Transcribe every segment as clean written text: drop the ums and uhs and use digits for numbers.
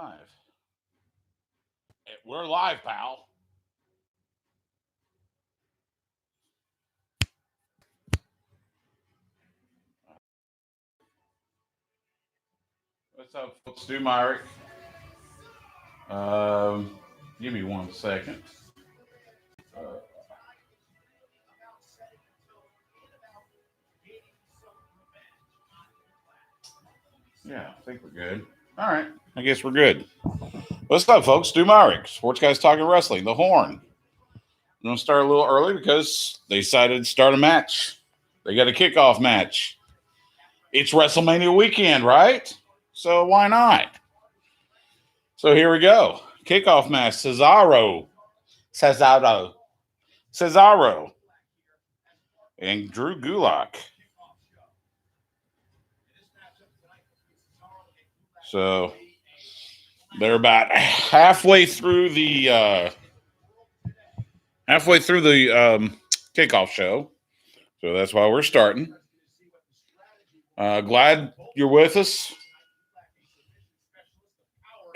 live. We're live, pal. What's up, folks? Stu Myrick. Give me 1 second. Yeah, I think we're good. All right. I guess we're good. What's up, folks? Stu Myrick, Sports Guys Talking Wrestling, The Horn. I'm going to start a little early because they decided to start a match. They got a kickoff match. It's WrestleMania weekend, right? So why not? So here we go. Kickoff match, Cesaro, and Drew Gulak. So they're about halfway through the kickoff show. So that's why we're starting. Glad you're with us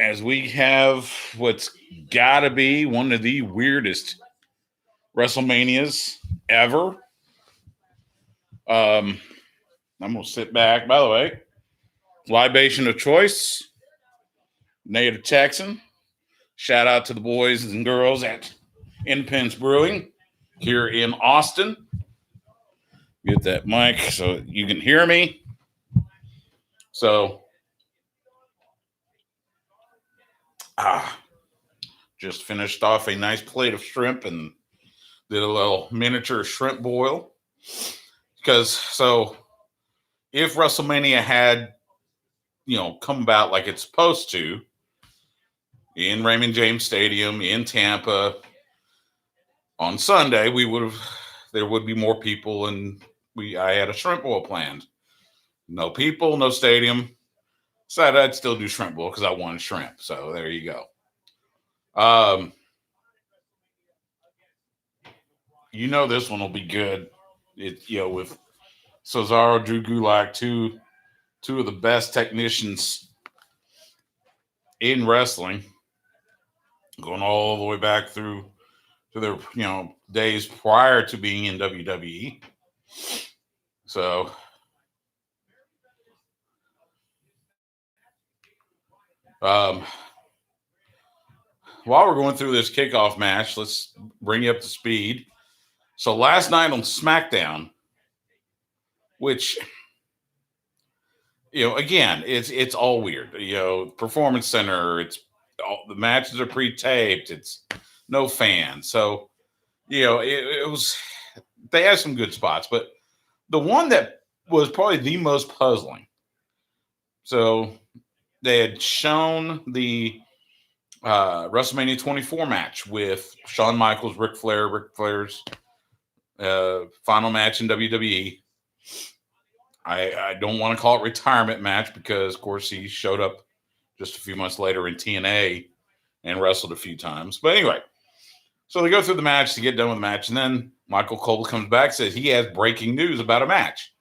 as we have what's got to be one of the weirdest WrestleManias ever. I'm going to sit back. By the way, libation of choice, Native Texan. Shout out to the boys and girls at Independence Brewing here in Austin. Get that mic so you can hear me. So, just finished off a nice plate of shrimp and did a little miniature shrimp boil. Because, if WrestleMania had, come about like it's supposed to, in Raymond James Stadium, in Tampa, on Sunday, there would be more people, and I had a shrimp boil planned. No people, no stadium. Decided I'd still do shrimp boil because I wanted shrimp. So there you go. This one will be good. With Cesaro, Drew Gulak, two of the best technicians in wrestling, going all the way back through to their days prior to being in WWE. So while we're going through this kickoff match, let's bring you up to speed. So last night on SmackDown, which again, it's all weird. Performance Center, the matches are pre-taped. It's no fans. So, it was, they had some good spots, but the one that was probably the most puzzling. So they had shown the WrestleMania 24 match with Shawn Michaels, Ric Flair's final match in WWE. I don't want to call it retirement match because, of course, he showed up just a few months later in TNA and wrestled a few times. But anyway, so they go through the match to get done with the match, and then Michael Cole comes back and says he has breaking news about a match.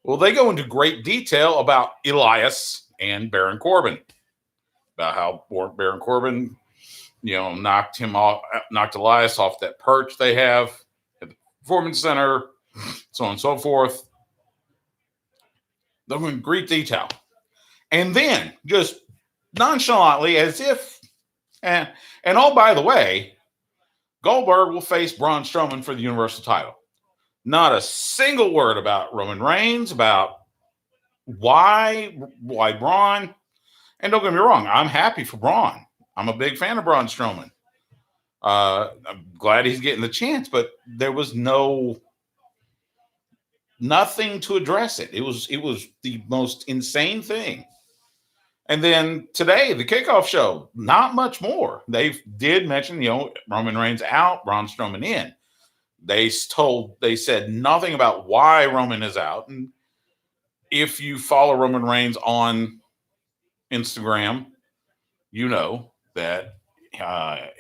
Well, they go into great detail about Elias and Baron Corbin, about how Baron Corbin, knocked Elias off that perch they have at the Performance Center, so on and so forth. They're in great detail. And then, just nonchalantly, as if, and oh, by the way, Goldberg will face Braun Strowman for the Universal title. Not a single word about Roman Reigns, about why Braun. And don't get me wrong, I'm happy for Braun. I'm a big fan of Braun Strowman. I'm glad he's getting the chance, but there was nothing to address it. It was the most insane thing. And then today, the kickoff show, not much more. They did mention, Roman Reigns out, Braun Strowman in. They said nothing about why Roman is out. And if you follow Roman Reigns on Instagram, you know that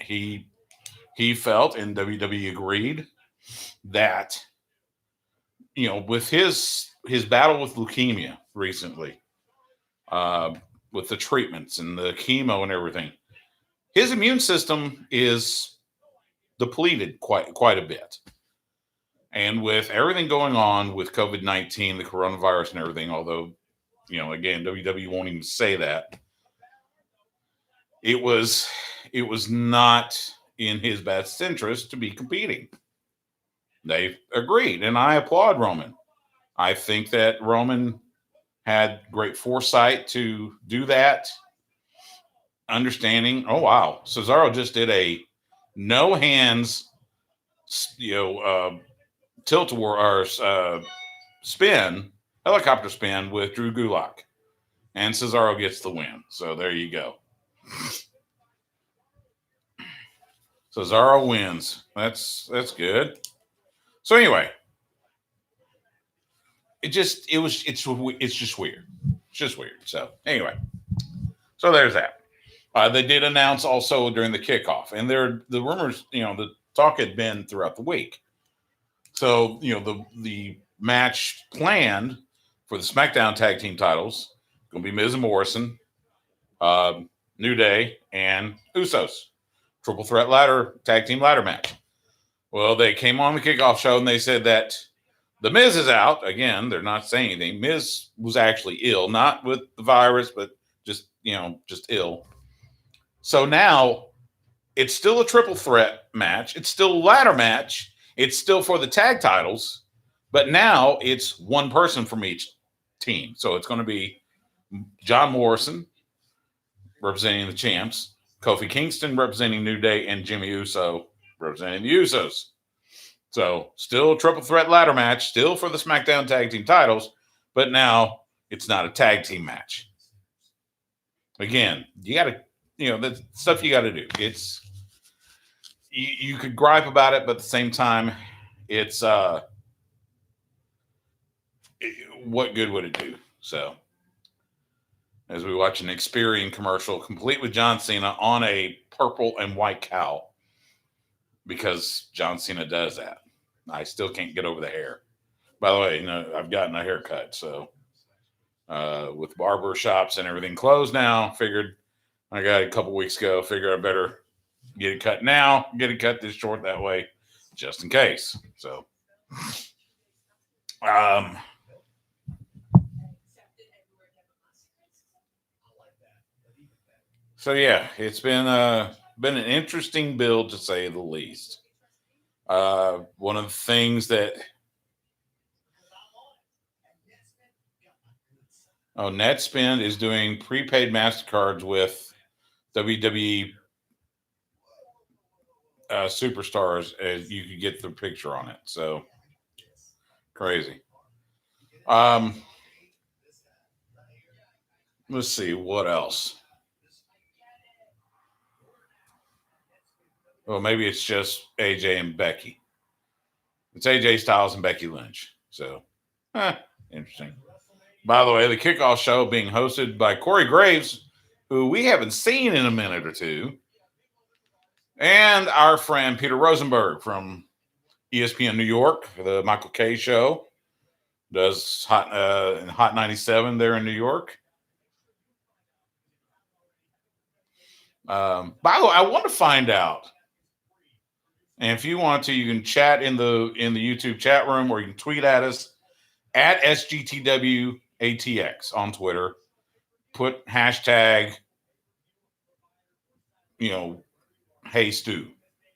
he felt, and WWE agreed, that with his battle with leukemia recently, with the treatments and the chemo and everything, his immune system is depleted quite a bit. And with everything going on with COVID-19, the coronavirus and everything, although, again, WWE won't even say that, it was not in his best interest to be competing. They agreed, and I applaud Roman. I think that Roman had great foresight to do that, understanding. Oh wow, Cesaro just did a no hands, tilt or spin, helicopter spin with Drew Gulak, and Cesaro gets the win. So there you go. Cesaro wins. That's good. So anyway, it's just weird. It's just weird. So anyway, so there's that. They did announce also during the kickoff, and the rumors, the talk had been throughout the week. So the match planned for the SmackDown Tag Team titles going to be Miz and Morrison, New Day, and Usos. Triple threat tag team ladder match. Well, they came on the kickoff show and they said that the Miz is out. Again, they're not saying anything. Miz was actually ill, not with the virus, but just ill. So now it's still a triple threat match. It's still a ladder match. It's still for the tag titles, but now it's one person from each team. So it's going to be John Morrison representing the champs, Kofi Kingston representing New Day, and Jimmy Uso representing the Usos. So still a triple threat ladder match, still for the SmackDown Tag Team titles, but now it's not a tag team match. Again, you got to, the stuff you got to do. It's, you could gripe about it, but at the same time, it's, what good would it do? So, as we watch an Experian commercial complete with John Cena on a purple and white cow, because John Cena does that. I still can't get over the hair. By the way, I've gotten a haircut, so with barber shops and everything closed now, figured I got it a couple weeks ago. Figured I better get it cut now, get it cut this short that way, just in case. So, so yeah, it's been an interesting build to say the least. One of the things that NetSpend is doing prepaid MasterCards with WWE superstars, as you could get the picture on it. So crazy. Let's see what else. Well, maybe it's just AJ and Becky. It's AJ Styles and Becky Lynch. So, interesting. By the way, the kickoff show being hosted by Corey Graves, who we haven't seen in a minute or two, and our friend Peter Rosenberg from ESPN New York, the Michael Kay show, does Hot 97 there in New York. By the way, I want to find out. And if you want to, you can chat in the YouTube chat room, or you can tweet at us at SGTW ATX on Twitter. Put hashtag, Hey Stu.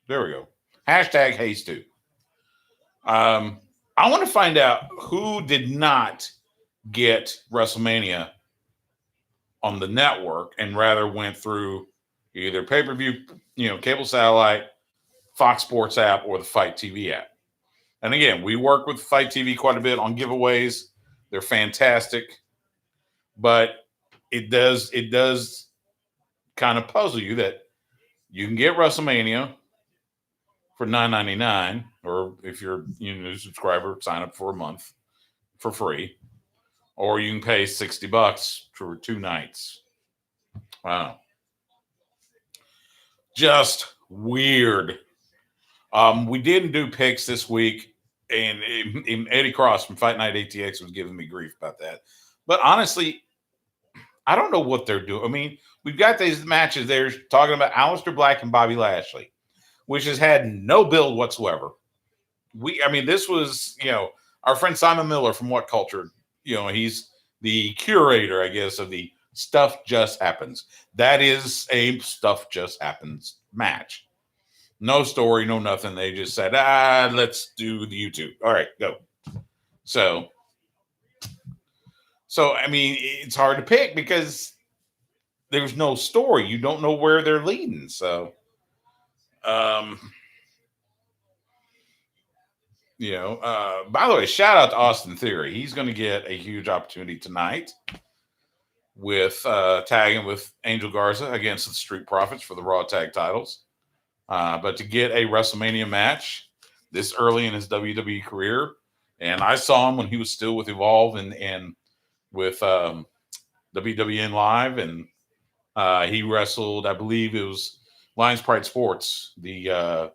There we go. Hashtag Hey Stu. I want to find out who did not get WrestleMania on the network and rather went through either pay-per-view, cable satellite, Fox Sports app, or the Fight TV app. And again, we work with Fight TV quite a bit on giveaways. They're fantastic, but it does kind of puzzle you that you can get WrestleMania for $9.99, or if you're a new subscriber, sign up for a month for free, or you can pay $60 for 2 nights. Wow, just weird. We didn't do picks this week, and Eddie Cross from Fight Night ATX was giving me grief about that. But honestly, I don't know what they're doing. I mean, we've got these matches. They're talking about Aleister Black and Bobby Lashley, which has had no build whatsoever. I mean, this was, our friend Simon Miller from What Culture, he's the curator, I guess, of the Stuff Just Happens. That is a Stuff Just Happens match. No story, no nothing. They just said, let's do the YouTube. All right, go. So I mean, it's hard to pick because there's no story. You don't know where they're leading. So, by the way, shout out to Austin Theory. He's going to get a huge opportunity tonight with tagging with Angel Garza against the Street Profits for the Raw Tag titles. But to get a WrestleMania match this early in his WWE career, and I saw him when he was still with Evolve and with WWN Live, and he wrestled, I believe it was Lions Pride Sports, the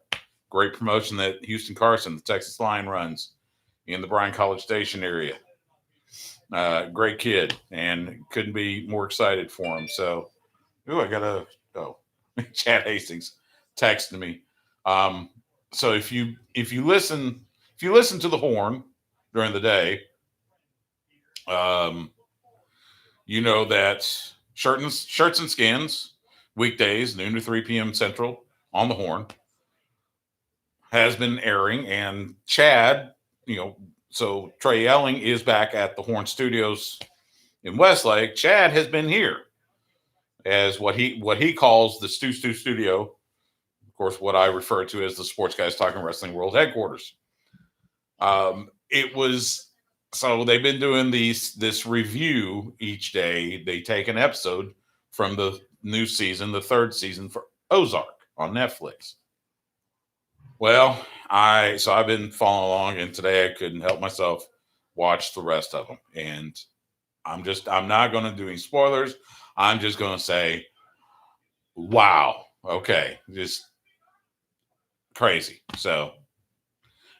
great promotion that Houston Carson, the Texas Lion, runs in the Bryan College Station area. Great kid, and couldn't be more excited for him. So, Chad Hastings texted me. So if you listen to the horn during the day, you know that Shirts and Skins weekdays, noon to 3 p.m. Central on the horn has been airing, and Chad, so Trey Elling is back at the Horn Studios in Westlake. Chad has been here as what he calls the Stu Studio. Of course, what I refer to as the Sports Guys Talking Wrestling World Headquarters. It was, so they've been doing this review each day. They take an episode from the new season, the third season for Ozark on Netflix. Well, I've been following along, and today I couldn't help myself watch the rest of them. And I'm not going to do any spoilers. I'm just going to say, wow, okay, just crazy. So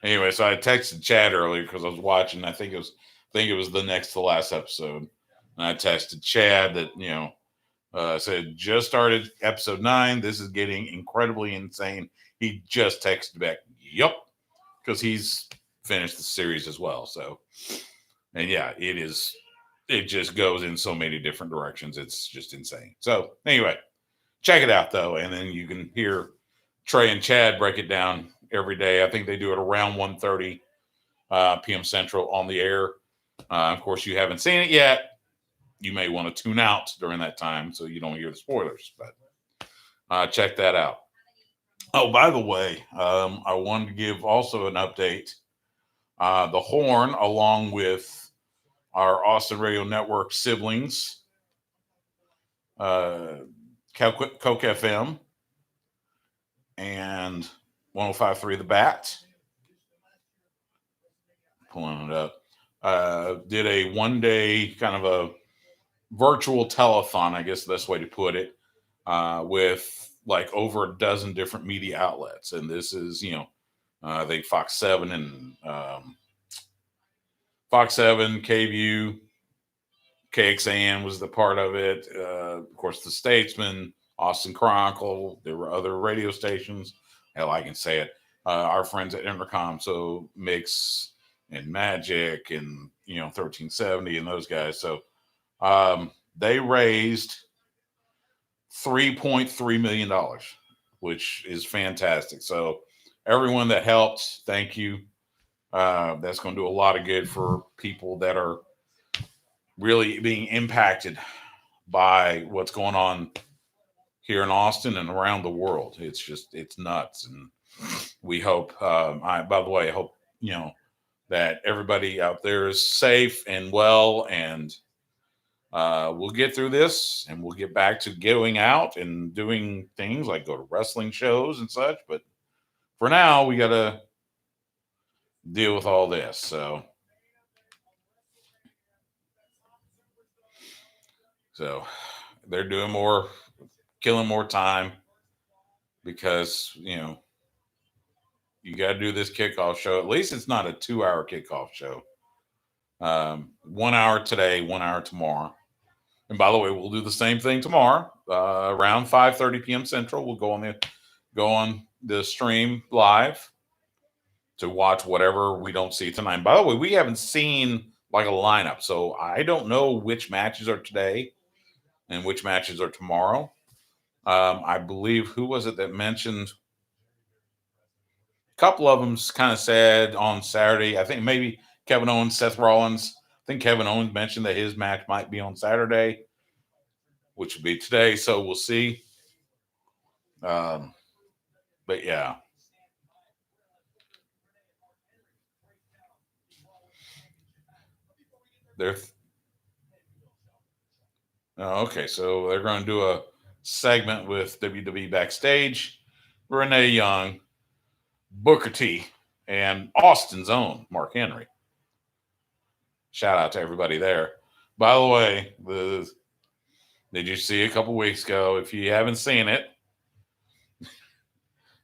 anyway, so I texted Chad earlier because I was watching. I think it was the next to last episode, and I texted Chad that said just started episode 9. This is getting incredibly insane. He just texted back, "Yup," because he's finished the series as well. So, and yeah, it is. It just goes in so many different directions. It's just insane. So anyway, check it out though, and then you can hear Trey and Chad break it down every day. I think they do it around 1:30 p.m. Central on the air. Of course, you haven't seen it yet. You may want to tune out during that time so you don't hear the spoilers, but check that out. Oh, by the way, I wanted to give also an update. The Horn, along with our Austin Radio Network siblings, Coke FM and 105.3 The Bat, pulling it up, did a one-day kind of a virtual telethon, I guess the best way to put it, with like over a dozen different media outlets. And this is, I think Fox 7 and Fox 7, KView, KXAN was the part of it. Of course, The Statesman, Austin Chronicle. There were other radio stations. Hell, I can say it. Our friends at Intercom, so Mix and Magic and 1370 and those guys. So they raised $3.3 million, which is fantastic. So everyone that helped, thank you. That's going to do a lot of good for people that are really being impacted by what's going on here in Austin and around the world. It's nuts. And we hope, by the way, I hope, that everybody out there is safe and well, and we'll get through this and we'll get back to going out and doing things like go to wrestling shows and such. But for now, we got to deal with all this. So they're doing killing more time because, you got to do this kickoff show. At least it's not a 2-hour kickoff show. 1 hour today, 1 hour tomorrow. And by the way, we'll do the same thing tomorrow, around 5:30 p.m. Central. We'll go on the stream live to watch whatever we don't see tonight. By the way, we haven't seen like a lineup, so I don't know which matches are today and which matches are tomorrow. I believe, who was it that mentioned? A couple of them kind of said on Saturday. I think maybe Kevin Owens, Seth Rollins. I think Kevin Owens mentioned that his match might be on Saturday, which would be today. So we'll see. Um, but yeah, they're okay. So they're going to do a segment with WWE backstage. Renee Young, Booker T, and Austin's own Mark Henry. Shout out to everybody there. By the way, did you see a couple weeks ago? If you haven't seen it,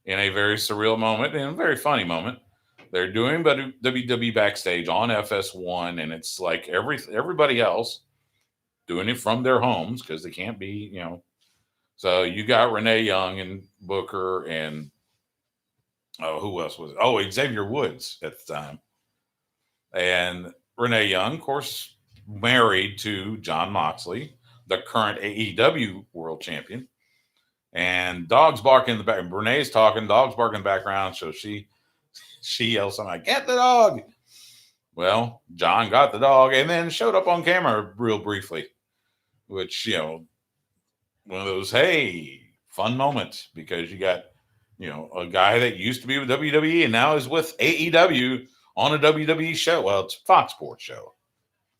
in a very surreal moment and a very funny moment, they're doing WWE backstage on FS1, and it's like everybody else doing it from their homes because they can't be, So you got Renee Young and Booker and who else was it? Oh, Xavier Woods at the time, and Renee Young, of course, married to John Moxley, the current AEW World Champion. And dogs barking in the back. Renee's talking, dogs barking in the background. So she yells something like, "Get the dog." Well, John got the dog and then showed up on camera real briefly, which, one of those, hey, fun moments because you got, a guy that used to be with WWE and now is with AEW on a WWE show. Well, it's a Fox Sports show.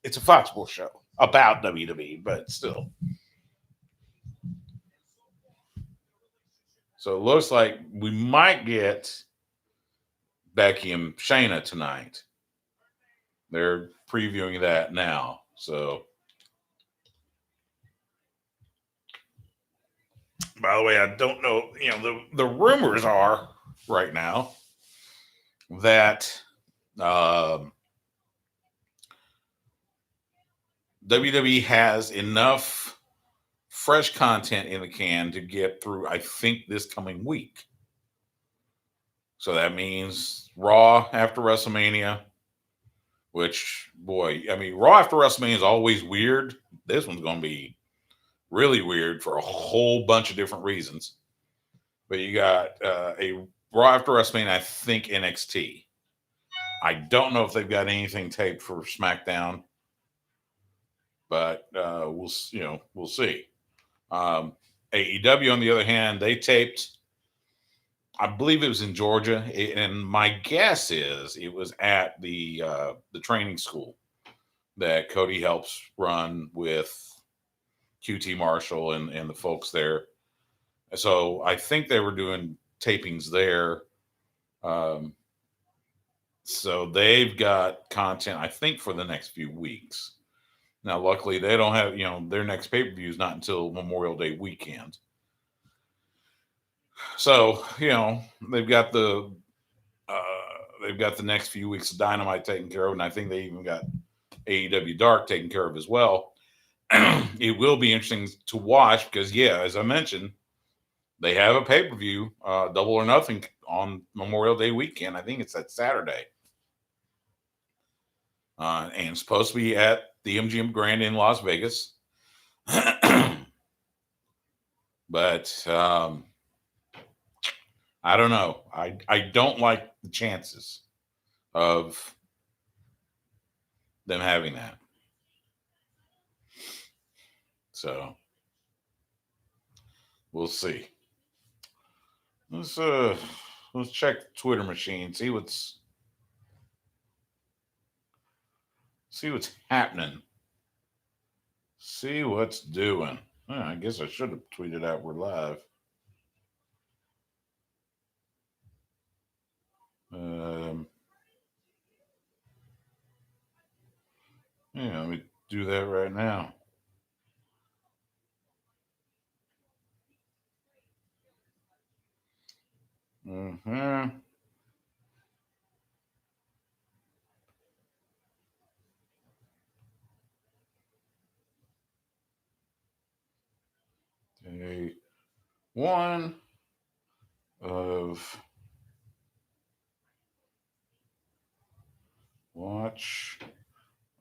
It's a Fox Sports show about WWE, but still. So it looks like we might get Becky and Shayna tonight. They're previewing that now. So, by the way, I don't know. The rumors are right now that WWE has enough fresh content in the can to get through, I think, this coming week. So that means Raw after WrestleMania, which, boy, I mean, Raw after WrestleMania is always weird. This one's going to be really weird for a whole bunch of different reasons. But you got a Raw after WrestleMania, I think NXT. I don't know if they've got anything taped for SmackDown, but we'll see. AEW, on the other hand, they taped. I believe it was in Georgia, and my guess is it was at the training school that Cody helps run with QT Marshall and the folks there. So I think they were doing tapings there. So they've got content, I think, for the next few weeks. Now, luckily, they don't have, their next pay-per-view is not until Memorial Day weekend. So, they've got the next few weeks of Dynamite taken care of, and I think they even got AEW Dark taken care of as well. It will be interesting to watch because, yeah, as I mentioned, they have a pay-per-view, Double or Nothing, on Memorial Day weekend. I think it's that Saturday. And it's supposed to be at the MGM Grand in Las Vegas. But I don't know. I don't like the chances of them having that. So we'll see. Let's check the Twitter machine, see what's happening. See what's doing. I guess I should have tweeted out we're live. Yeah, let me do that right now. Mm-hmm. day one of watch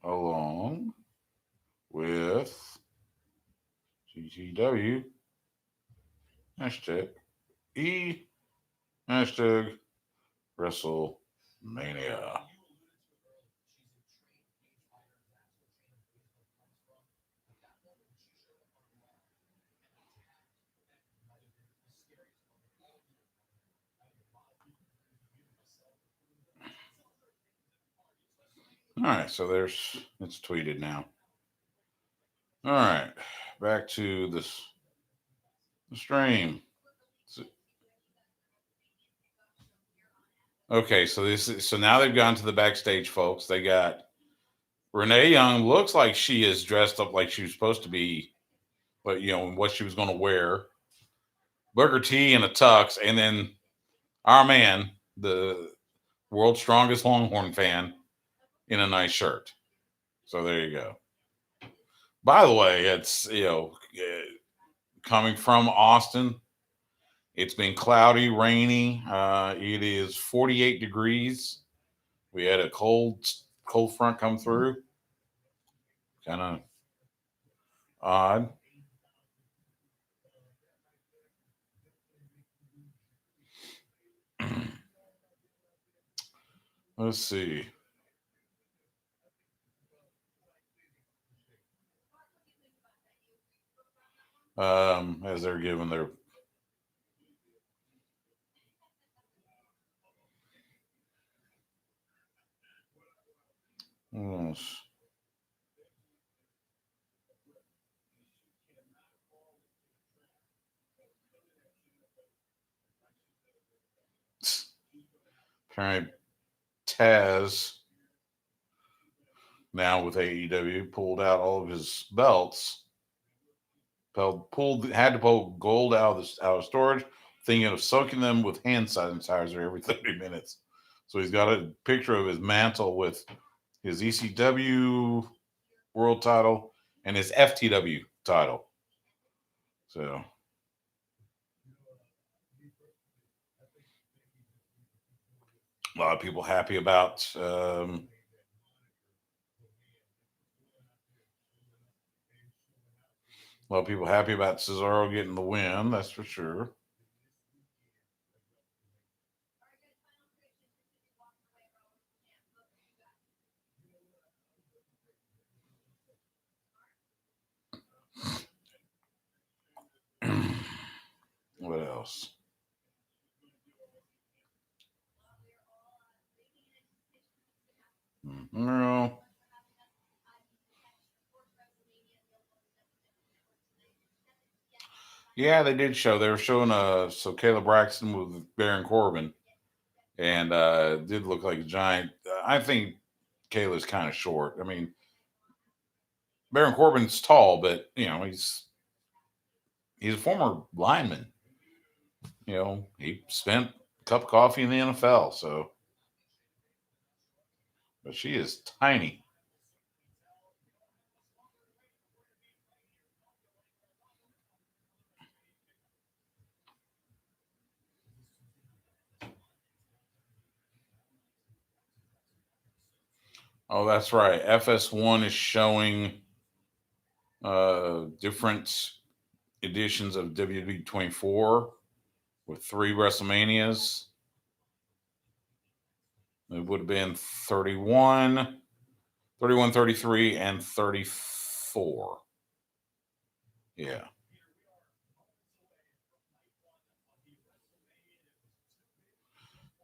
along with GTW hashtag E hashtag WrestleMania. All right, so it's tweeted now. All right, back to the stream. Okay, so now they've gone to the backstage, folks. They got Renee Young. Looks like she is dressed up like she was supposed to be, but what she was going to wear. Booker T in a tux, and then our man, the world's strongest Longhorn fan, in a nice shirt. So there you go. By the way, it's coming from Austin. It's been cloudy, rainy. It is 48 degrees. We had a cold front come through. Kind of odd. Let's see. As they're giving their apparently Taz now with AEW pulled out all of his belts. Had to pull gold out of storage, thinking of soaking them with hand sanitizer every 30 minutes. So he's got a picture of his mantle with his ECW world title and his FTW title. So a lot of people happy about a lot of people happy about Cesaro getting the win, that's for sure. What else? No. Yeah, they did show. They were showing so Caleb Braxton with Baron Corbin, and it did look like a giant. I think Kayla's kind of short. I mean, Baron Corbin's tall, but he's a former lineman. He spent a cup of coffee in the NFL, so but she is tiny. Oh, that's right. FS1 is showing different editions of WWE 24 with 3 WrestleManias. It would have been 31, 31, 33, and 34. Yeah.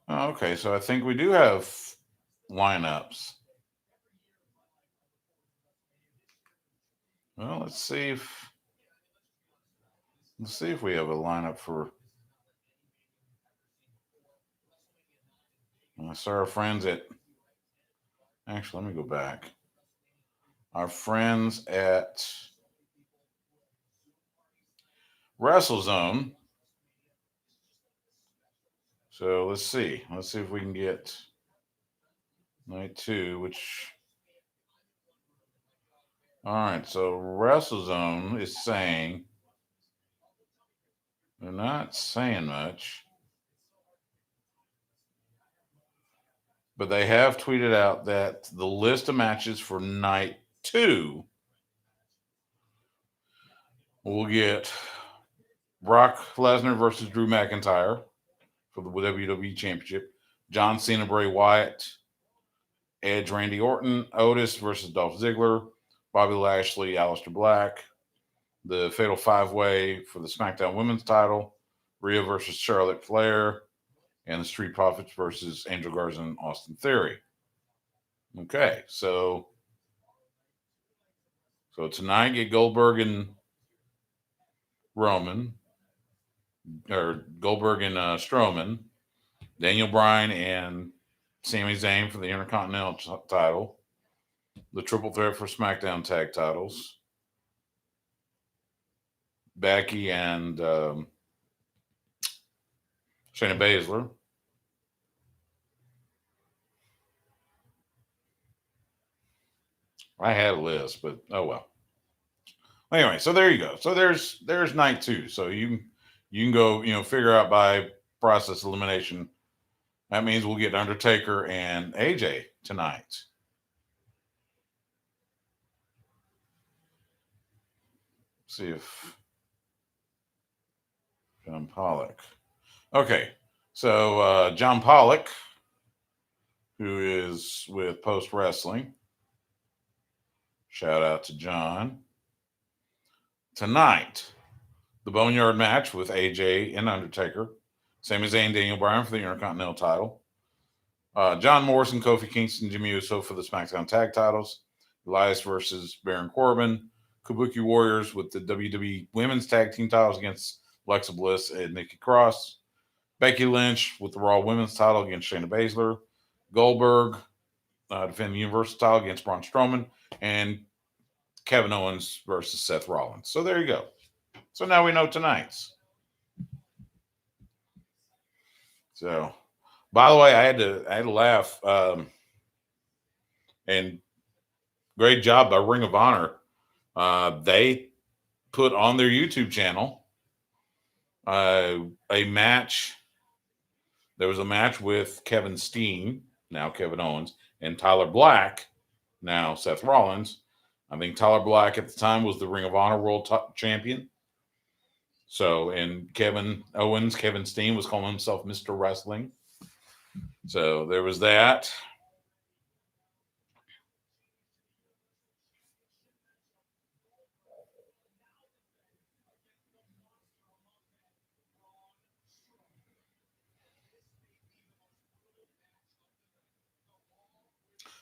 Oh, okay, so I think we do have lineups. Well, let's see if we have a lineup for. I saw our friends at. Actually, let me go back. Our friends at WrestleZone. So let's see. Let's see if we can get night 2, which. All right, so WrestleZone is saying They're not saying much, but they have tweeted out that the list of matches for night 2 will get Brock Lesnar versus Drew McIntyre for the WWE Championship, John Cena, Bray Wyatt, Edge, Randy Orton, Otis versus Dolph Ziggler, Bobby Lashley, Aleister Black, the Fatal 5-Way for the SmackDown Women's title, Rhea versus Charlotte Flair, and the Street Profits versus Angel Garza and Austin Theory. Okay, so tonight get Goldberg and Roman, or Goldberg and Strowman, Daniel Bryan and Sami Zayn for the Intercontinental title, the Triple Threat for SmackDown Tag titles, Becky and Shayna Baszler. I had a list, but oh well. Anyway, so there you go. So there's night 2. So you can go, figure out by process elimination. That means we'll get Undertaker and AJ tonight. See if John Pollock. Okay, so John Pollock, who is with Post Wrestling. Shout out to John. Tonight, the Boneyard match with AJ and Undertaker. Sami Zayn, Daniel Bryan for the Intercontinental title. John Morrison, Kofi Kingston, Jimmy Uso for the SmackDown Tag titles. Elias versus Baron Corbin. Kabuki Warriors with the WWE Women's Tag Team titles against Alexa Bliss and Nikki Cross. Becky Lynch with the Raw Women's title against Shayna Baszler. Goldberg defending the Universal title against Braun Strowman. And Kevin Owens versus Seth Rollins. So there you go. So now we know tonight's. So, by the way, I had to laugh. And great job by Ring of Honor. They put on their YouTube channel a match. There was a match with Kevin Steen, now Kevin Owens, and Tyler Black, now Seth Rollins. I think Tyler Black at the time was the Ring of Honor World Champion. So, and Kevin Steen was calling himself Mr. Wrestling. So there was that.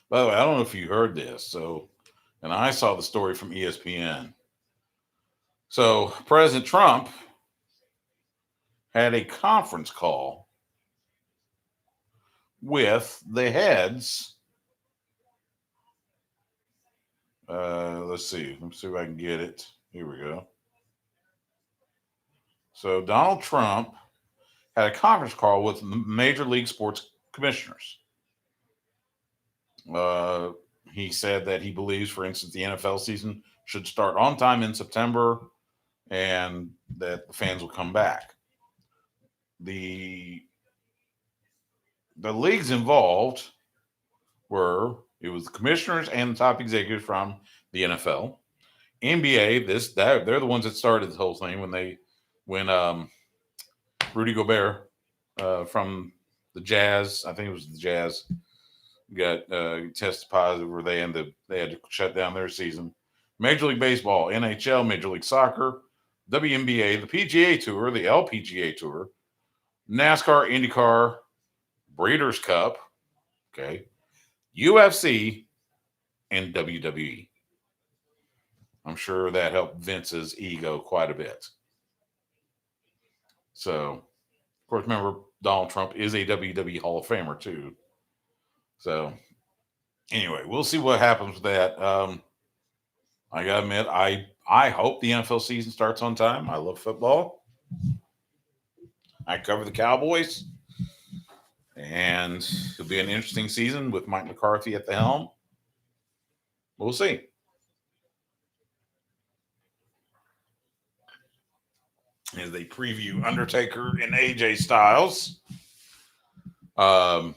By the way, I don't know if you heard this. So, and I saw the story from ESPN. So President Trump had a conference call with the heads. Let's see if I can get it. Here we go. So Donald Trump had a conference call with Major League Sports commissioners. He said that he believes, for instance, the NFL season should start on time in September and that the fans will come back. The leagues involved it was the commissioners and the top executives from the NFL. NBA, they're the ones that started the whole thing when Rudy Gobert from the Jazz, I think it was the Jazz, got tested positive, or they had to shut down their season. Major League Baseball, NHL, Major League Soccer, WNBA, the PGA Tour, the LPGA Tour, NASCAR, IndyCar, Breeders' Cup, okay, UFC, and WWE. I'm sure that helped Vince's ego quite a bit. So, of course, remember, Donald Trump is a WWE Hall of Famer, too. So, anyway, we'll see what happens with that. I gotta admit, I hope the NFL season starts on time. I love football. I cover the Cowboys. And it'll be an interesting season with Mike McCarthy at the helm. We'll see. as they preview Undertaker and AJ Styles. Um,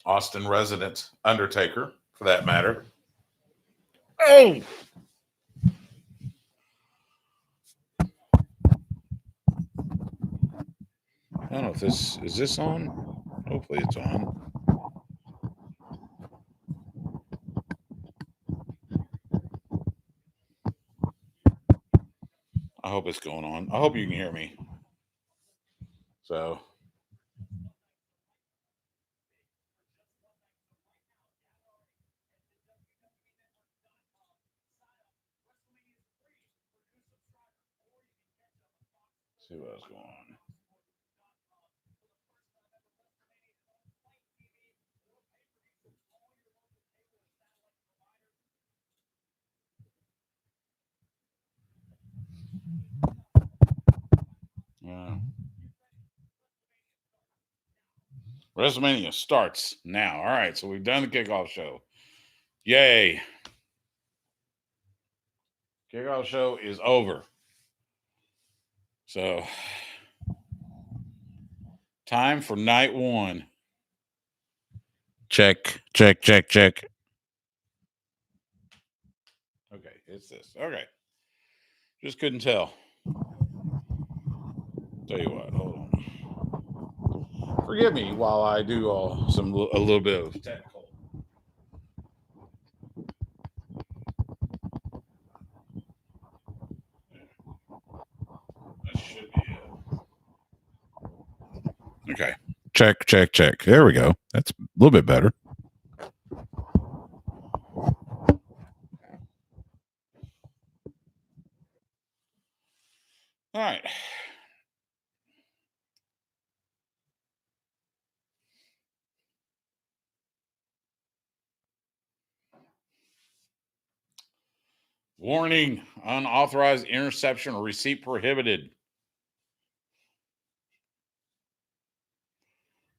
Austin resident Undertaker, for that matter. Oh, I don't know if this is this on. Hopefully, it's on. I hope it's going on. I hope you can hear me. So, see what's going on. Uh, WrestleMania starts now. All right, so we've done the kickoff show. Yay! Kickoff show is over. So, time for night one. Check, check, check, check. Okay, it's this. Okay. Just couldn't tell. Tell you what, hold on. Forgive me while I do a little bit of technical. That should be it. Okay. Check, check, check. There we go. That's a little bit better. All right. Warning, unauthorized interception or receipt prohibited.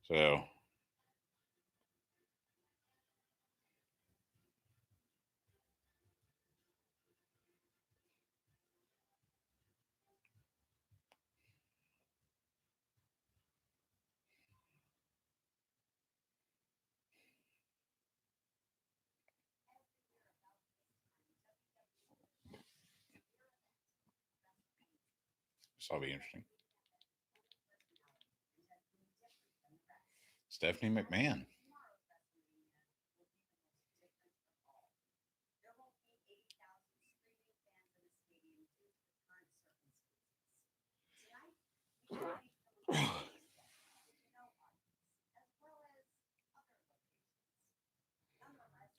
So, this will be interesting. Stephanie McMahon.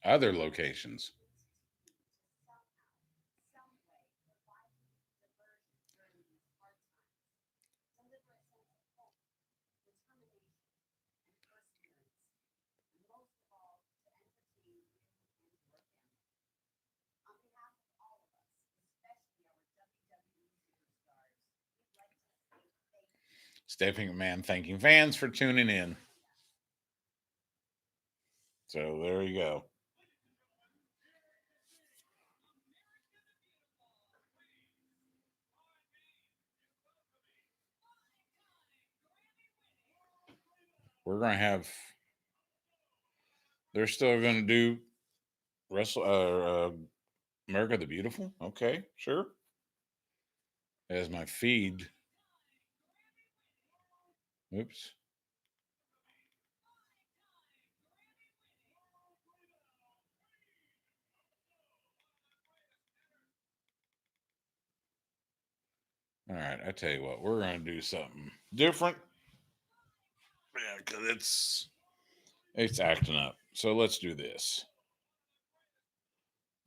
Other locations. Stephanie McMahon thanking fans for tuning in. So there you go. We're going to have, they're still going to do America the Beautiful. Okay, sure. As my feed. Oops. All right, I tell you what, we're going to do something different. Yeah, because it's acting up. So let's do this.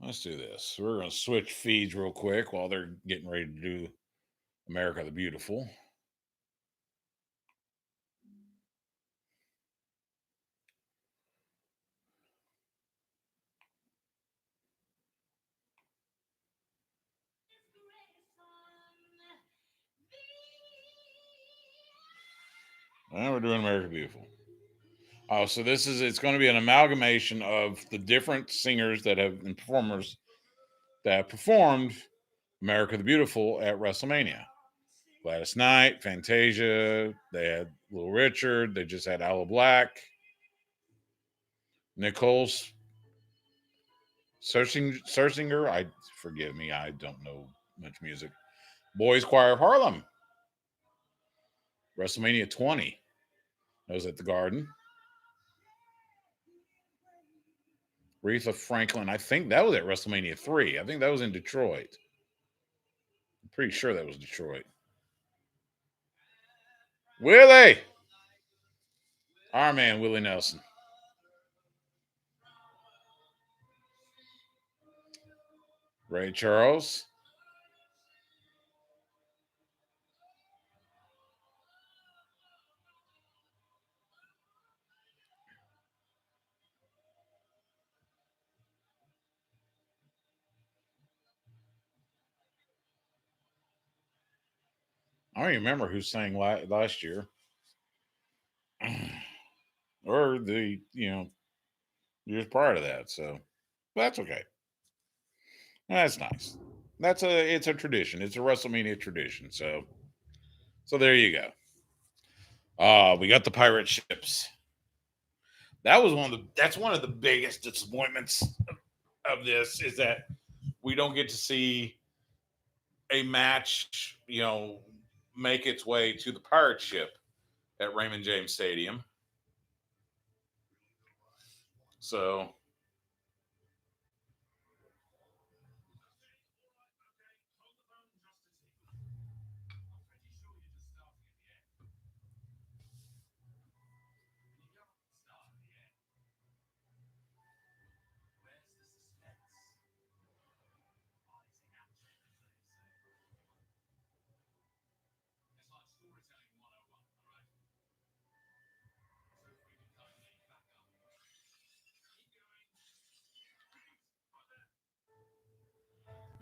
Let's do this. We're going to switch feeds real quick while they're getting ready to do America the Beautiful. And we're doing America the Beautiful. Oh, so it's going to be an amalgamation of the different singers that have and performers that have performed America the Beautiful at WrestleMania. Gladys Knight, Fantasia. They had Little Richard. They just had Aloe Black. Nicole's Searchinger. I forgive me. I don't know much music. Boys Choir of Harlem. WrestleMania 20. That was at the Garden. Aretha Franklin. I think that was at WrestleMania 3. I think that was in Detroit. I'm pretty sure that was Detroit. Willie! Our man, Willie Nelson. Ray Charles. I don't even remember who sang last year. Or the, years prior to that. So that's okay. That's nice. It's a tradition. It's a WrestleMania tradition. So there you go. We got the pirate ships. That's one of the biggest disappointments of this is that we don't get to see a match, make its way to the pirate ship at Raymond James Stadium. So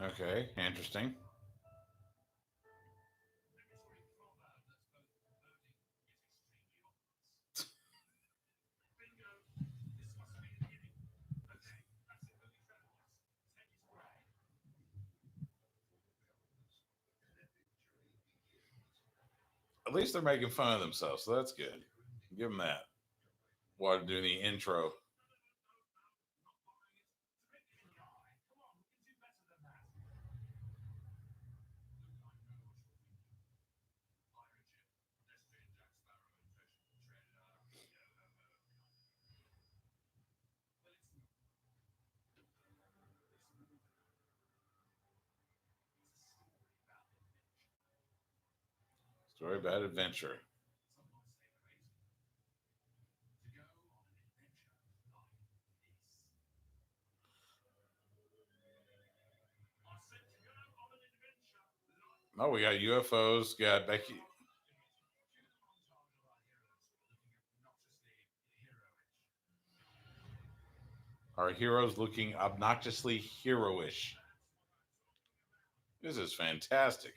okay, interesting. At least they're making fun of themselves, so that's good. Give them that. While doing the intro. Story about adventure. Oh, we got UFOs. Got Becky. Our heroes looking obnoxiously heroish. This is fantastic.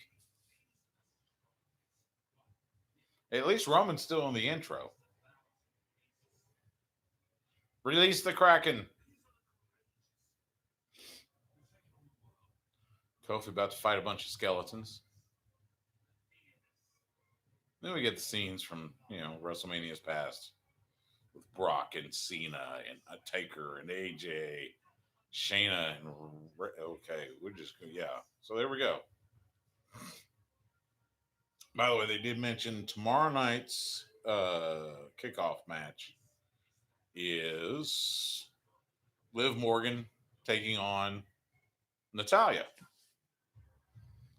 At least Roman's still in the intro. Release the Kraken. Kofi about to fight a bunch of skeletons. Then we get the scenes from, WrestleMania's past with Brock and Cena and Taker and AJ, Shayna and okay, we're just yeah. So there we go. By the way, they did mention tomorrow night's kickoff match is Liv Morgan taking on Natalia.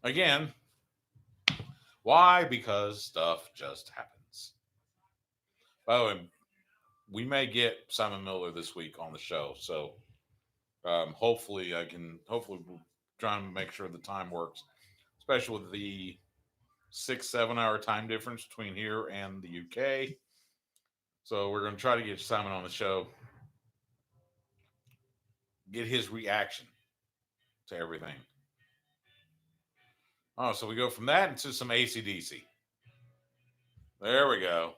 Again, why? Because stuff just happens. By the way, we may get Simon Miller this week on the show, so hopefully hopefully we'll try and make sure the time works, especially with the 6-7 hour time difference between here and the UK. So we're going to try to get Simon on the show, get his reaction to everything. Oh, so we go from that into some ACDC. There we go.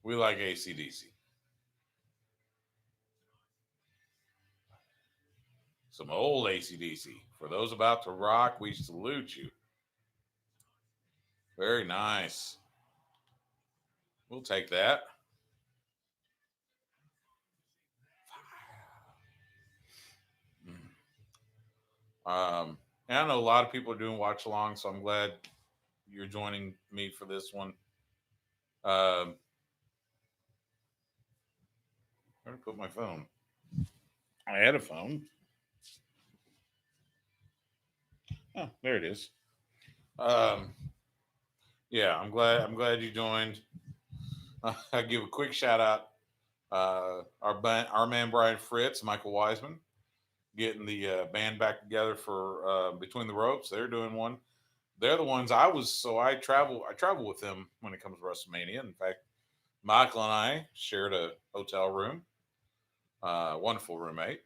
We like ACDC. Some old ACDC. For those about to rock, we salute you. Very nice. We'll take that. And I know a lot of people are doing watch along, so I'm glad you're joining me for this one. Where did I put my phone? I had a phone. Oh, there it is. Um, yeah, I'm glad you joined. I give a quick shout out. Our man Brian Fritz, Michael Wiseman, getting the band back together for Between the Ropes. They're doing one. They're the ones I was. So I travel with them when it comes to WrestleMania. In fact, Michael and I shared a hotel room. Wonderful roommate.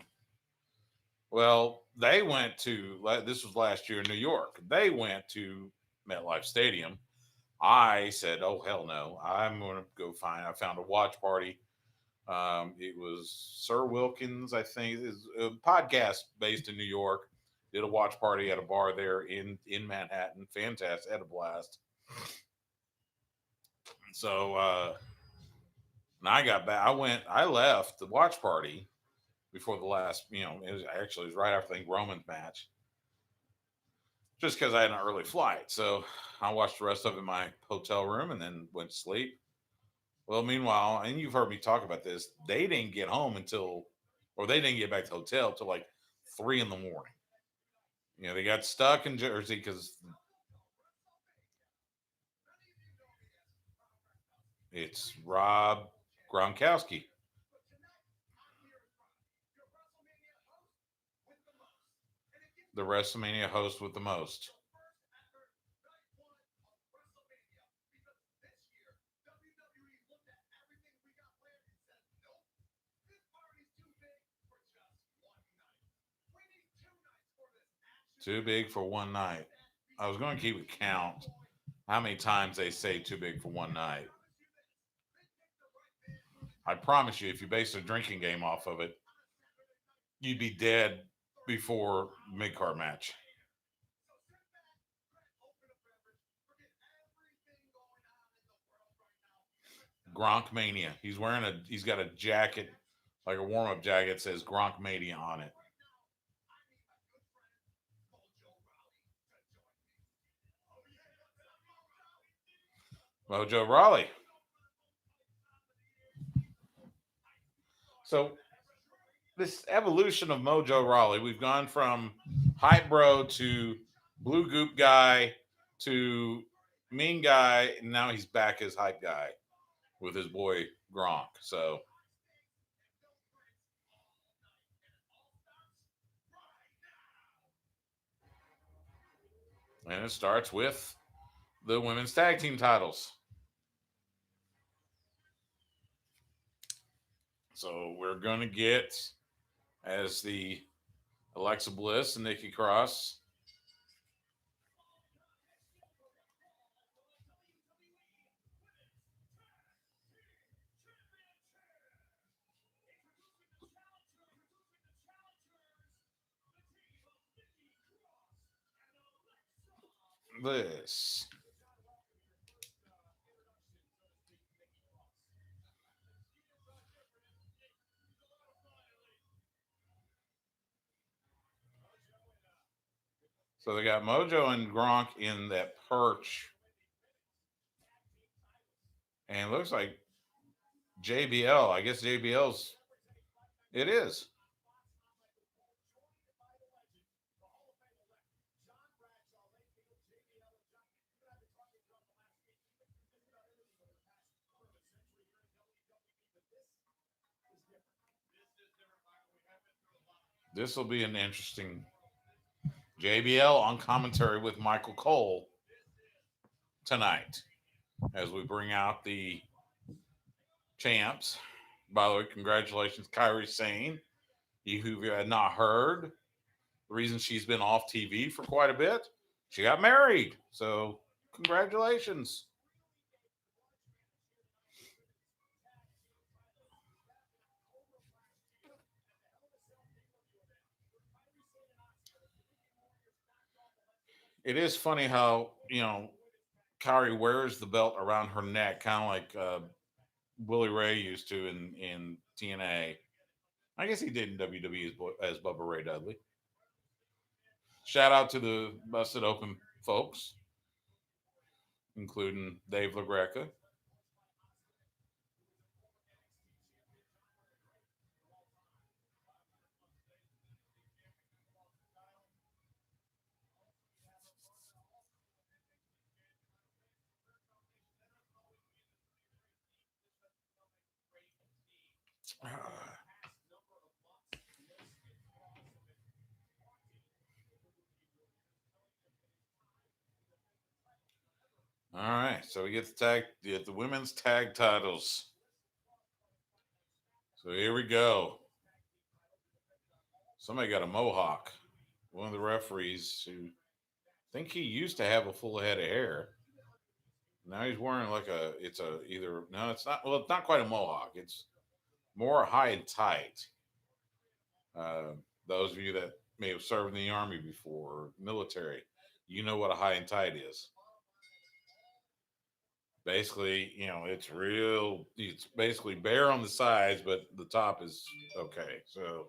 Well, they went to. This was last year in New York. They went to MetLife Stadium. I said, "Oh hell no! I'm going to go find." I found a watch party. It was Sir Wilkins, I think, is a podcast based in New York. Did a watch party at a bar there in Manhattan. Fantastic, had a blast. So when I got back, I left the watch party before the last. It was right after, I think, Roman's match, just because I had an early flight. So I watched the rest of it in my hotel room and then went to sleep. Well, meanwhile, and you've heard me talk about this, they didn't get home until, or they didn't get back to the hotel till like 3 in the morning. They got stuck in Jersey because it's Rob Gronkowski, the WrestleMania host with the most. Too big for one night. I was going to keep a count how many times they say too big for one night. I promise you, if you base a drinking game off of it, you'd be dead before mid card match. Gronk Mania. He's got a jacket, like a warm up jacket that says Gronk Mania on it. Mojo Rawley. So this evolution of Mojo Rawley, we've gone from hype bro to blue goop guy to mean guy, and now he's back as hype guy with his boy Gronk. So, and it starts with the women's tag team titles. So we're gonna get as the Alexa Bliss and Nikki Cross. This. So they got Mojo and Gronk in that perch, and it looks like JBL. I guess JBL's. It is. This will be an interesting JBL on commentary with Michael Cole tonight as we bring out the champs. By the way, congratulations, Kyrie Sane. You who had not heard, the reason she's been off TV for quite a bit, she got married. So, congratulations. It is funny how Kyrie wears the belt around her neck, kind of like Willie Ray used to in TNA. I guess he did in WWE as Bubba Ray Dudley. Shout out to the Busted Open folks, including Dave LaGreca. All right, so we get the women's tag titles. So here we go. Somebody got a mohawk. One of the referees who think he used to have a full head of hair. Now he's wearing like it's a either no, it's not. Well, it's not quite a mohawk. It's more high and tight. Uh, those of you that may have served in the army before or military, you know what a high and tight is. Basically, it's real. It's basically bare on the sides, but the top is okay. So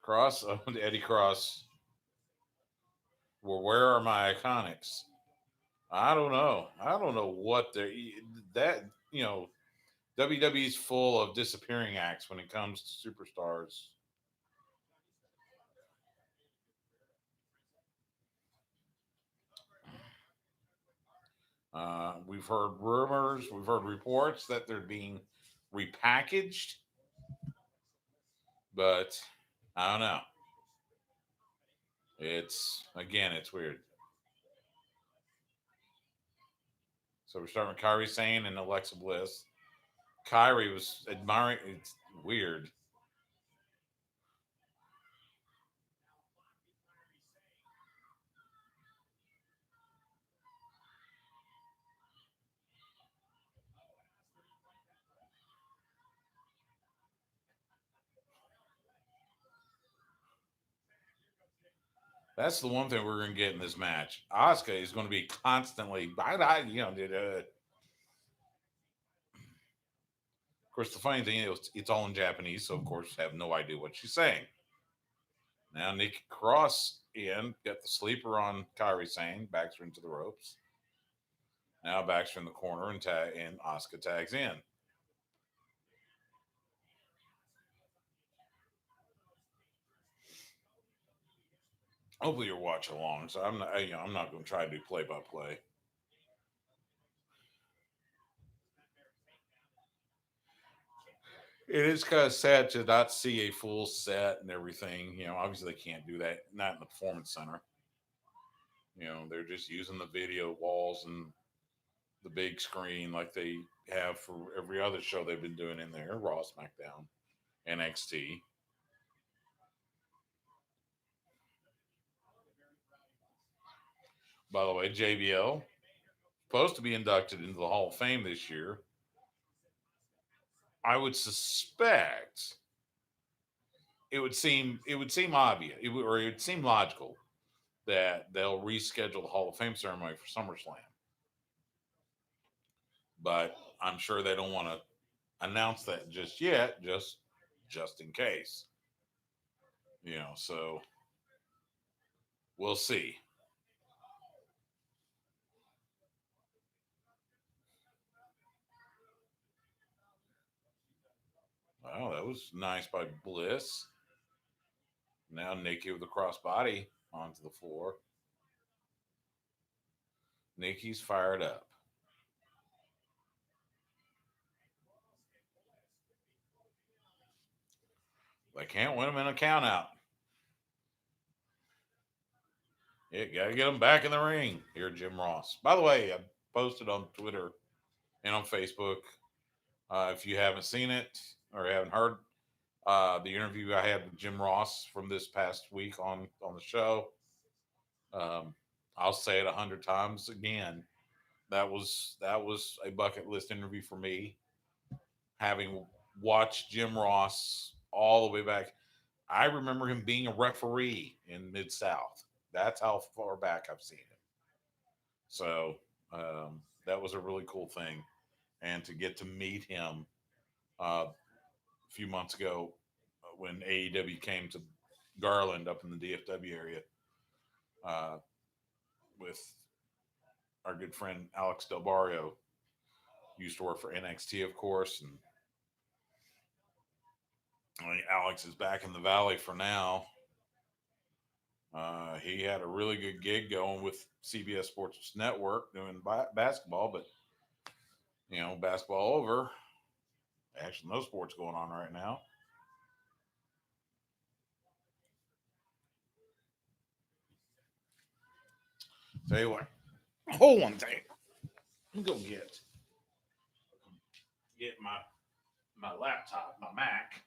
Cross, Eddie Cross. Well, where are my iconics? I don't know. I don't know what they're that WWE's full of disappearing acts when it comes to superstars. We've heard rumors, we've heard reports that they're being repackaged, but I don't know. It's again, it's weird. So we're starting with Kyrie Sane and Alexa Bliss. Kyrie was admiring. It's weird. That's the one thing we're going to get in this match. Asuka is going to be constantly. Of course, the funny thing is, it's all in Japanese, so of course, have no idea what she's saying. Now, Nikki Cross in, got the sleeper on Kyrie Sane, backs her into the ropes. Now backs her in the corner and Asuka tags in. Hopefully, you're watching along. So I'm not going to try to do play by play. It is kind of sad to not see a full set and everything. Obviously they can't do that. Not in the performance center. They're just using the video walls and the big screen like they have for every other show they've been doing in there. Raw, SmackDown, NXT. By the way, JBL supposed to be inducted into the Hall of Fame this year. I would suspect it would seem obvious or it would seem logical that they'll reschedule the Hall of Fame ceremony for SummerSlam. But I'm sure they don't want to announce that just yet, just in case. So we'll see. Well, that was nice by Bliss. Now Nikki with the crossbody onto the floor. Nikki's fired up. They can't win them in a count out. Yeah, gotta get them back in the ring. Here, Jim Ross. By the way, I posted on Twitter and on Facebook. If you haven't seen it or haven't heard the interview I had with Jim Ross from this past week on the show, um, I'll say it 100 times again. That was a bucket list interview for me. Having watched Jim Ross all the way back, I remember him being a referee in Mid South. That's how far back I've seen him. So that was a really cool thing, and to get to meet him a few months ago when AEW came to Garland up in the DFW area uh, with our good friend Alex Del Barrio, used to work for NXT, of course, and I think Alex is back in the Valley for now. He had a really good gig going with CBS Sports Network doing basketball, but basketball over. Actually, no sports going on right now. Tell you what, hold one thing. Let me go get my laptop, my Mac.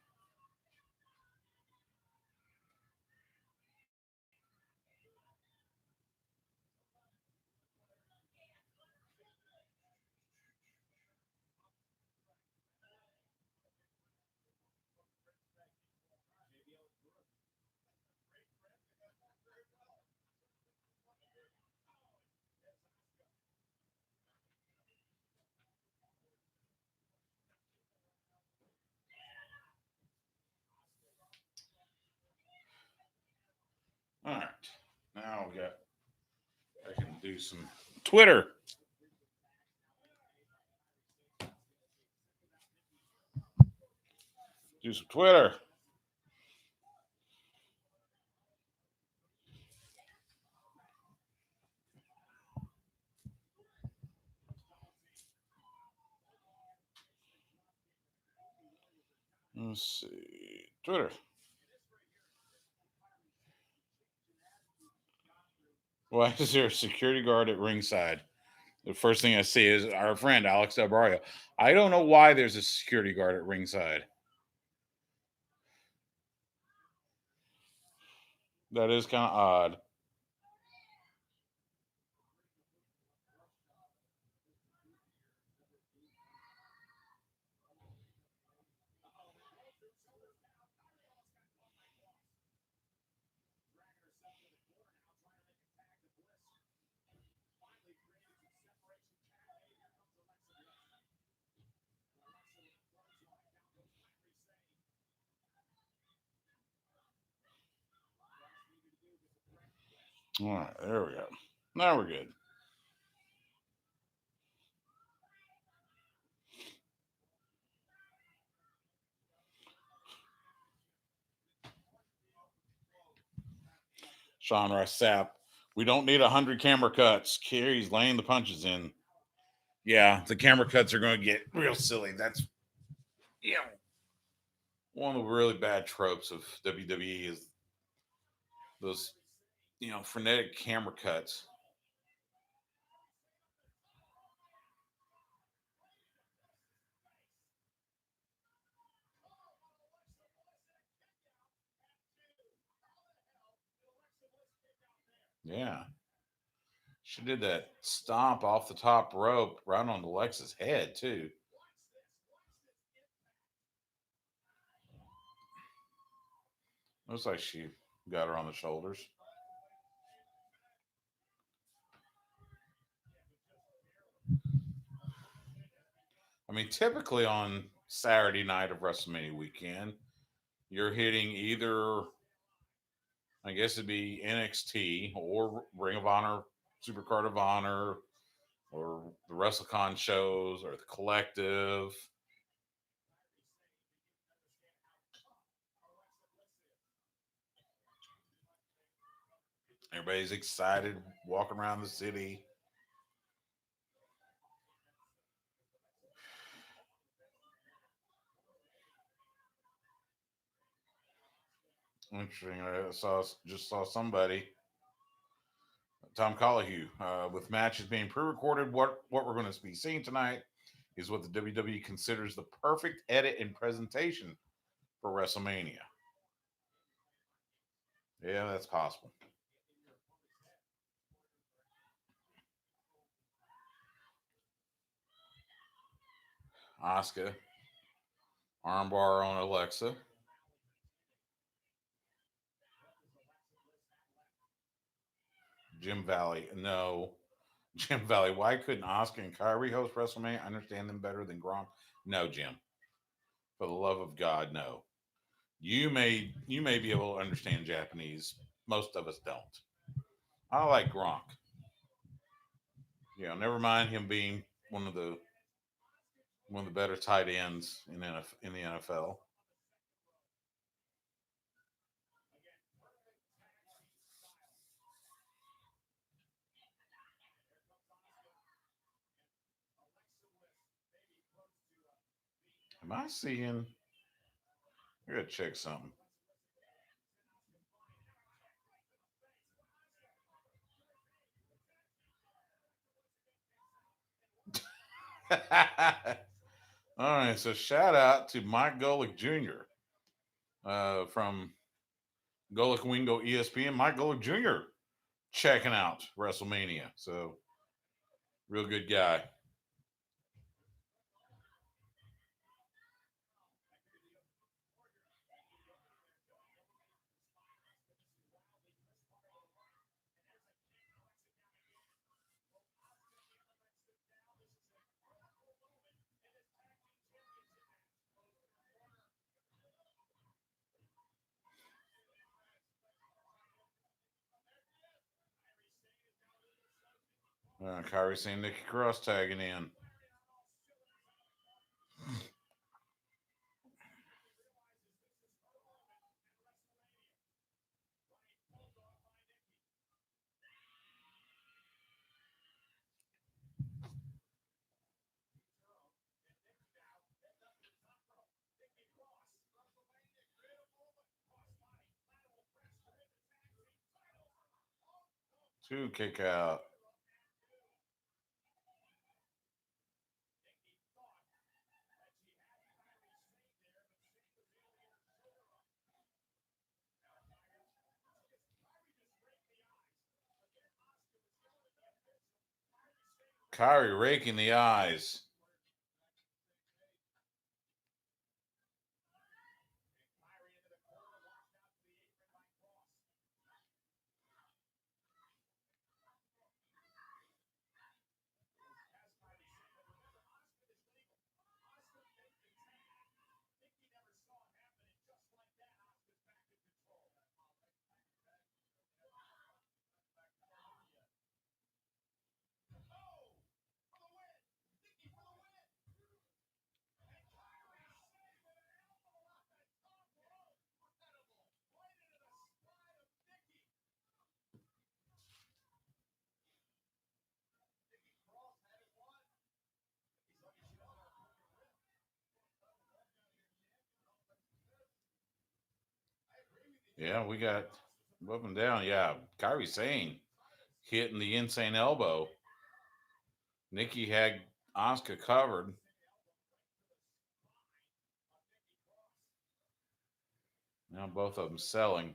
All right, now we got. I can do some Twitter. Do some Twitter. Let's see. Twitter. Why is there a security guard at ringside? The first thing I see is our friend Alex Del Barrio. I don't know why there's a security guard at ringside. That is kind of odd. All right, there we go. Now we're good. Sean Rice Sapp. We don't need 100 camera cuts. Kerry's laying the punches in. Yeah, the camera cuts are going to get real silly. That's one of the really bad tropes of WWE is those frenetic camera cuts. Yeah, she did that stomp off the top rope right on Alexa's head too. Looks like she got her on the shoulders. I mean, typically on Saturday night of WrestleMania weekend, you're hitting either, I guess it'd be NXT or Ring of Honor, Supercard of Honor, or the WrestleCon shows or the Collective. Everybody's excited, walking around the city. Interesting. Just saw somebody, Tom Collahue, with matches being pre-recorded. What we're going to be seeing tonight is what the WWE considers the perfect edit and presentation for WrestleMania. Yeah, that's possible. Asuka, armbar on Alexa. Jim Valley. No, Jim Valley. Why couldn't Oscar and Kyrie host WrestleMania? I understand them better than Gronk. No, Jim. For the love of God, no. You may be able to understand Japanese. Most of us don't. I like Gronk. Never mind him being one of the one of the better tight ends in the NFL. Am I seeing? I gotta check something. All right, so shout out to Mike Golick Jr. From Golick Wingo ESPN. Mike Golick Jr. checking out WrestleMania. So real good guy. Kyrie seeing Nikki Cross tagging in. 2 kick out. Kyrie raking the eyes. Yeah, we got up and down. Yeah, Kyrie Sane hitting the insane elbow. Nikki had Oscar covered. Now both of them selling.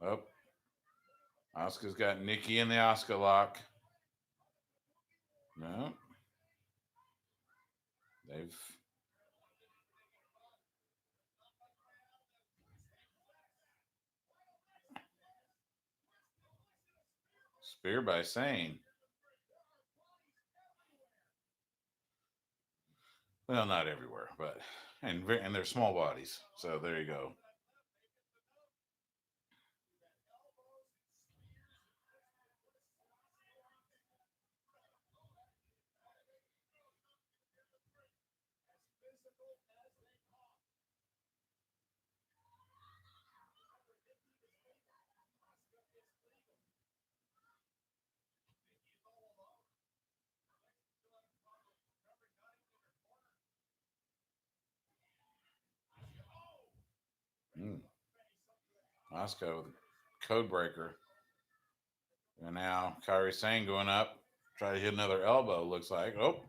Oh, Oscar's got Nikki in the Oscar lock. No, they've spear by Sane. Well, not everywhere, but and they're small bodies. So there you go. Mm. Oscar with a code breaker. And now Kyrie Sane going up. Try to hit another elbow, looks like. Oh,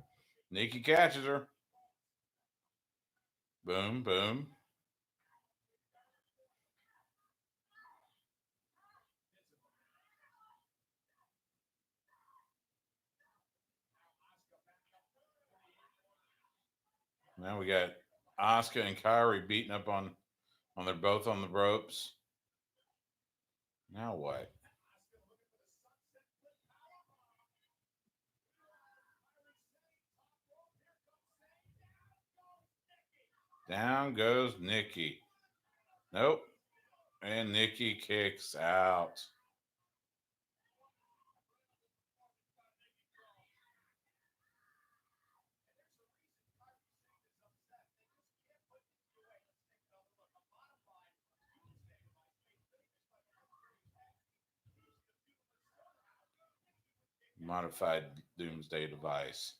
Nikki catches her. Boom, boom. Now we got Asuka and Kyrie beating up on they're both on the ropes. Now what? Down goes Nikki. Nope. And Nikki kicks out. Modified Doomsday device.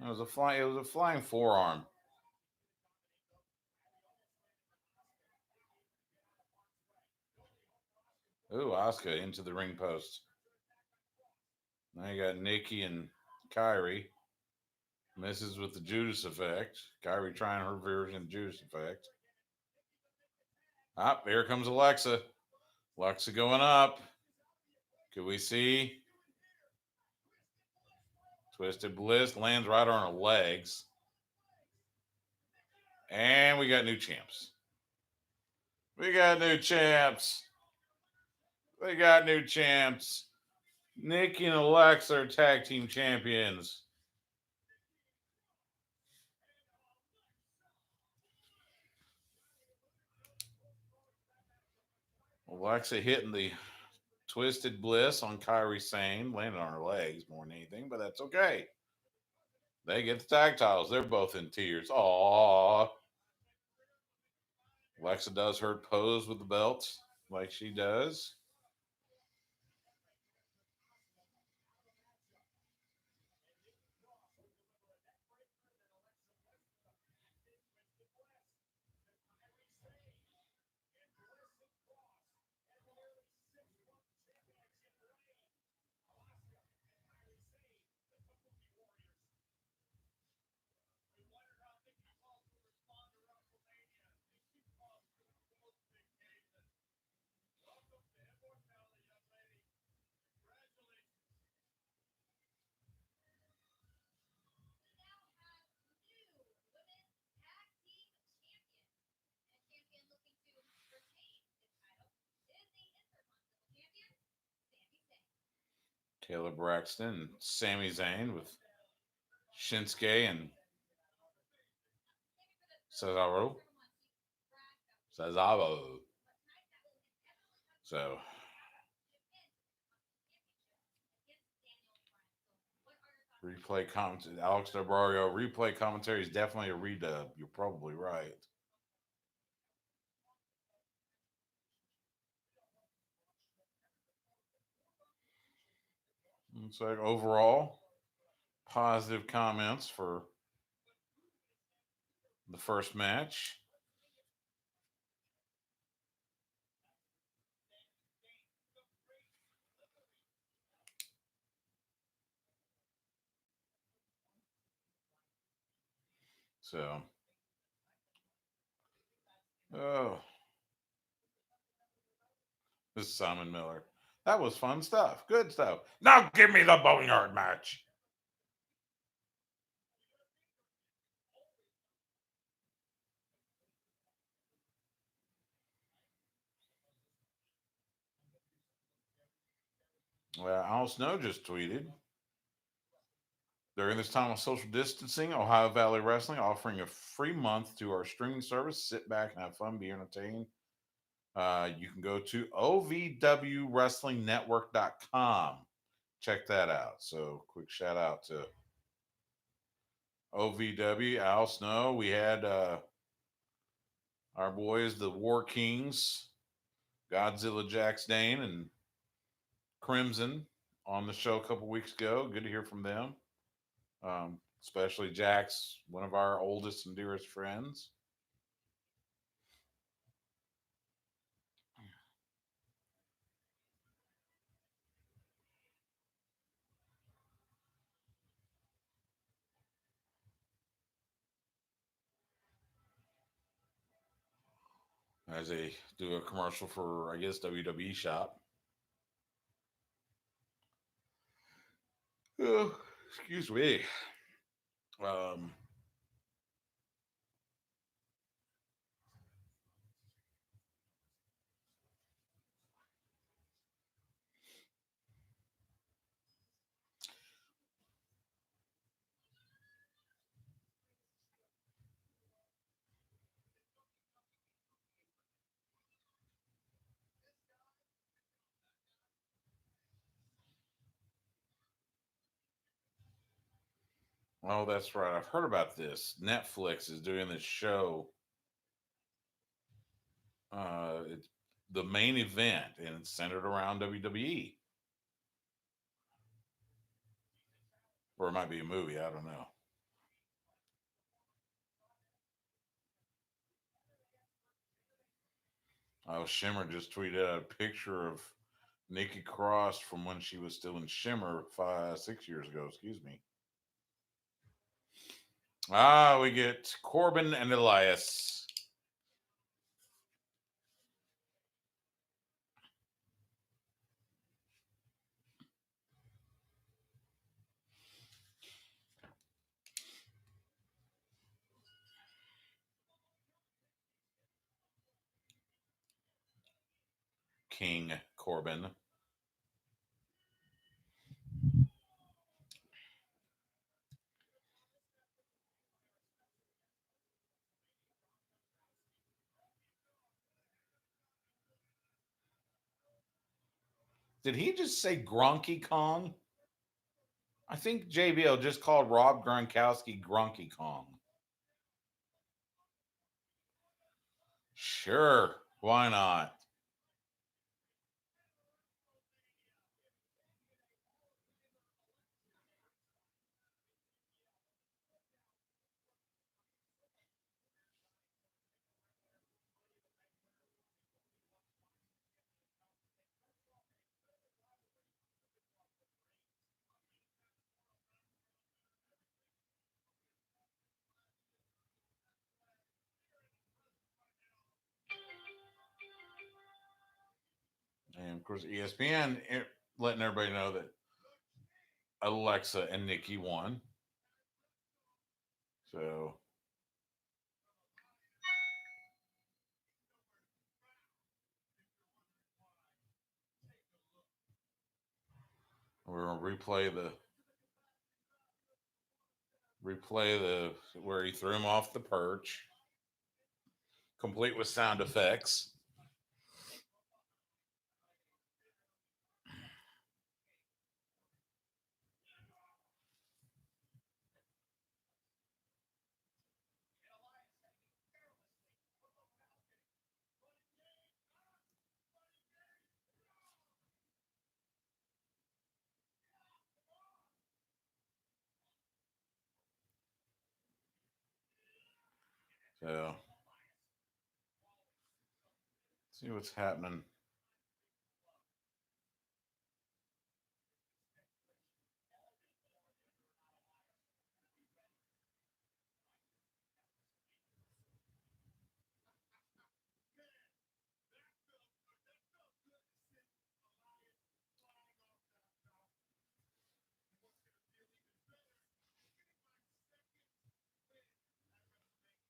It was a flying forearm. Ooh, Asuka into the ring post. Now you got Nikki and Kyrie. Misses with the Judas effect. Kyrie trying her version of Judas effect. Ah, here comes Alexa. Alexa going up. Could we see? Twisted Bliss lands right on her legs. And we got new champs. We got new champs. We got new champs. Nikki and Alexa are tag team champions. Alexa hitting the Twisted Bliss on Kyrie Sane, landing on her legs more than anything, but that's okay. They get the tag titles. They're both in tears. Aww. Alexa does her pose with the belt like she does. Taylor Braxton and Sami Zayn with Shinsuke and Cesaro. Cesaro. So replay comment Alex Barrio replay commentary is definitely a redub. You're probably right. It's like overall positive comments for the first match. So, oh, this is Simon Miller. That was fun stuff. Good stuff. Now give me the boneyard match. Well, Al Snow just tweeted during this time of social distancing, Ohio Valley Wrestling offering a free month to our streaming service. Sit back and have fun, be entertained. You can go to ovwrestlingnetwork.com. Check that out. So, quick shout out to OVW, Al Snow. We had our boys, the War Kings, Godzilla Jax Dane, and Crimson on the show a couple weeks ago. Good to hear from them. Especially Jax, one of our oldest and dearest friends. As they do a commercial for, I guess, WWE Shop. Oh, excuse me. Um, Oh, that's right. I've heard about this. Netflix is doing this show. It's the main event, and it's centered around WWE, or it might be a movie. I don't know. Oh, Shimmer just tweeted out a picture of Nikki Cross from when she was still in Shimmer 6 years ago. Excuse me. Ah, we get Corbin and Elias. King Corbin. Did he just say Gronky Kong? I think JBL just called Rob Gronkowski Gronky Kong. Sure, why not? And of course, ESPN letting everybody know that Alexa and Nikki won. So we're gonna replay the where he threw him off the perch, complete with sound effects. So see what's happening.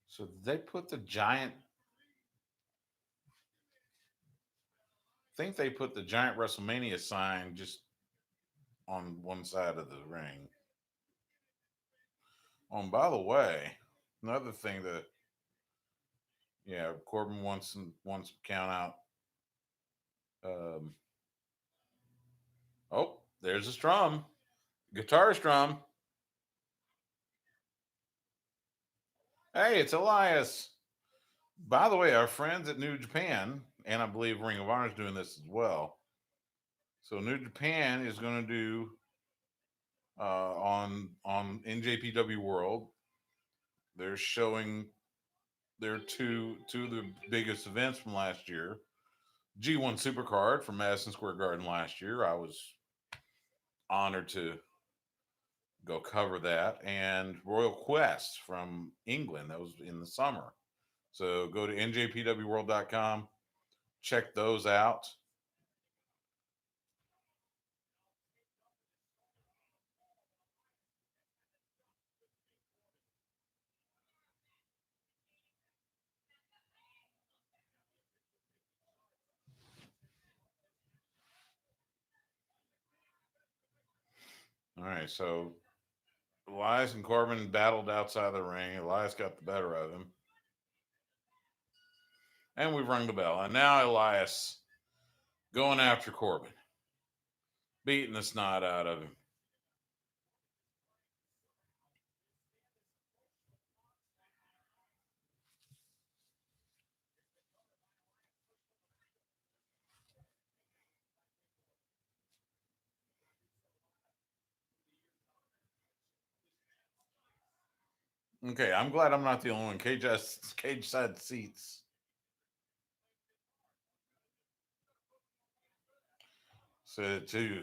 So they put the giant. I think they put the giant WrestleMania sign just on one side of the ring. Oh, and by the way, another thing that yeah, Corbin wants to count out. Um, oh, there's a strum, guitar strum. Hey, it's Elias. By the way, our friends at New Japan, and I believe Ring of Honor is doing this as well. So New Japan is going to do on NJPW World. They're showing their two of the biggest events from last year. G1 Supercard from Madison Square Garden last year. I was honored to go cover that, and Royal Quest from England. That was in the summer. So go to njpwworld.com, check those out. All right, so Elias and Corbin battled outside the ring. Elias got the better of him, and we've rung the bell. And now Elias going after Corbin, beating the snot out of him. Okay, I'm glad I'm not the only one. Cage side seats. So too.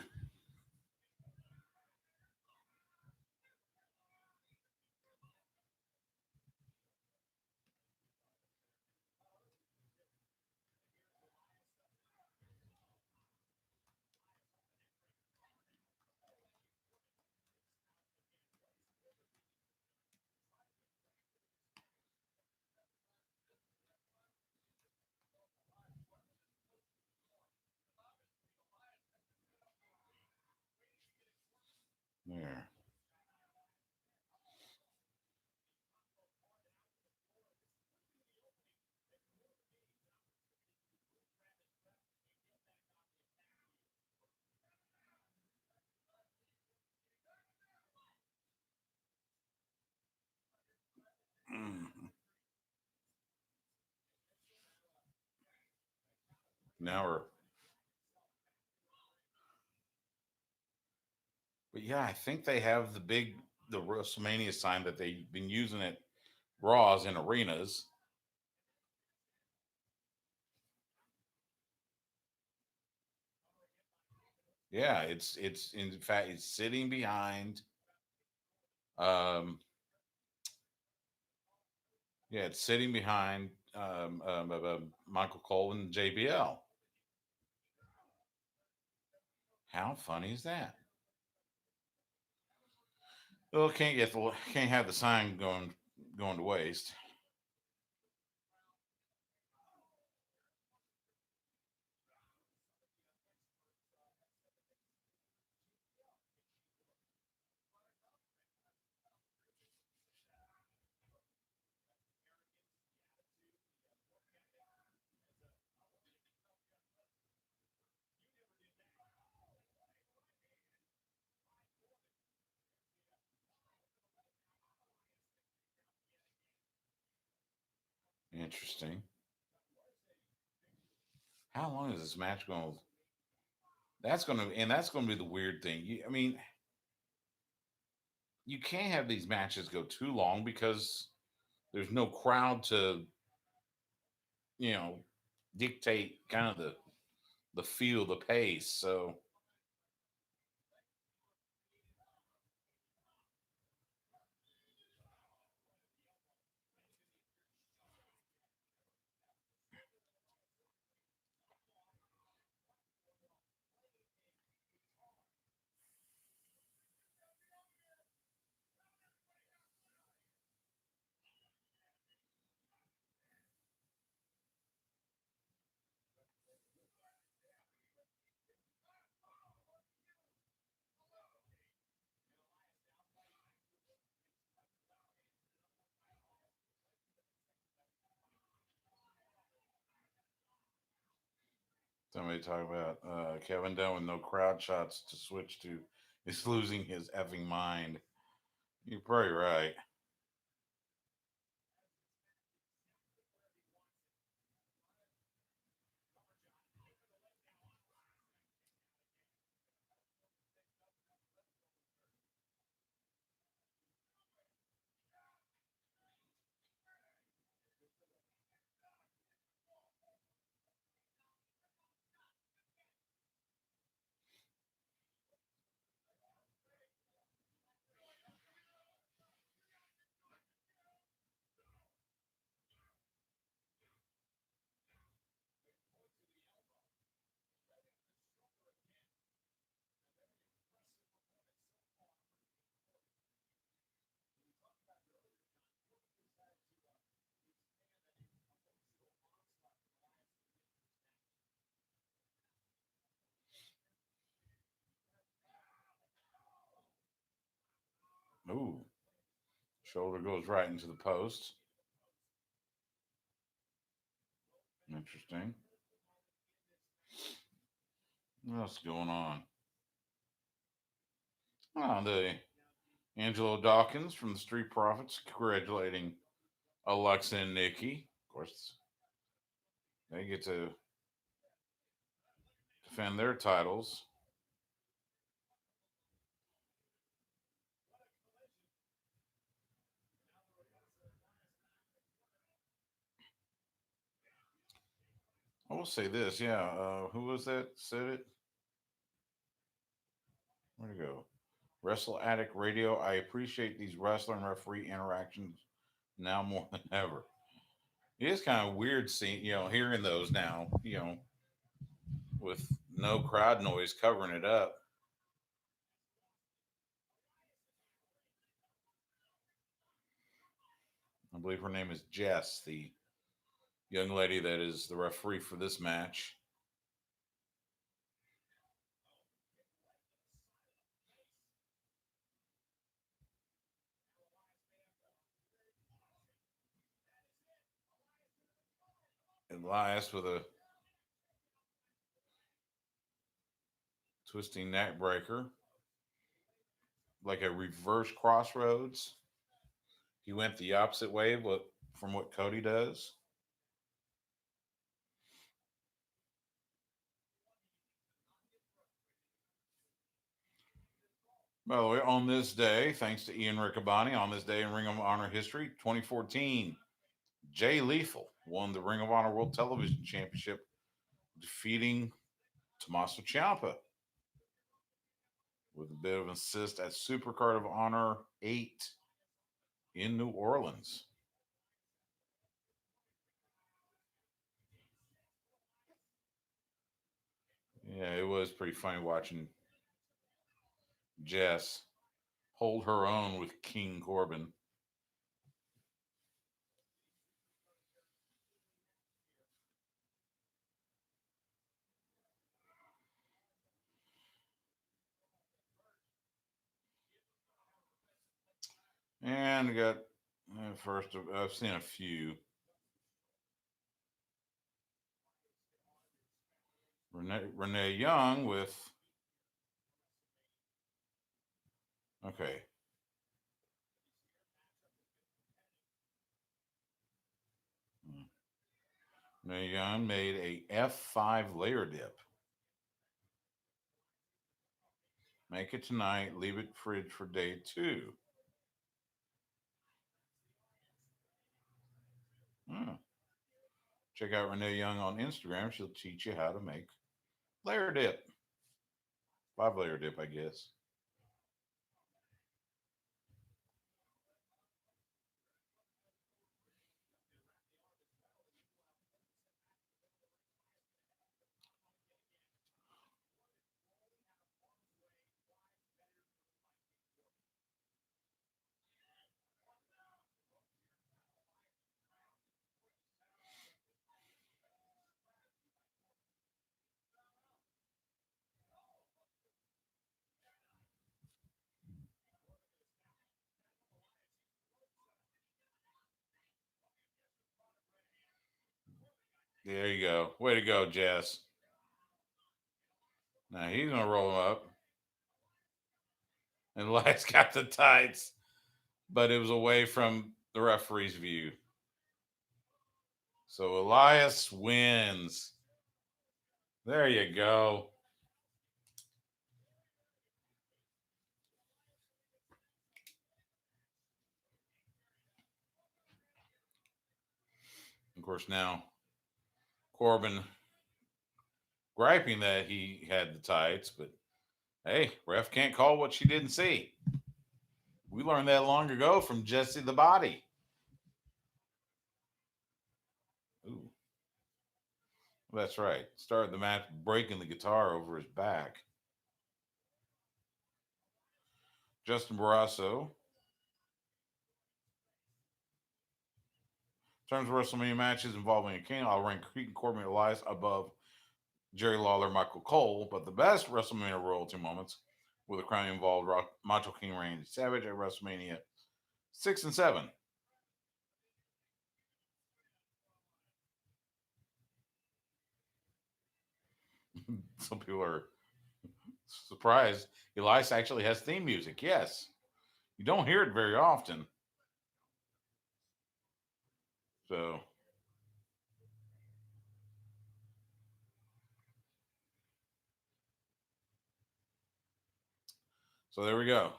There. Mm. Now we're. But yeah, I think they have the WrestleMania sign that they've been using at Raws in arenas. Yeah, it's in fact it's sitting behind. Um, yeah, it's sitting behind Michael Cole and JBL. How funny is that? Well, can't have the sign going to waste. Interesting. How long is this match going? That's going to be the weird thing. I mean, you can't have these matches go too long because there's no crowd to you know dictate kind of the feel, the pace. So somebody talk about Kevin Dunn with no crowd shots to switch to is losing his effing mind. You're probably right. Ooh, shoulder goes right into the post. Interesting. What else is going on? Oh, the Angelo Dawkins from the Street Profits congratulating Alexa and Nikki. Of course, they get to defend their titles. will say this. Yeah. Who was that said it? Where'd it go? Wrestle Addict Radio. I appreciate these wrestler and referee interactions now more than ever. It is kind of weird seeing, hearing those now, with no crowd noise covering it up. I believe her name is Jess, the young lady that is the referee for this match. Elias with a twisting neck breaker, like a reverse crossroads. He went the opposite way from what Cody does. By the way, on this day, thanks to Ian Riccaboni, on this day in Ring of Honor history, 2014, Jay Lethal won the Ring of Honor World Television Championship, defeating Tommaso Ciampa with a bit of an assist at Supercard of Honor 8 in New Orleans. Yeah, it was pretty funny watching Jess hold her own with King Corbin. And I got first, I've seen a few. Renee Young with, okay, Renee Young made a F5 layer dip. Make it tonight, leave it fridge for day 2. Hmm. Check out Renee Young on Instagram. She'll teach you how to make layer dip. 5 layer dip, I guess. There you go. Way to go, Jess. Now he's gonna roll him up. And Elias got the tights, but it was away from the referee's view. So Elias wins. There you go. Of course, now Corbin griping that he had the tights, but hey, ref can't call what she didn't see. We learned that long ago from Jesse the Body. Ooh, that's right. Started the match breaking the guitar over his back. Justin Barrasso. In terms of WrestleMania matches involving a king, I'll rank Cretan Corbin Elias above Jerry Lawler, Michael Cole, but the best WrestleMania royalty moments were the crowd involved Macho King Randy Savage at WrestleMania 6 and 7. Some people are surprised. Elias actually has theme music. Yes. You don't hear it very often. So, so there we go.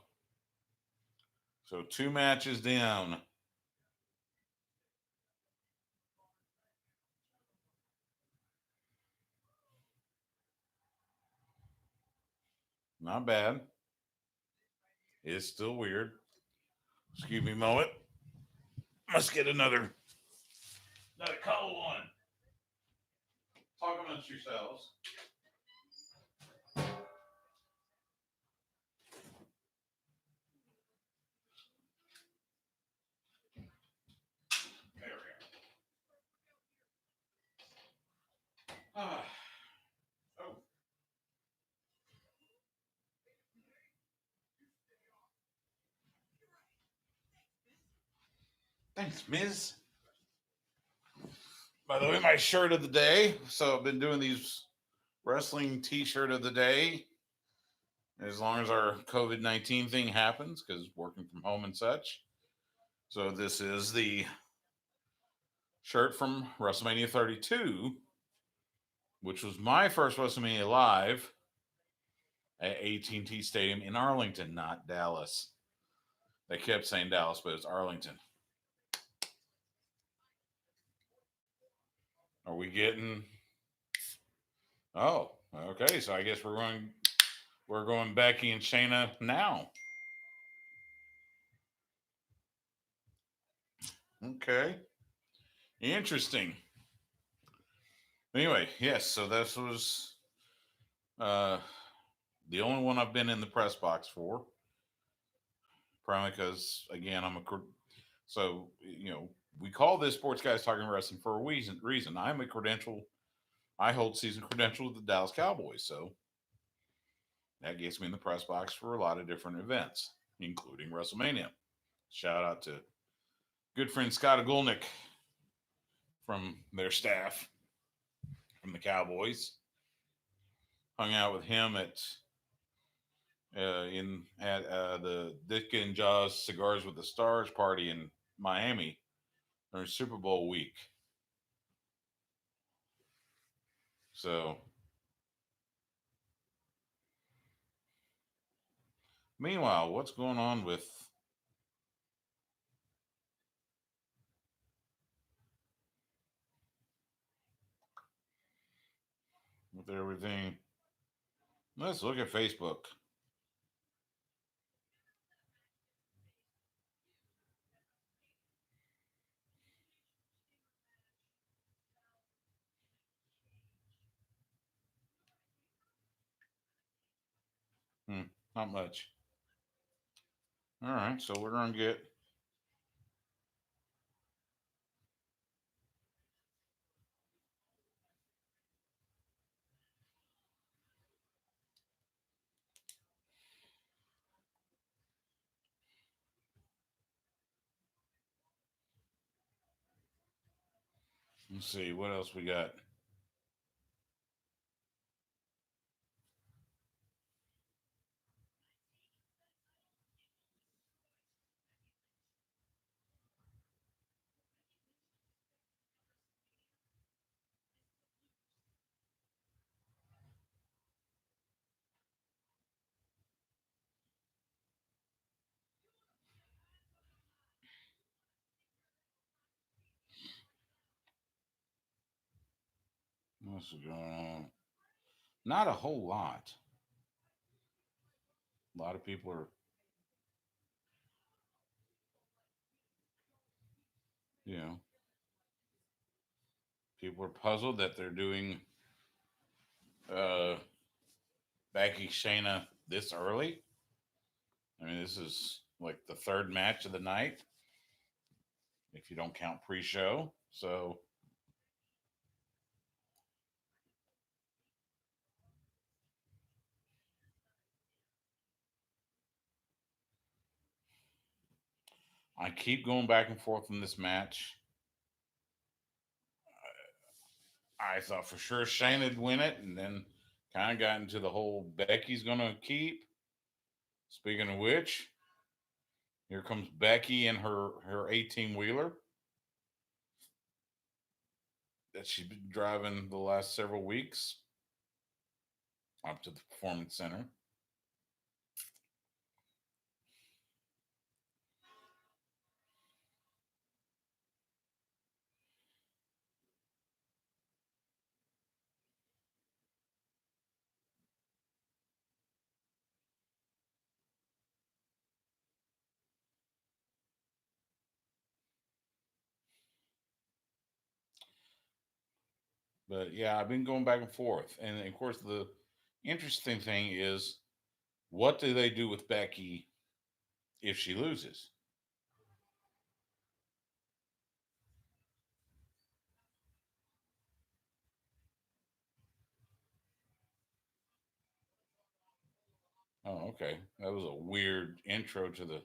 So 2 matches down. Not bad. It's still weird. Excuse me a moment. Let's get another cold one. Talk amongst yourselves. There we go. Oh, thanks, Miz. By the way, my shirt of the day. So I've been doing these wrestling T-shirt of the day as long as our COVID-19 thing happens, because working from home and such. So this is the shirt from WrestleMania 32, which was my first WrestleMania live at AT&T Stadium in Arlington, not Dallas. They kept saying Dallas, but it's Arlington. Are we getting? Oh, okay. So I guess we're going Becky and Shayna now. Okay, interesting. Anyway, yes. So this was uh, the only one I've been in the press box for. Probably because again so we call this Sports Guys Talking Wrestling for a reason. I'm a credential. I hold season credential with the Dallas Cowboys, so that gets me in the press box for a lot of different events, including WrestleMania. Shout out to good friend Scott Agulnik from their staff from the Cowboys. Hung out with him at the Dick and Jaws Cigars with the Stars party in Miami during Super Bowl week. So, meanwhile, what's going on with everything? Let's look at Facebook. Not much. All right, so we're gonna get. Let's see what else we got. What's going on? Not a whole lot. A lot of people are, you know, people are puzzled that they're doing uh Becky Shayna this early. I mean, this is like the third match of the night, if you don't count pre-show. So I keep going back and forth in this match. I thought for sure Shayna'd win it, and then kind of got into the whole Becky's gonna keep. Speaking of which, here comes Becky and her 18 wheeler that she's been driving the last several weeks up to the performance center. But yeah, I've been going back and forth. And of course, the interesting thing is, what do they do with Becky if she loses? Oh, okay. That was a weird intro to the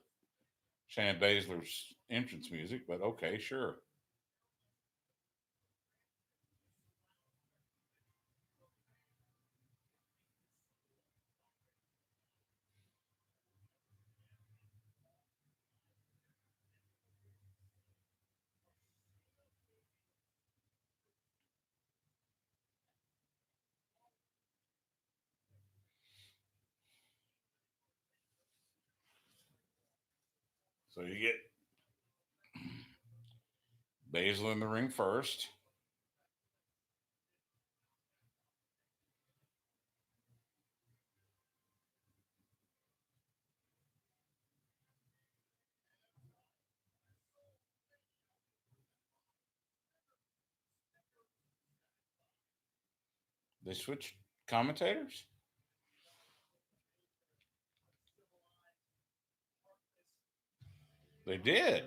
Shayna Baszler's entrance music, but okay, sure. So you get Baszler in the ring first. They switched commentators. They did.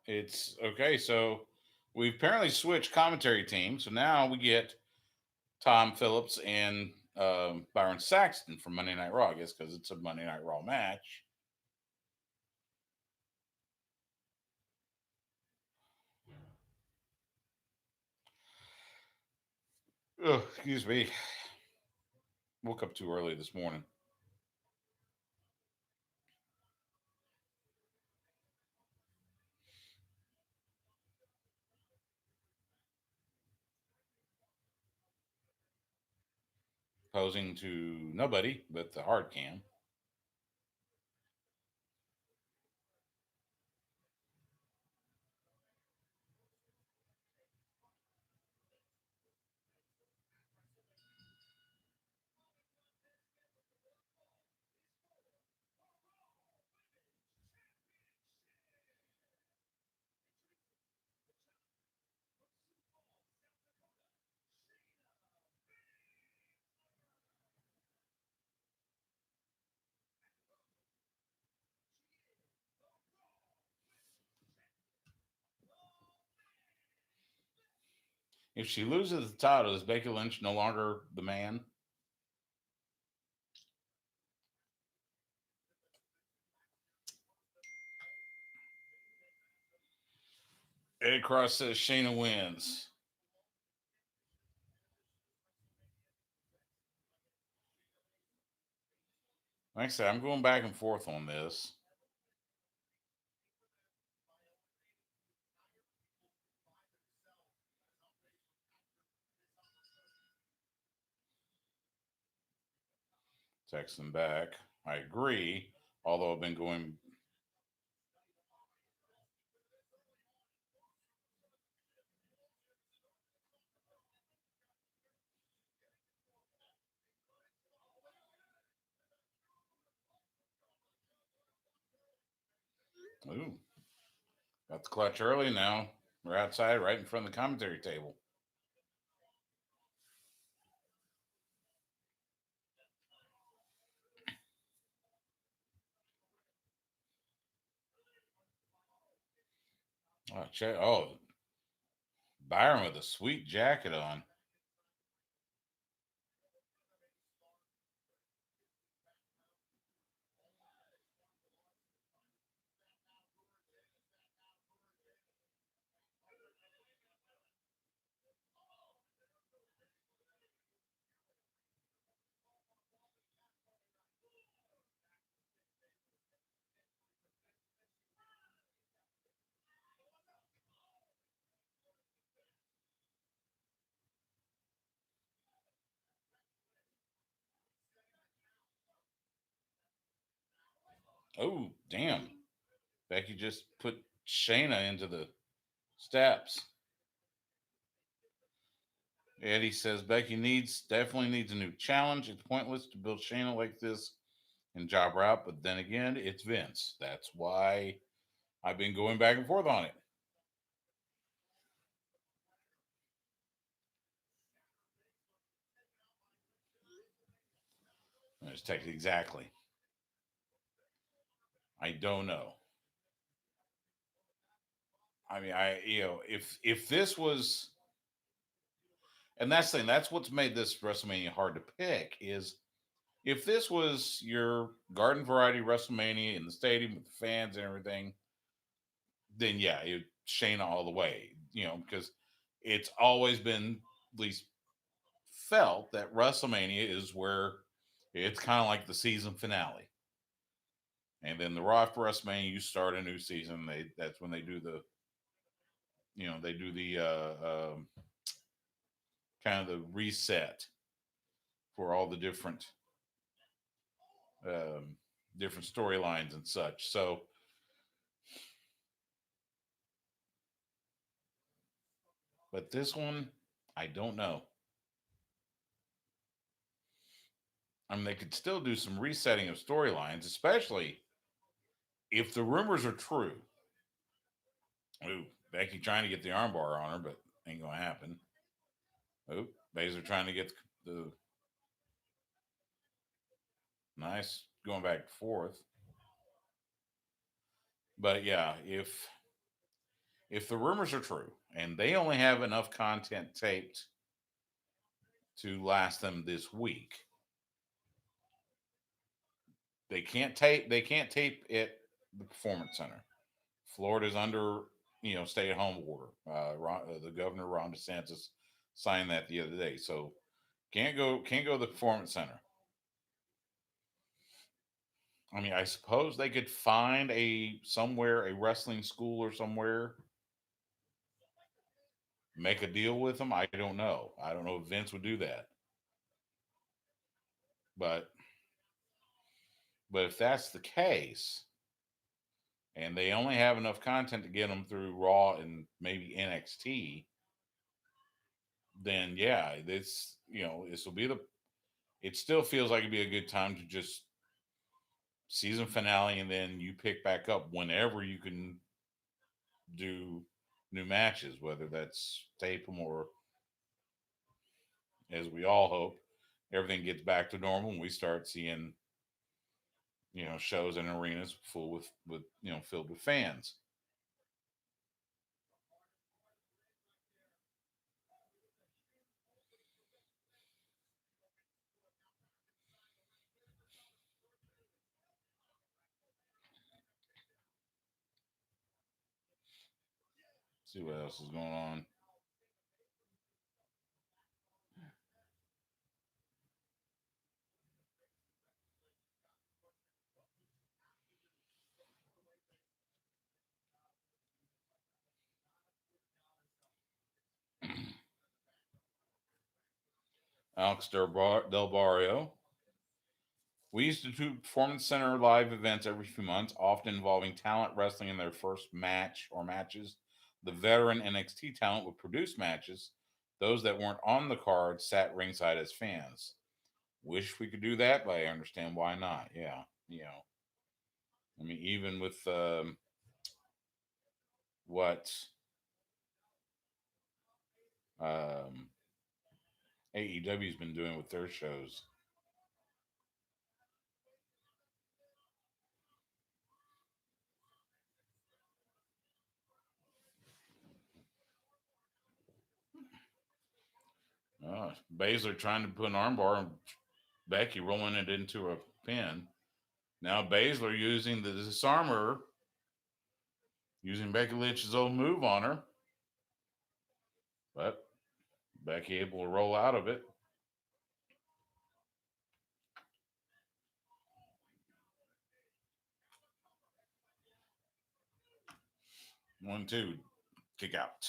It's okay. So we apparently switched commentary teams. So now we get Tom Phillips and Byron Saxton from Monday Night Raw. I guess because it's a Monday Night Raw match. Oh, excuse me. Woke up too early this morning. Posing to nobody but the hard cam. If she loses the title, is Becky Lynch no longer the man? Eddie Cross says Shayna wins. Like I said, I'm going back and forth on this. Texting back. I agree. Although I've been going. Ooh, got the clutch early now. We're outside, right in front of the commentary table. Oh, check. Oh, Byron with a sweet jacket on. Oh, damn. Becky just put Shayna into the steps. Eddie says Becky definitely needs a new challenge. It's pointless to build Shayna like this and job her out. But then again, it's Vince. That's why I've been going back and forth on it. It's technically exactly. I don't know. I mean, if this was, and that's the thing, that's what's made this WrestleMania hard to pick is if this was your garden variety WrestleMania in the stadium with the fans and everything, then yeah, it Shayna all the way. Because it's always been at least felt that WrestleMania is where it's kind of like the season finale. And then the Raw after WrestleMania, you start a new season. That's when they do the kind of the reset for all the um, different storylines and such. So, but this one, I don't know. I mean, they could still do some resetting of storylines, especially if the rumors are true. Ooh, Becky trying to get the armbar on her, but ain't gonna happen. Ooh, Baszler trying to get the nice going back and forth. But yeah, if the rumors are true and they only have enough content taped to last them this week, they can't tape it the performance center. Florida's under stay at home order. The governor Ron DeSantis signed that the other day, so can't go to the performance center. I mean, I suppose they could find a wrestling school or somewhere, make a deal with them. I don't know. I don't know if Vince would do that, but if that's the case, and they only have enough content to get them through Raw and maybe NXT, then yeah, this will be the. It still feels like it'd be a good time to just season finale, and then you pick back up whenever you can do new matches, whether that's tape them or, as we all hope, everything gets back to normal and we start seeing shows and arenas full with filled with fans. See what else is going on. Alex Del Barrio. We used to do Performance Center live events every few months, often involving talent wrestling in their first match or matches. The veteran NXT talent would produce matches. Those that weren't on the card sat ringside as fans. Wish we could do that, but I understand why not. Yeah, I mean, even with what um, AEW's been doing with their shows. Baszler trying to put an armbar and Becky rolling it into a pin. Now Baszler using the disarmer, using Becky Lynch's old move on her, but Becky able to roll out of it. 1, 2, kick out.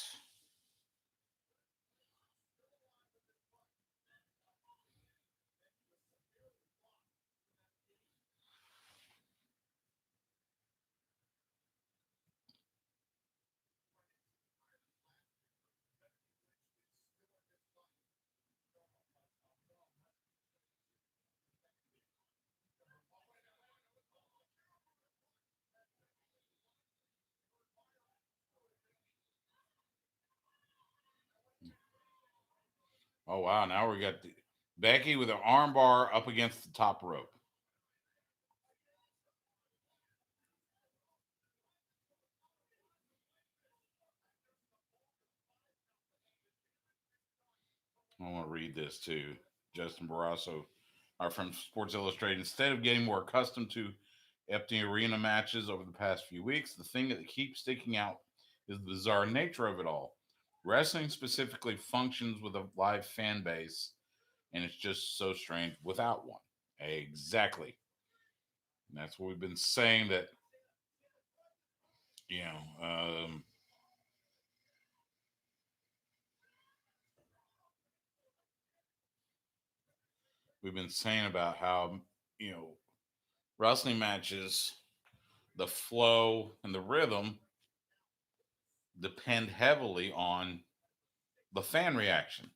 Oh wow! Now we got Becky with an armbar up against the top rope. I want to read this too. Justin Barrasso, our from Sports Illustrated. Instead of getting more accustomed to empty arena matches over the past few weeks, the thing that keeps sticking out is the bizarre nature of it all. Wrestling specifically functions with a live fan base, and it's just so strange without one. Exactly. And that's what we've been saying that, you know, we've been saying about how, you know, wrestling matches, the flow and the rhythm depend heavily on the fan reaction.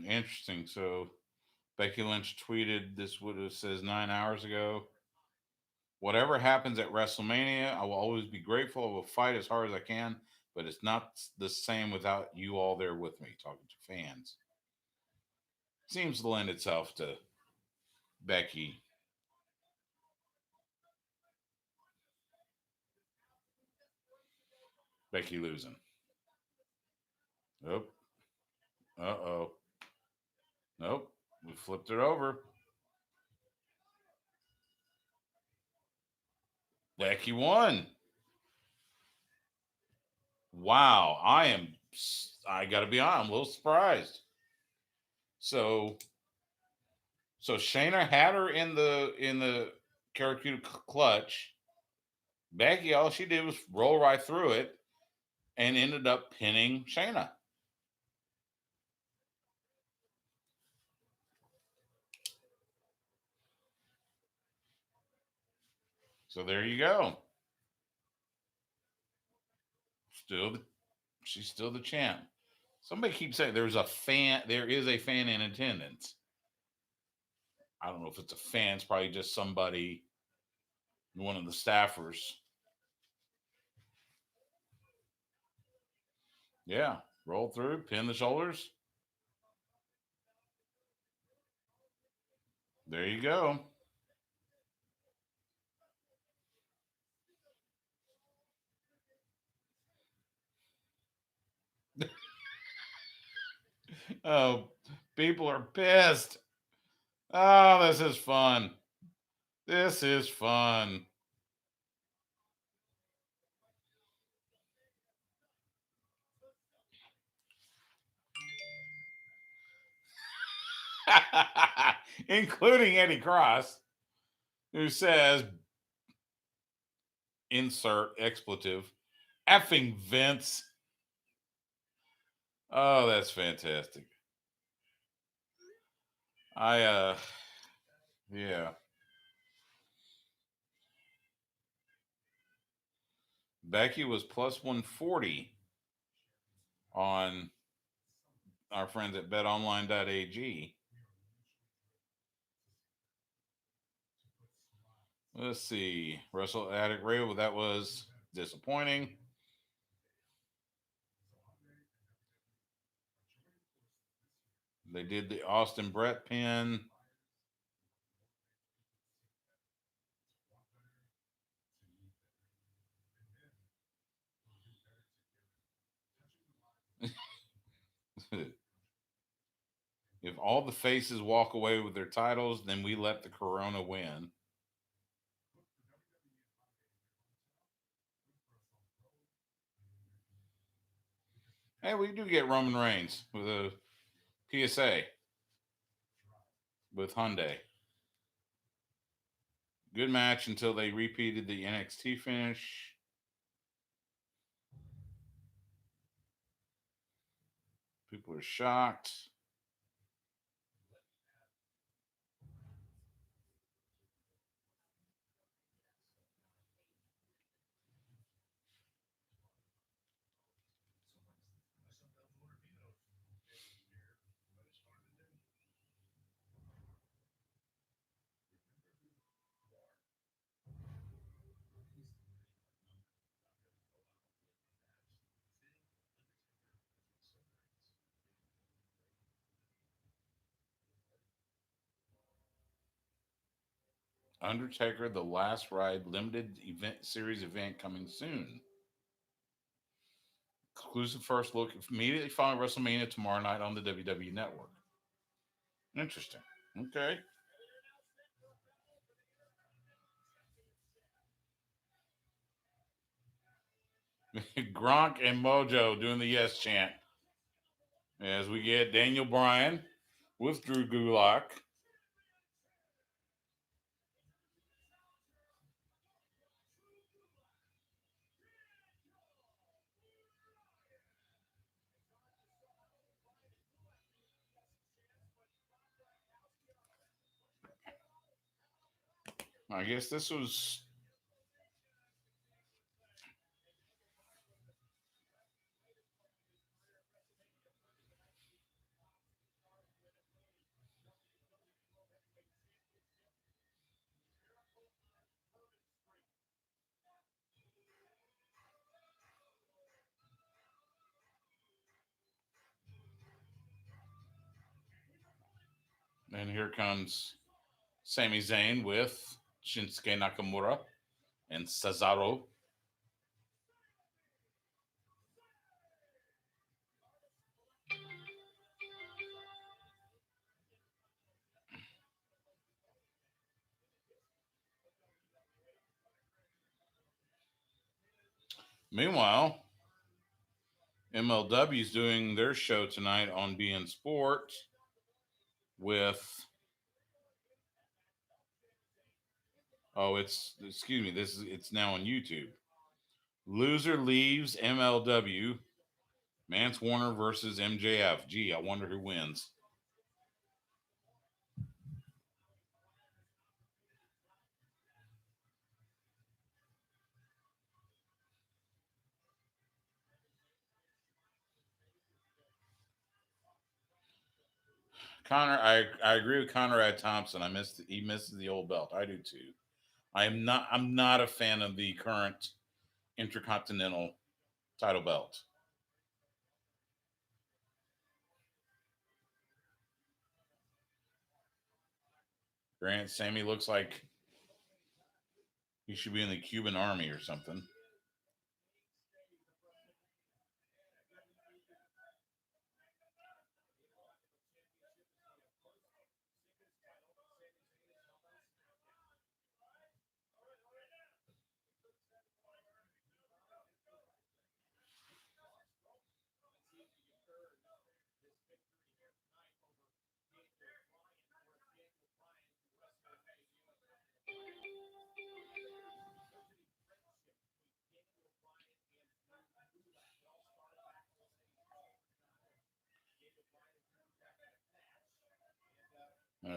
Interesting. So Becky Lynch tweeted this, what it says 9 hours ago. Whatever happens at WrestleMania, I will always be grateful. I will fight as hard as I can, but it's not the same without you all there with me, talking to fans. Seems to lend itself to Becky. Becky losing. Nope. Uh-oh. Nope. We flipped it over. Becky won. Wow. I got to be honest, I'm a little surprised. So, so Shayna had her in the Karakuda clutch. Becky, all she did was roll right through it and ended up pinning Shayna. So there you go. Still, she's still the champ. Somebody keeps saying there's a fan. There is a fan in attendance. I don't know if it's a fan. It's probably just somebody, one of the staffers. Yeah, roll through, pin the shoulders. There you go. Oh, people are pissed. Oh, this is fun. This is fun. Including Eddie Cross, who says, insert expletive, effing Vince. Oh, that's fantastic. I yeah. Becky was plus 140 on our friends at betonline.ag. Let's see. Russell Attic Rail, that was disappointing. They did the Austin Brett pin. If all the faces walk away with their titles, then we let the Corona win. Hey, we do get Roman Reigns with a PSA with Hyundai. Good match until they repeated the NXT finish. People are shocked. Undertaker: The Last Ride limited event series event coming soon. Exclusive first look immediately following WrestleMania tomorrow night on the WWE Network. Interesting. Okay. Gronk and Mojo doing the yes chant as we get Daniel Bryan with Drew Gulak. I guess this was. And here comes Sami Zayn with Shinsuke Nakamura and Cesaro. Meanwhile, MLW is doing their show tonight on BN Sport with. Oh, it's excuse me. This is it's now on YouTube. Loser leaves MLW. Mance Warner versus MJF. Gee, I wonder who wins. I agree with Conrad Thompson. He misses the old belt. I do too. I'm not a fan of the current Intercontinental title belt. Grant Sammy looks like he should be in the Cuban army or something.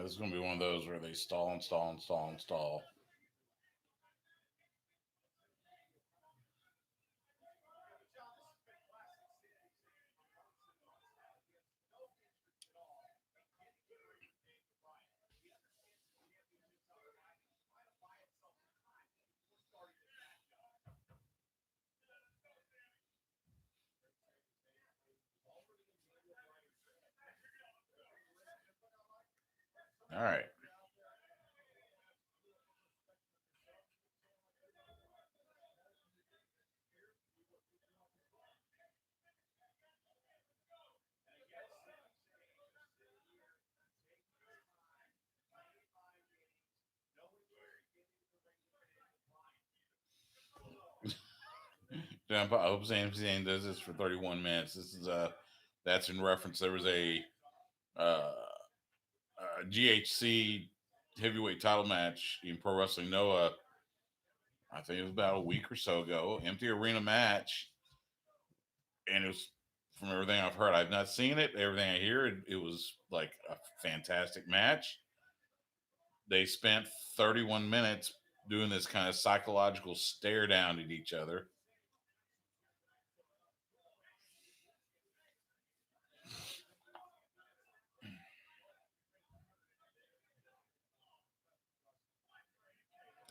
This is going to be one of those where they stall and stall and stall and stall. All right. I hope Sami Zayn does this for 31 minutes. This is that's in reference. There was uh, a GHC heavyweight title match in Pro Wrestling Noah. I think it was about a week or so ago. Empty arena match, and it was from everything I've heard. I've not seen it. Everything I hear, it was like a fantastic match. They spent 31 minutes doing this kind of psychological stare down at each other.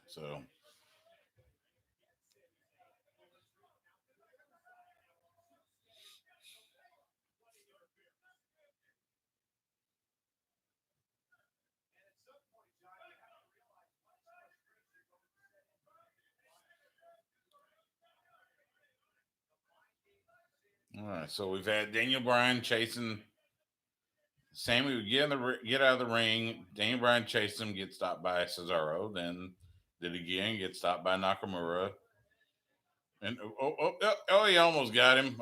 So right, so we've had Daniel Bryan chasing Sammy. Would get out of the ring. Daniel Bryan chased him, get stopped by Cesaro. Then did it again, get stopped by Nakamura. And he almost got him.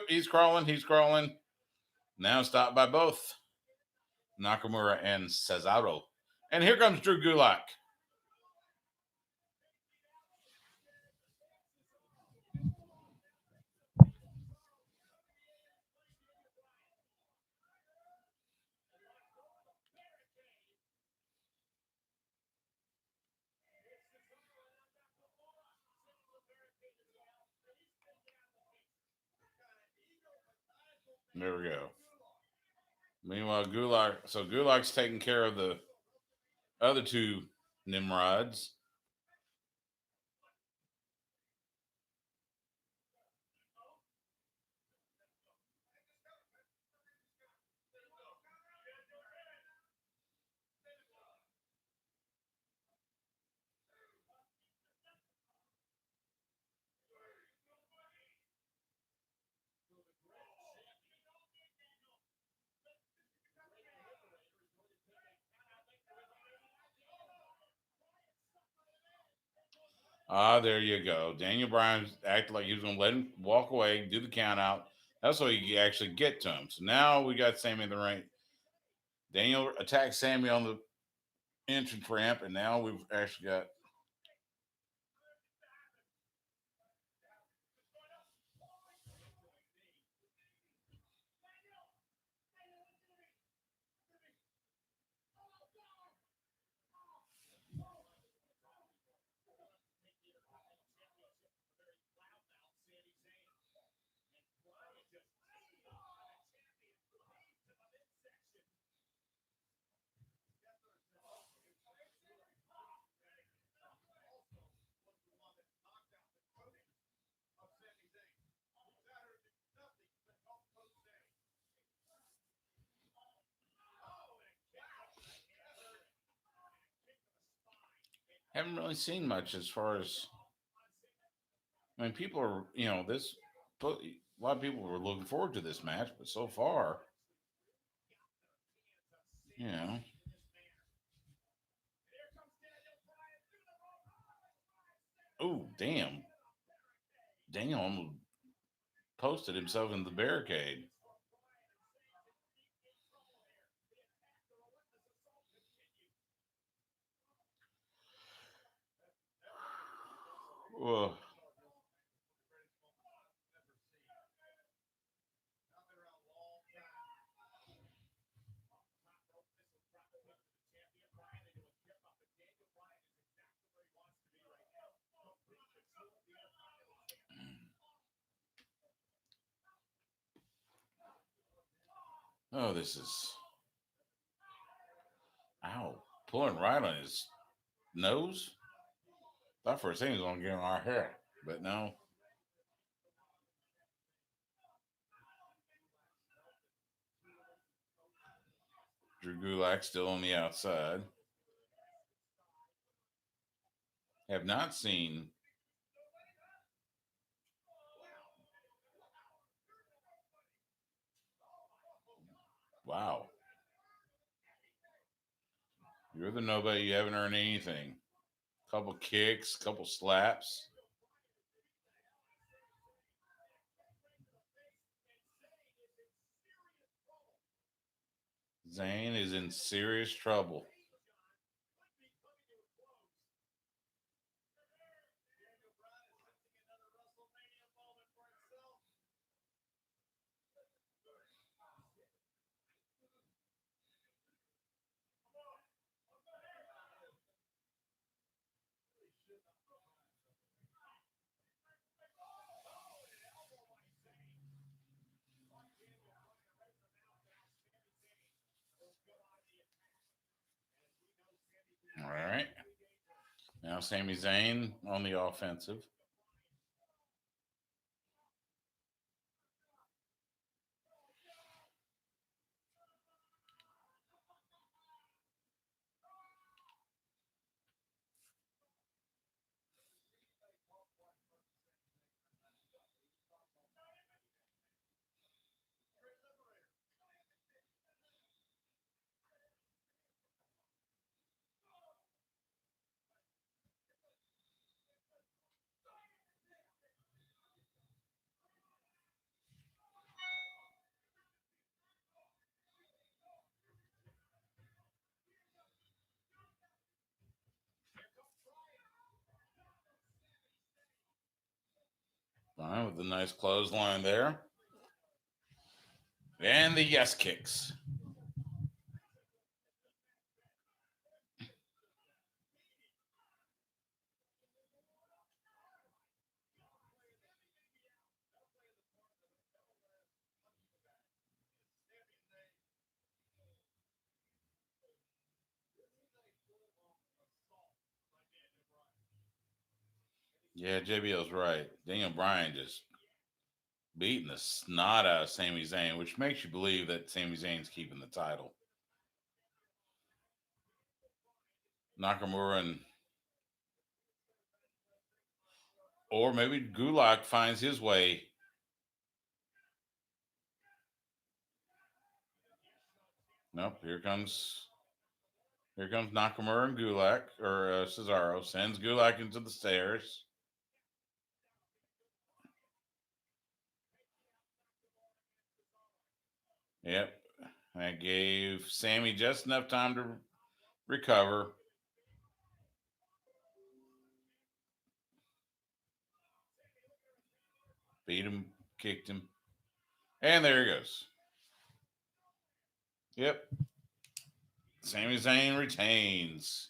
He's crawling. He's crawling. Now stopped by both Nakamura and Cesaro. And here comes Drew Gulak. There we go. Meanwhile, Gulak's taking care of the other two Nimrods. There you go. Daniel Bryan acted like he was going to let him walk away, do the count out. That's so he could actually get to him. So now we got Sammy in the ring. Daniel attacked Sammy on the entrance ramp, and now we've actually got. Haven't really seen much as far as. I mean, people are, this. A lot of people were looking forward to this match, but so far, you know. Oh, damn. Daniel almost posted himself in the barricade. Ugh. Oh, this is. Ow. Pulling right on his nose. Thought for a second he was going to get on our hair, but no. Drew Gulak still on the outside. Have not seen. Wow. You're the nobody. You haven't earned anything. Couple kicks, couple slaps. Zayn is in serious trouble. All right. Now Sami Zayn on the offensive. Fine with the nice clothesline there. And the yes kicks. Yeah, JBL's right. Daniel Bryan just beating the snot out of Sami Zayn, which makes you believe that Sami Zayn's keeping the title. Nakamura and or maybe Gulak finds his way. Nope, here comes Nakamura and Gulak or Cesaro sends Gulak into the stairs. Yep, that gave Sammy just enough time to recover. Beat him, kicked him, and there he goes. Yep, Sami Zayn retains.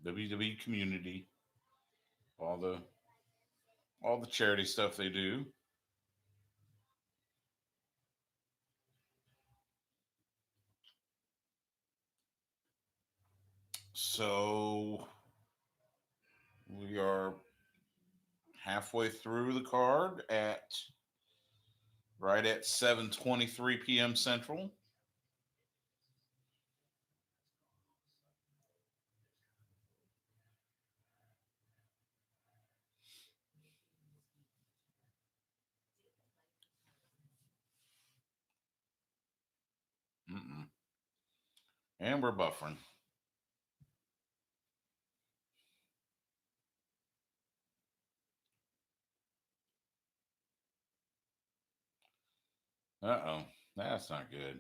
WWE community, all the all the charity stuff they do. So we are halfway through the card at right at 7:23 p.m. Central. Mm-mm. And we're buffering. Uh-oh. That's not good.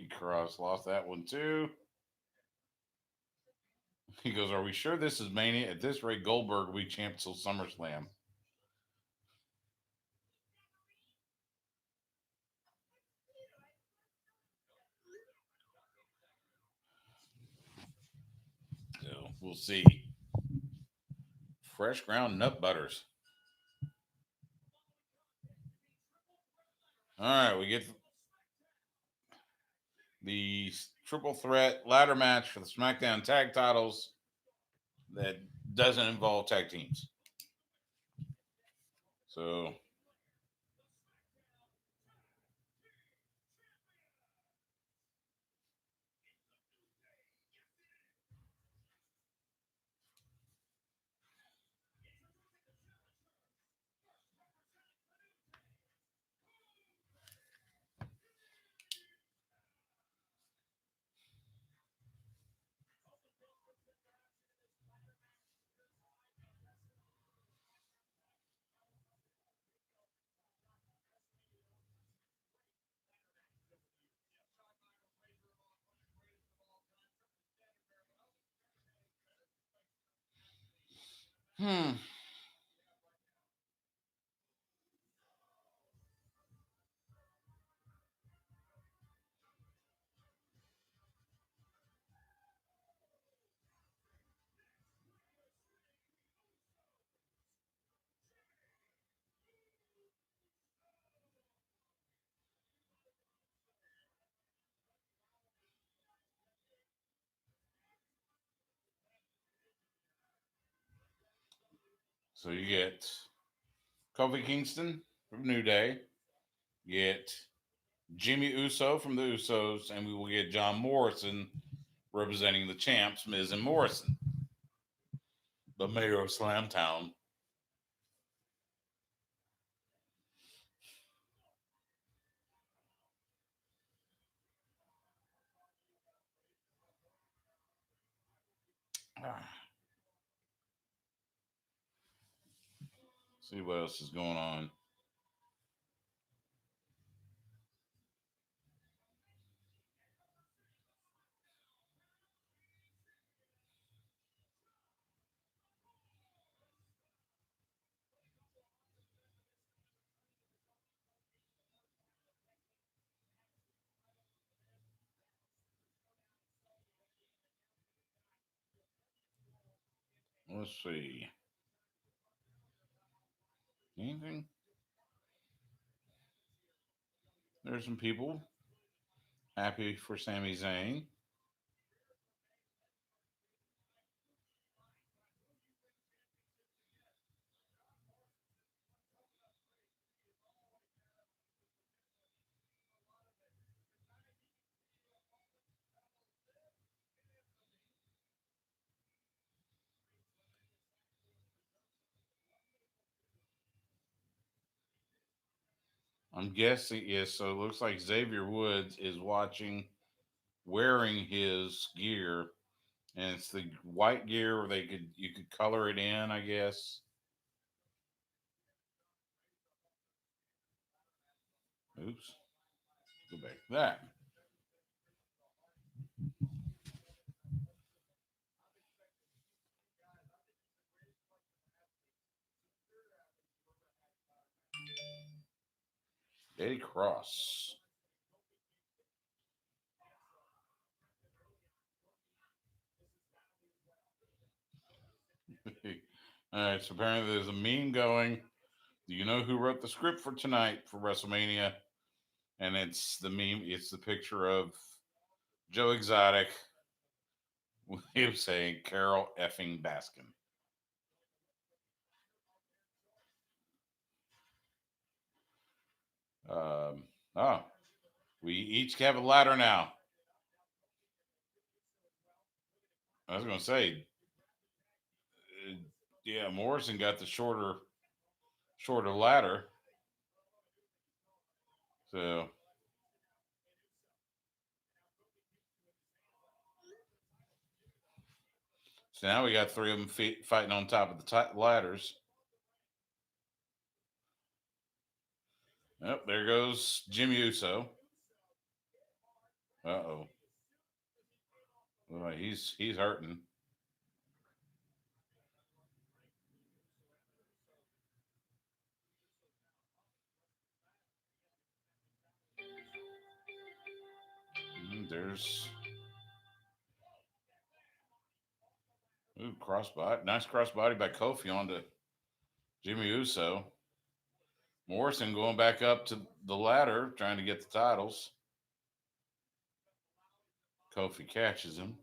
Cross lost that one too. He goes, "Are we sure this is Mania? At this rate, Goldberg will be champ till SummerSlam." So we'll see. Fresh ground nut butters. All right, we get the triple threat ladder match for the SmackDown tag titles that doesn't involve tag teams. So Hmm. So you get Kofi Kingston from New Day. You get Jimmy Uso from the Usos, and we will get John Morrison representing the champs, Miz and Morrison, the mayor of Slamtown. See what else is going on. Let's see. Anything? There's some people happy for Sami Zayn. I'm guessing, yes. So it looks like Xavier Woods is watching, wearing his gear, and it's the white gear where you could color it in, I guess. Oops, go back to that. Eddie Cross. All right, so apparently there's a meme going. Do you know who wrote the script for tonight for WrestleMania? And it's the meme. It's the picture of Joe Exotic. He was saying Carol effing Baskin. Oh, we each have a ladder now. I was going to say, uh, yeah, Morrison got the shorter ladder. So now we got three of them fighting on top of the ladders. Yep, there goes Jimmy Uso. Uh oh. Well, he's hurting. There's ooh, crossbody. Nice crossbody by Kofi onto Jimmy Uso. Morrison going back up to the ladder, trying to get the titles. Kofi catches him.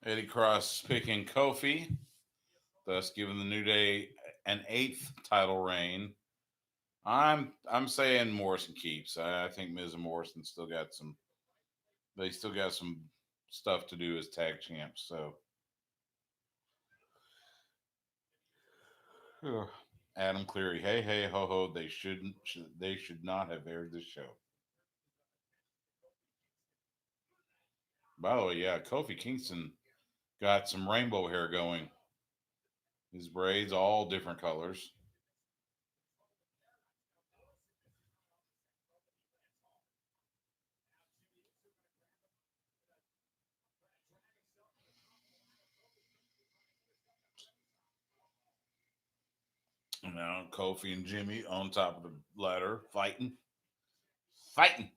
Eddie Cross picking Kofi, thus giving the New Day an eighth title reign. I'm saying Morrison keeps. I think Miz and Morrison still got some. They still got some stuff to do as tag champs. So Adam Cleary, hey hey ho ho, they shouldn't. They should not have aired this show. By the way, yeah, Kofi Kingston got some rainbow hair going. His braids all different colors. You know, Kofi and Jimmy on top of the ladder fighting, fighting.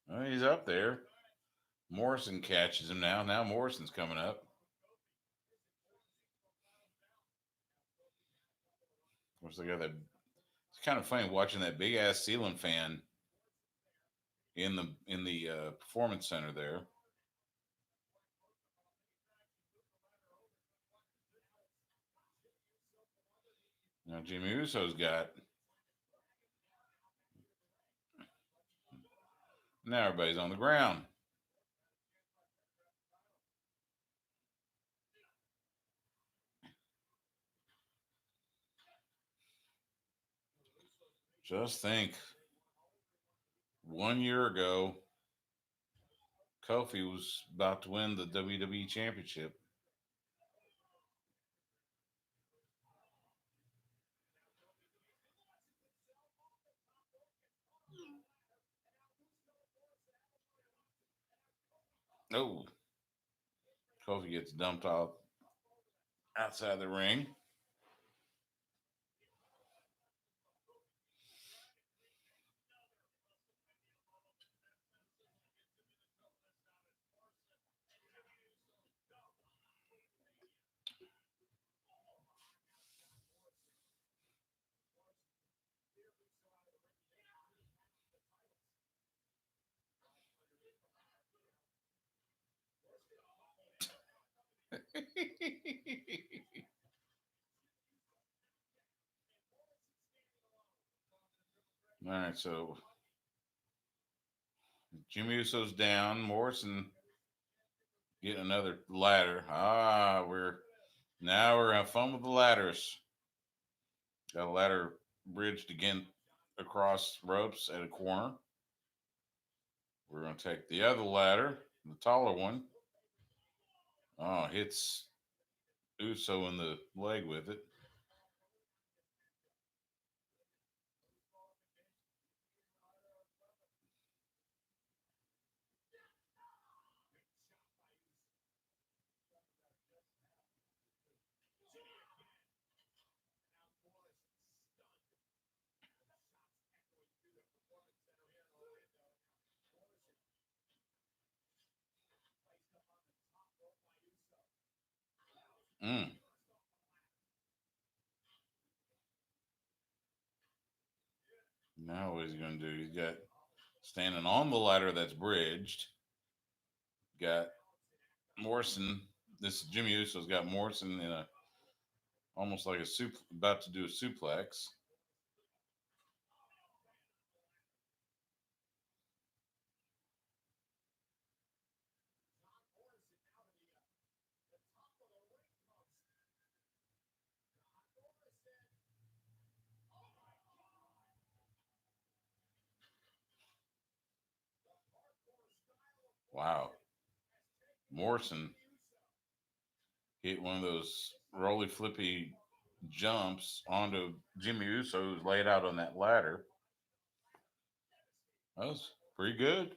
Well, he's up there. Morrison catches him now. Now Morrison's coming up. Of course, they got that. It's kind of funny watching that big ass ceiling fan in the performance center there. Now Jimmy Uso's got. Now everybody's on the ground. Just think, 1 year ago, Kofi was about to win the WWE Championship. Oh, Kofi gets dumped out outside the ring. All right, so Jimmy Uso's down. Morrison getting another ladder. We're having fun with the ladders. Got a ladder bridged again across ropes at a corner. We're gonna take the other ladder, the taller one. Oh, hits Uso in the leg with it. Mm. Now what he's gonna do? He's got standing on the ladder that's bridged. Got Morrison. This Jimmy Uso's got Morrison in a almost like a soup, about to do a suplex. Wow, Morrison hit one of those roly flippy jumps onto Jimmy Uso, who's laid out on that ladder. That was pretty good.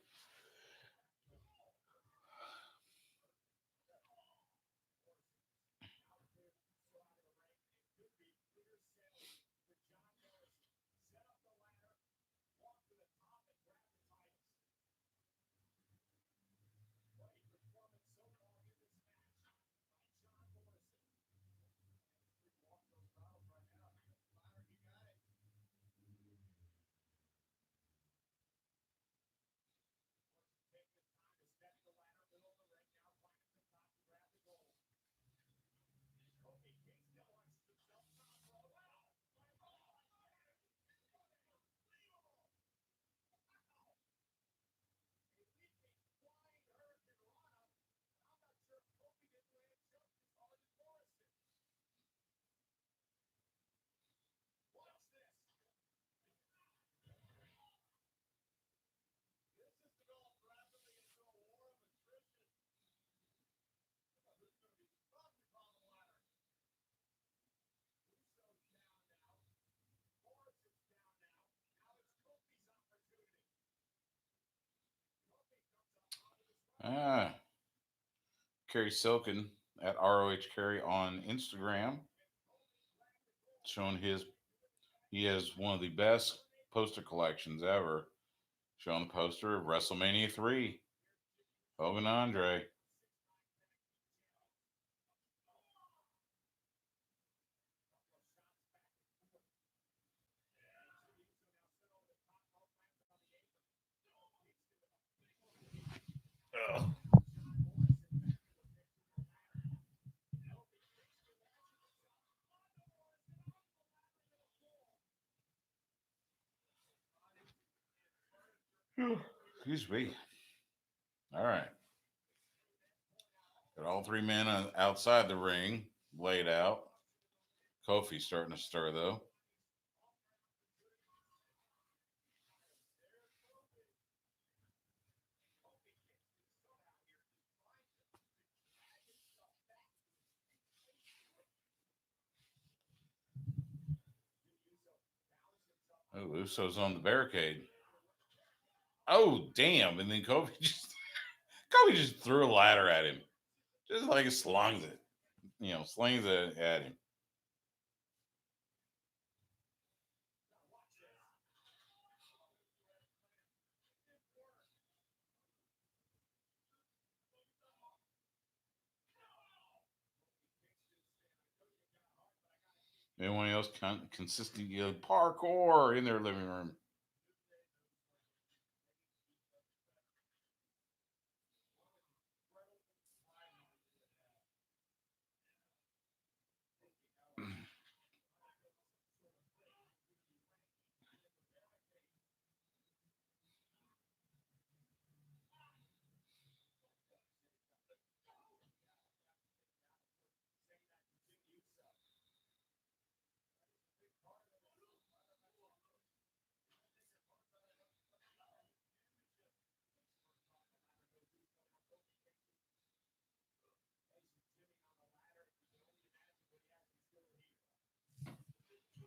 Ah, Kerry Silken at ROH Kerry on Instagram, showing he has one of the best poster collections ever. Showing the poster of WrestleMania 3, Hogan Andre. Ugh. Excuse me. All right. Got all three men outside the ring laid out. Kofi's starting to stir, though. Oh, Uso's on the barricade. Oh, damn. And then Kofi just threw a ladder at him. Just like slings it. Slings it at him. Anyone else consistent parkour in their living room?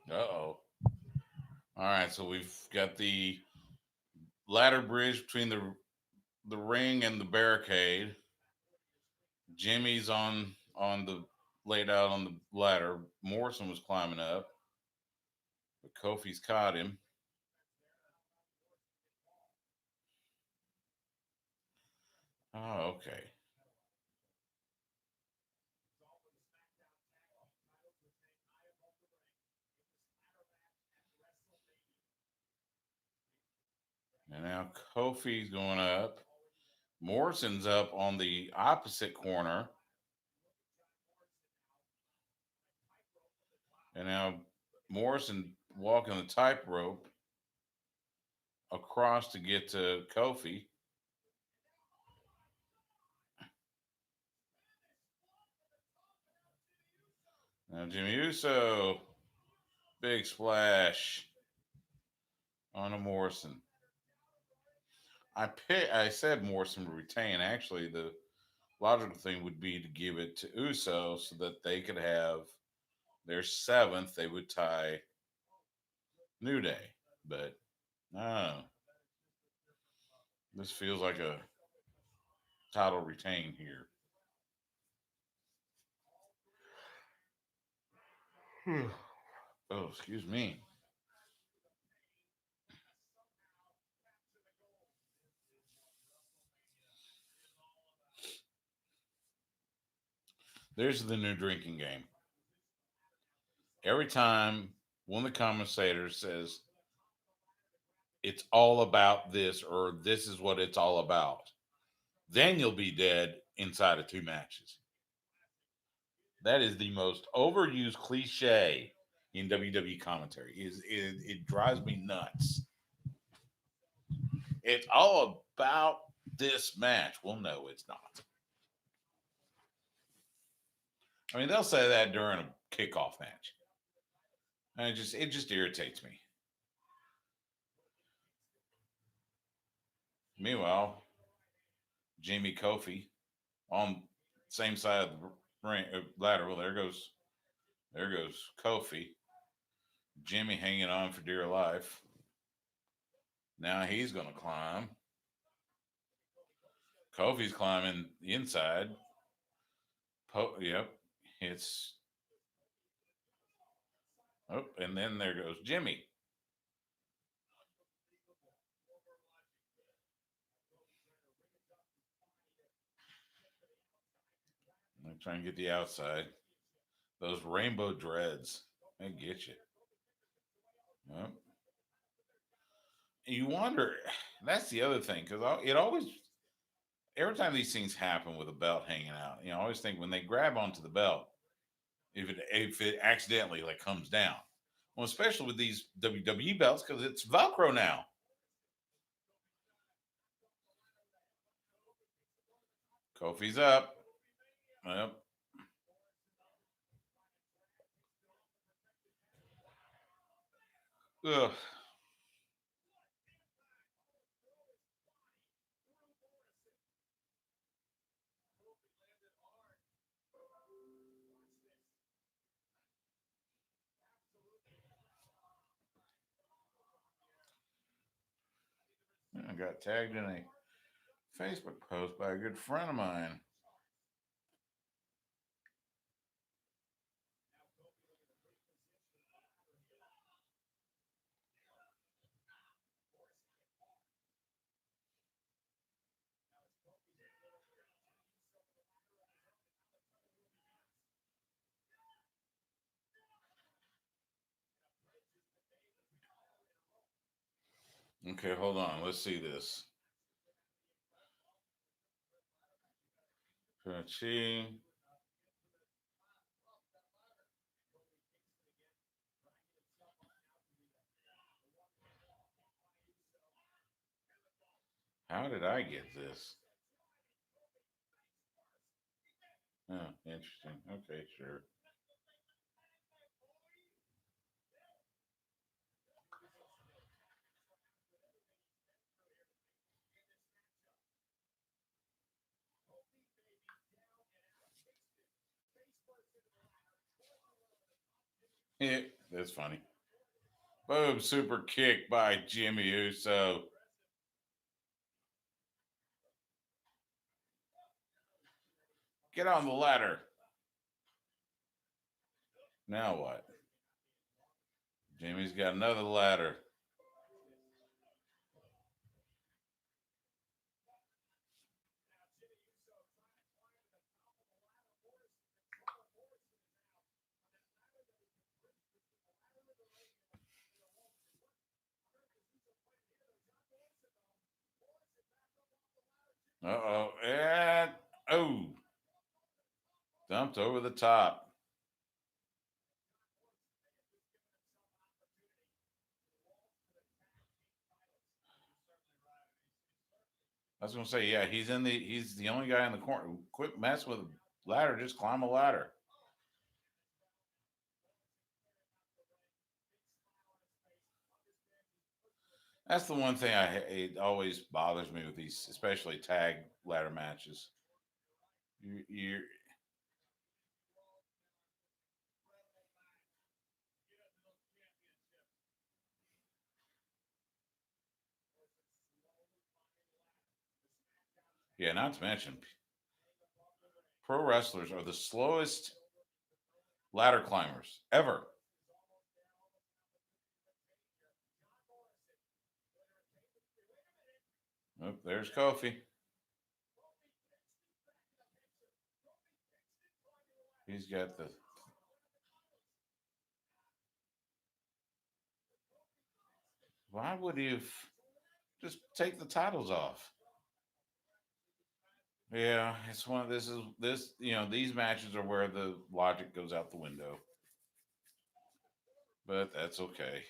Uh oh. All right, so we've got the ladder bridge between the ring and the barricade. Jimmy's on the laid out on the ladder. Morrison was climbing up, but Kofi's caught him. Oh, okay. And now Kofi's going up. Morrison's up on the opposite corner. And now Morrison walking the tightrope across to get to Kofi. Now Jimmy Uso, big splash on a Morrison. I said Morrison would retain. Actually, the logical thing would be to give it to Uso so that they could have their seventh. They would tie New Day, but no, this feels like a title retain here. Oh, excuse me. There's the new drinking game. Every time one of the commentators says it's all about this or this is what it's all about, then you'll be dead inside of two matches. That is the most overused cliche in WWE commentary. It drives me nuts. It's all about this match. Well, no, it's not. I mean, they'll say that during a kickoff match. And it just irritates me. Meanwhile, Jamie Kofi on same side of the ladder. Well, there goes Kofi. Jimmy hanging on for dear life. Now he's going to climb. Kofi's climbing the inside. Yep. It's and then there goes Jimmy. I'm trying to get the outside. Those rainbow dreads. They get you. Yep. You wonder. That's the other thing because it always every time these things happen with a belt hanging out, I always think when they grab onto the belt, if it accidentally like comes down, well, especially with these WWE belts because it's Velcro now. Kofi's up. Yep. Ugh. I got tagged in a Facebook post by a good friend of mine. Okay, hold on. Let's see this. Let's see. How did I get this? Oh, interesting. Okay, sure. Yeah, that's funny. Boom, super kick by Jimmy Uso. Get on the ladder. Now what? Jimmy's got another ladder. Uh-oh. And oh, dumped over the top. I was gonna say, yeah, he's the only guy in the corner. Quit messing with a ladder, just climb a ladder. That's the one thing it always bothers me with these, especially tag ladder matches. You yeah, not to mention pro wrestlers are the slowest ladder climbers ever. Oh, there's Kofi. He's got the. Why would he have just take the titles off? Yeah, it's one of this is this these matches are where the logic goes out the window, but that's okay.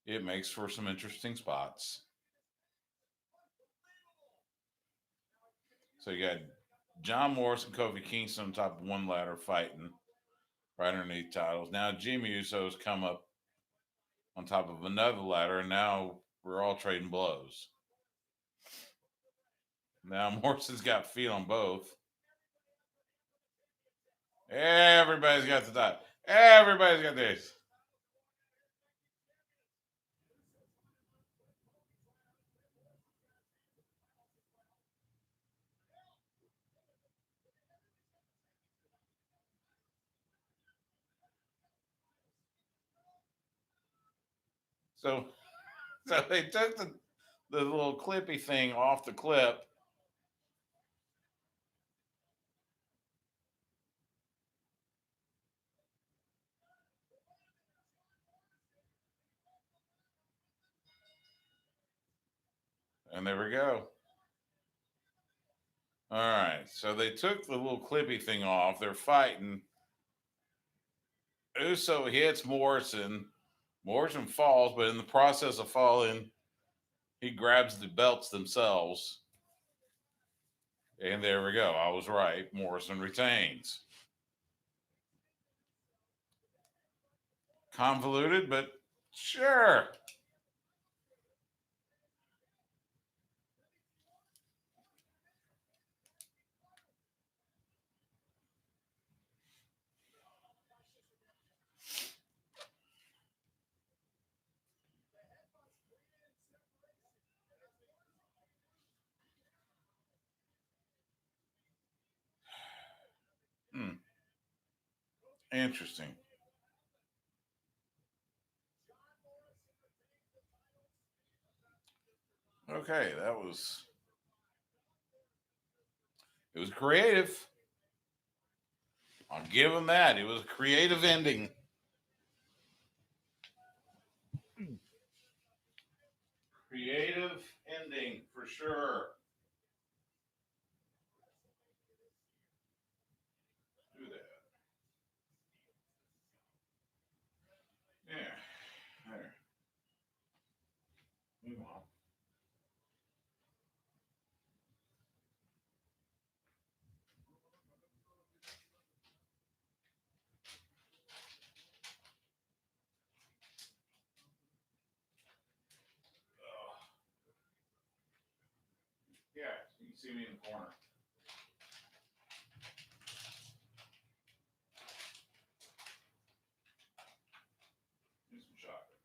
It makes for some interesting spots. So you got John Morris and Kofi Kingston on top of one ladder fighting right underneath titles. Now Jimmy Uso's come up on top of another ladder, and now we're all trading blows. Now Morrison's got feet on both. Everybody's got the dot. Everybody's got this. So so they took the little clippy thing off the clip. And there we go. All right. So they took the little clippy thing off. They're fighting. Uso hits Morrison. Morrison falls, but in the process of falling, he grabs the belts themselves. And there we go. I was right. Morrison retains. Convoluted, but sure. Hmm. Interesting. Okay, it was creative. I'll give him that. It was a creative ending. Creative ending for sure. Do that. Yeah. There. Move on. Yeah, you can see me in the corner. Do some chocolate.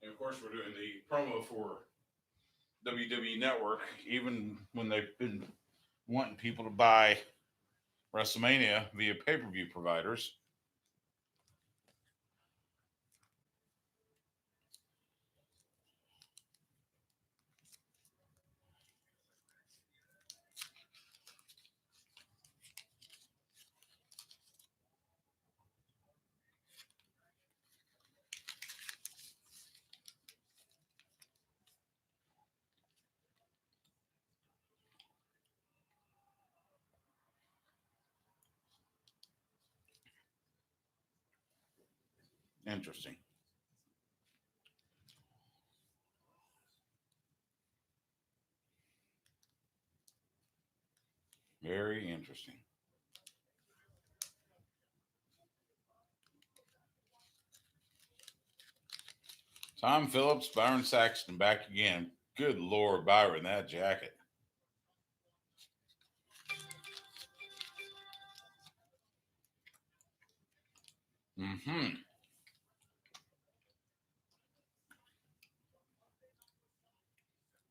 And of course, we're doing the promo for WWE Network, even when they've been wanting people to buy WrestleMania via pay per view providers. Interesting. Very interesting. Tom Phillips, Byron Saxton back again. Good Lord, Byron, that jacket. Mm-hmm.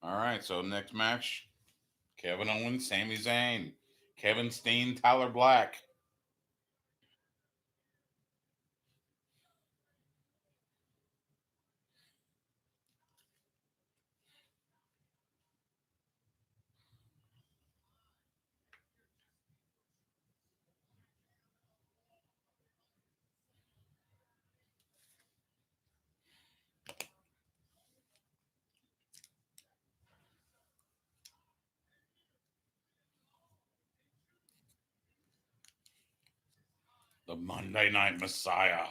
All right, so next match, Kevin Owens, Sami Zayn, Kevin Steen, Tyler Black. The Monday Night Messiah.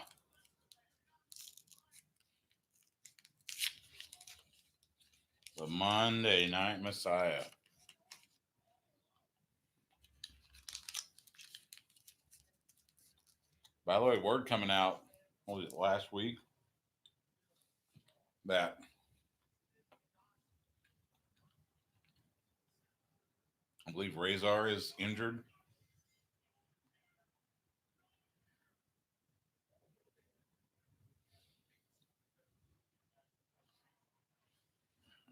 The Monday Night Messiah. By the way, word coming out, what was it, last week? That I believe Razor is injured.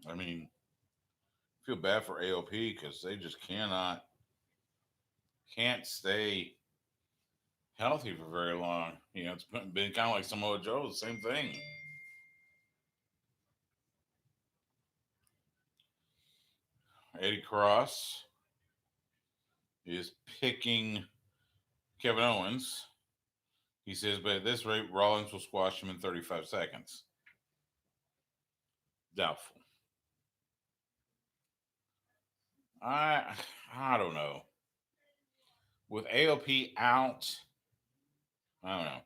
I mean, I feel bad for AOP because they just can't stay healthy for very long. It's been kind of like Samoa Joe, the same thing. Eddie Cross is picking Kevin Owens. He says, but at this rate, Rollins will squash him in 35 seconds. Doubtful. I I don't know. With AOP out, I don't know.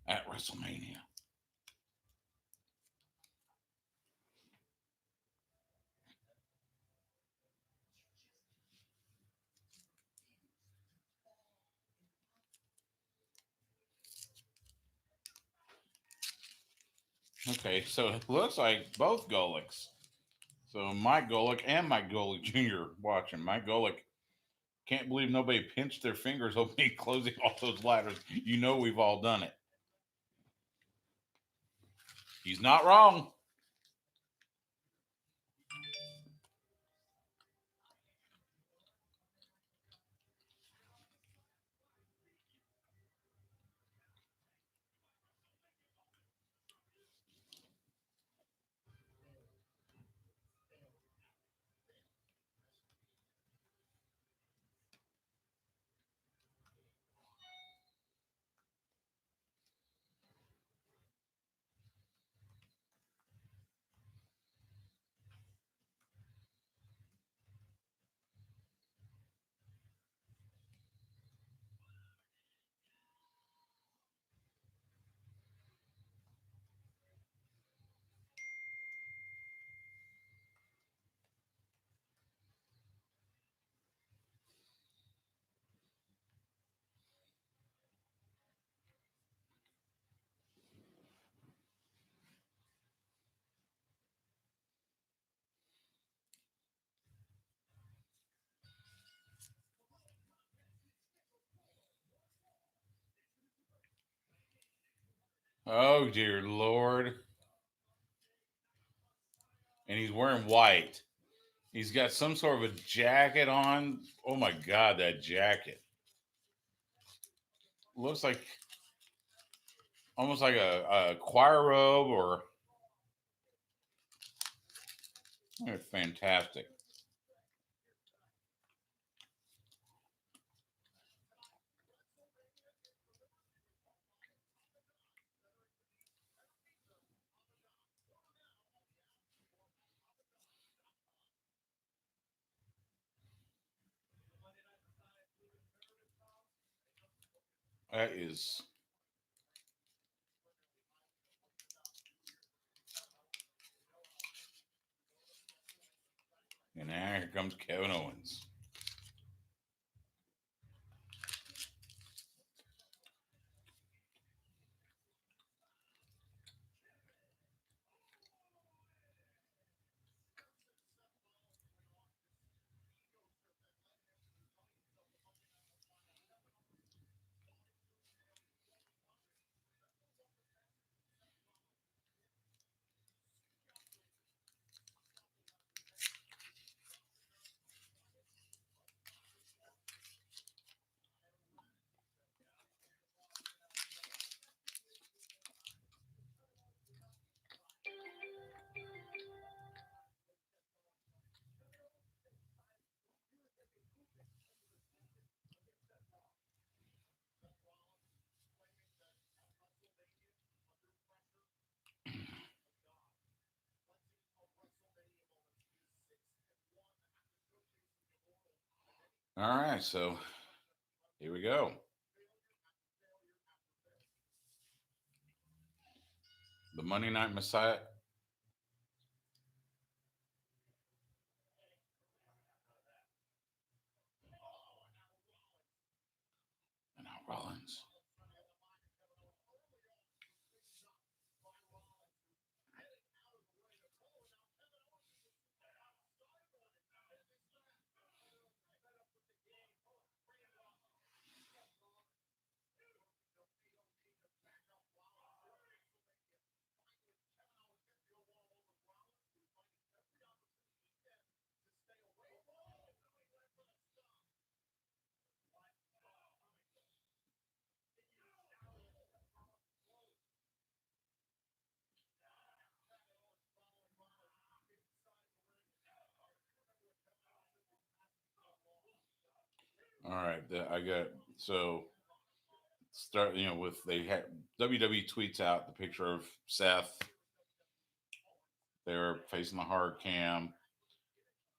At WrestleMania. Okay, so it looks like both Golics. So Mike Golick and Mike Golick Jr. watching. Mike Golick can't believe nobody pinched their fingers over me closing all those ladders. We've all done it. He's not wrong. Oh dear Lord. And he's wearing white. He's got some sort of a jacket on. Oh my god, that jacket. Looks like almost like a choir robe or fantastic. That is. And now here comes Kevin Owens. All right, so here we go. The Monday Night Messiah. Rollins. All right, I got so start. With they had WWE tweets out the picture of Seth. They're facing the hard cam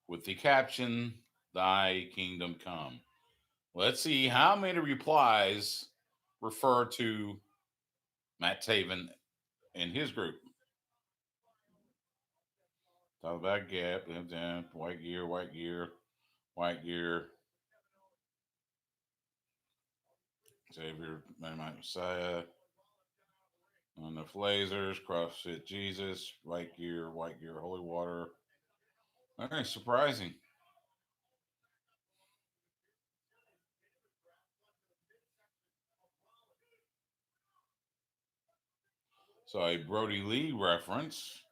with the caption, "Thy kingdom come." Let's see how many replies refer to Matt Taven and his group. Talk about Gap, white gear, white gear, white gear. Xavier, Messiah, enough lasers, CrossFit Jesus, white gear, holy water. Okay, surprising. So a Brody Lee reference.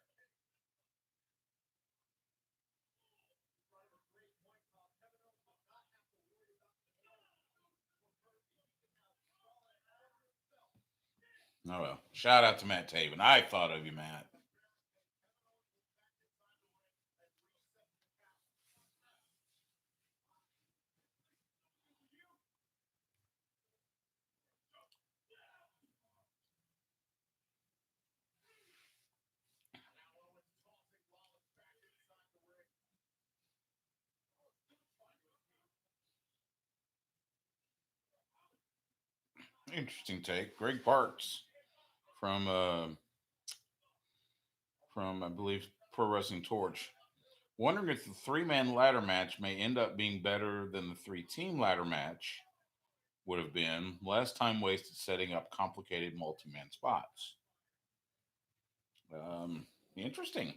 Oh well. Shout out to Matt Taven. I thought of you, Matt. Interesting take. Greg Parks from I believe Pro Wrestling Torch. Wondering if the 3-man ladder match may end up being better than the 3-team ladder match would have been. Less time wasted setting up complicated multi-man spots. Interesting.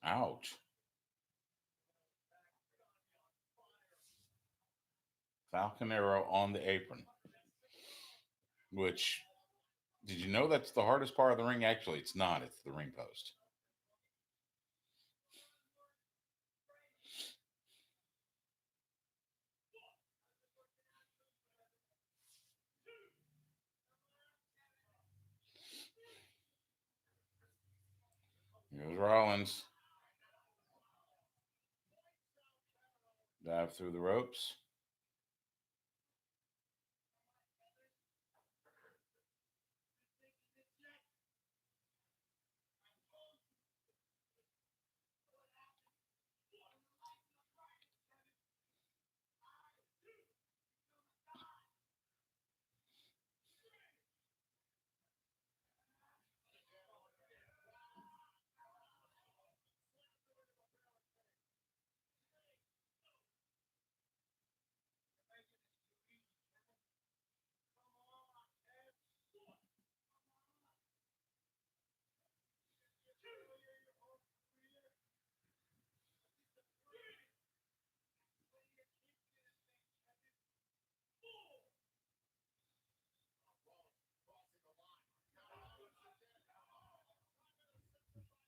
Ouch. Falcon Arrow on the apron. Which, did you know that's the hardest part of the ring? Actually, it's not. It's the ring post. Here goes Rollins. Dive through the ropes.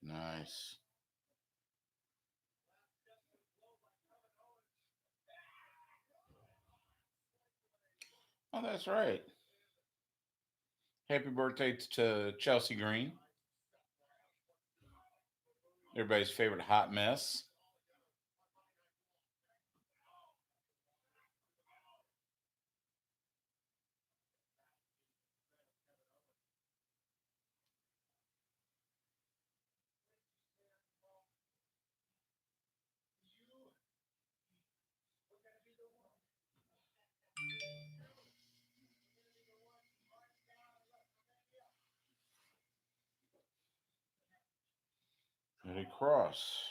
Nice. Oh, that's right. Happy birthday to Chelsea Green, everybody's favorite hot mess. Cross.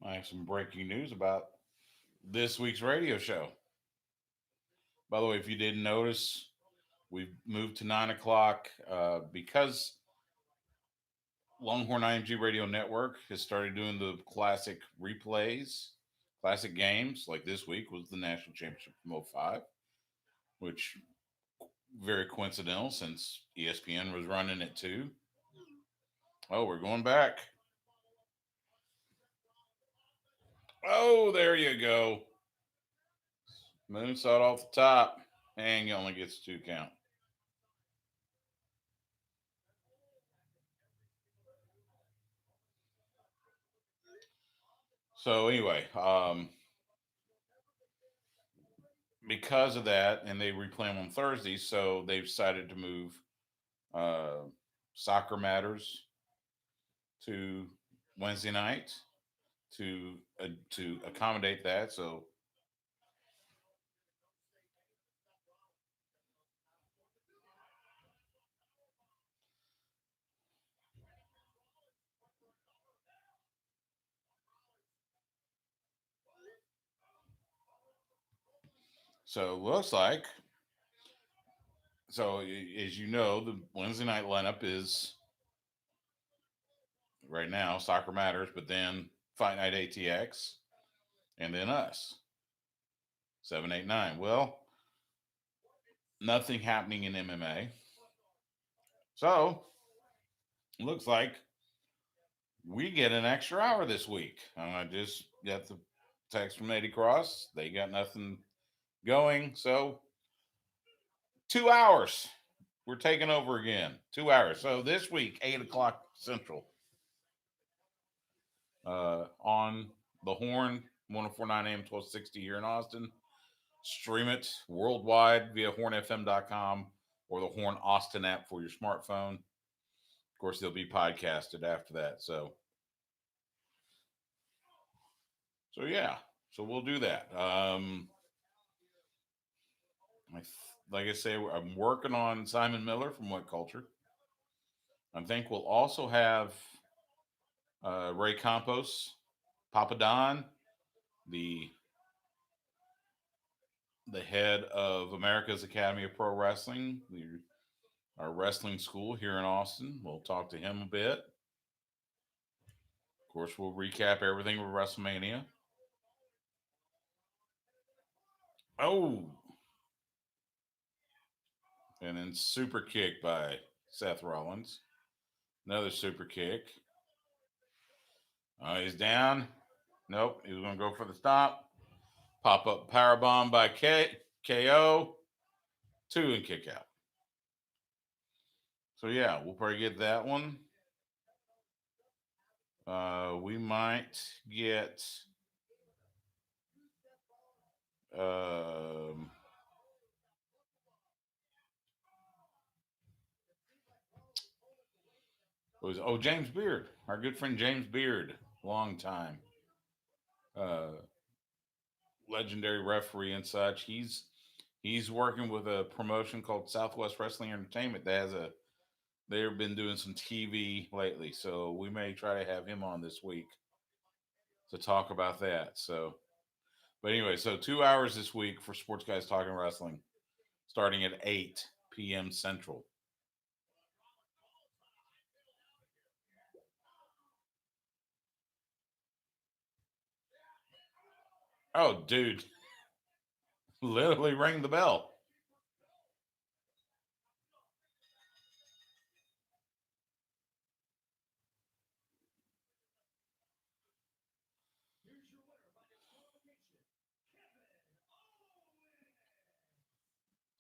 I have some breaking news about this week's radio show. By the way, if you didn't notice, we've moved to 9 o'clock because Longhorn IMG Radio Network has started doing the classic replays, classic games. Like this week was the national championship from '05, which very coincidental since ESPN was running it too. Oh, we're going back. Oh, there you go. Moonsault off the top, and he only gets 2 count. So anyway, because of that, and they replay them on Thursdays, so they've decided to move uh, Soccer Matters to Wednesday night to accommodate that. So it looks like as you know, the Wednesday night lineup is right now Soccer Matters, but then Fight Night ATX, and then us 789. Well, nothing happening in MMA, so looks like we get an extra hour this week. I just got the text from Eddie Cross. They got nothing going, so 2 hours. We're taking over again. 2 hours. So this week, 8 o'clock Central, on the Horn, 1049 AM, 1260 here in Austin. Stream it worldwide via hornfm.com or the Horn Austin app for your smartphone. Of course, they'll be podcasted after that. So yeah. So we'll do that. Like I say, I'm working on Simon Miller from What Culture. I think we'll also have Ray Campos, Papa Don, the head of America's Academy of Pro Wrestling, our wrestling school here in Austin. We'll talk to him a bit. Of course, we'll recap everything with WrestleMania. Oh, and then super kick by Seth Rollins. Another super kick. He's down. Nope, he was going to go for the stop. Pop up power bomb by KO. 2 and kick out. So yeah, we'll probably get that one. We might get um, James Beard, our good friend James Beard, long time legendary referee and such. He's working with a promotion called Southwest Wrestling Entertainment that has they've been doing some TV lately, so we may try to have him on this week to talk about that. So, but anyway, so 2 hours this week for Sports Guys Talking Wrestling, starting at 8 p.m. Central. Oh, dude, literally ring the bell.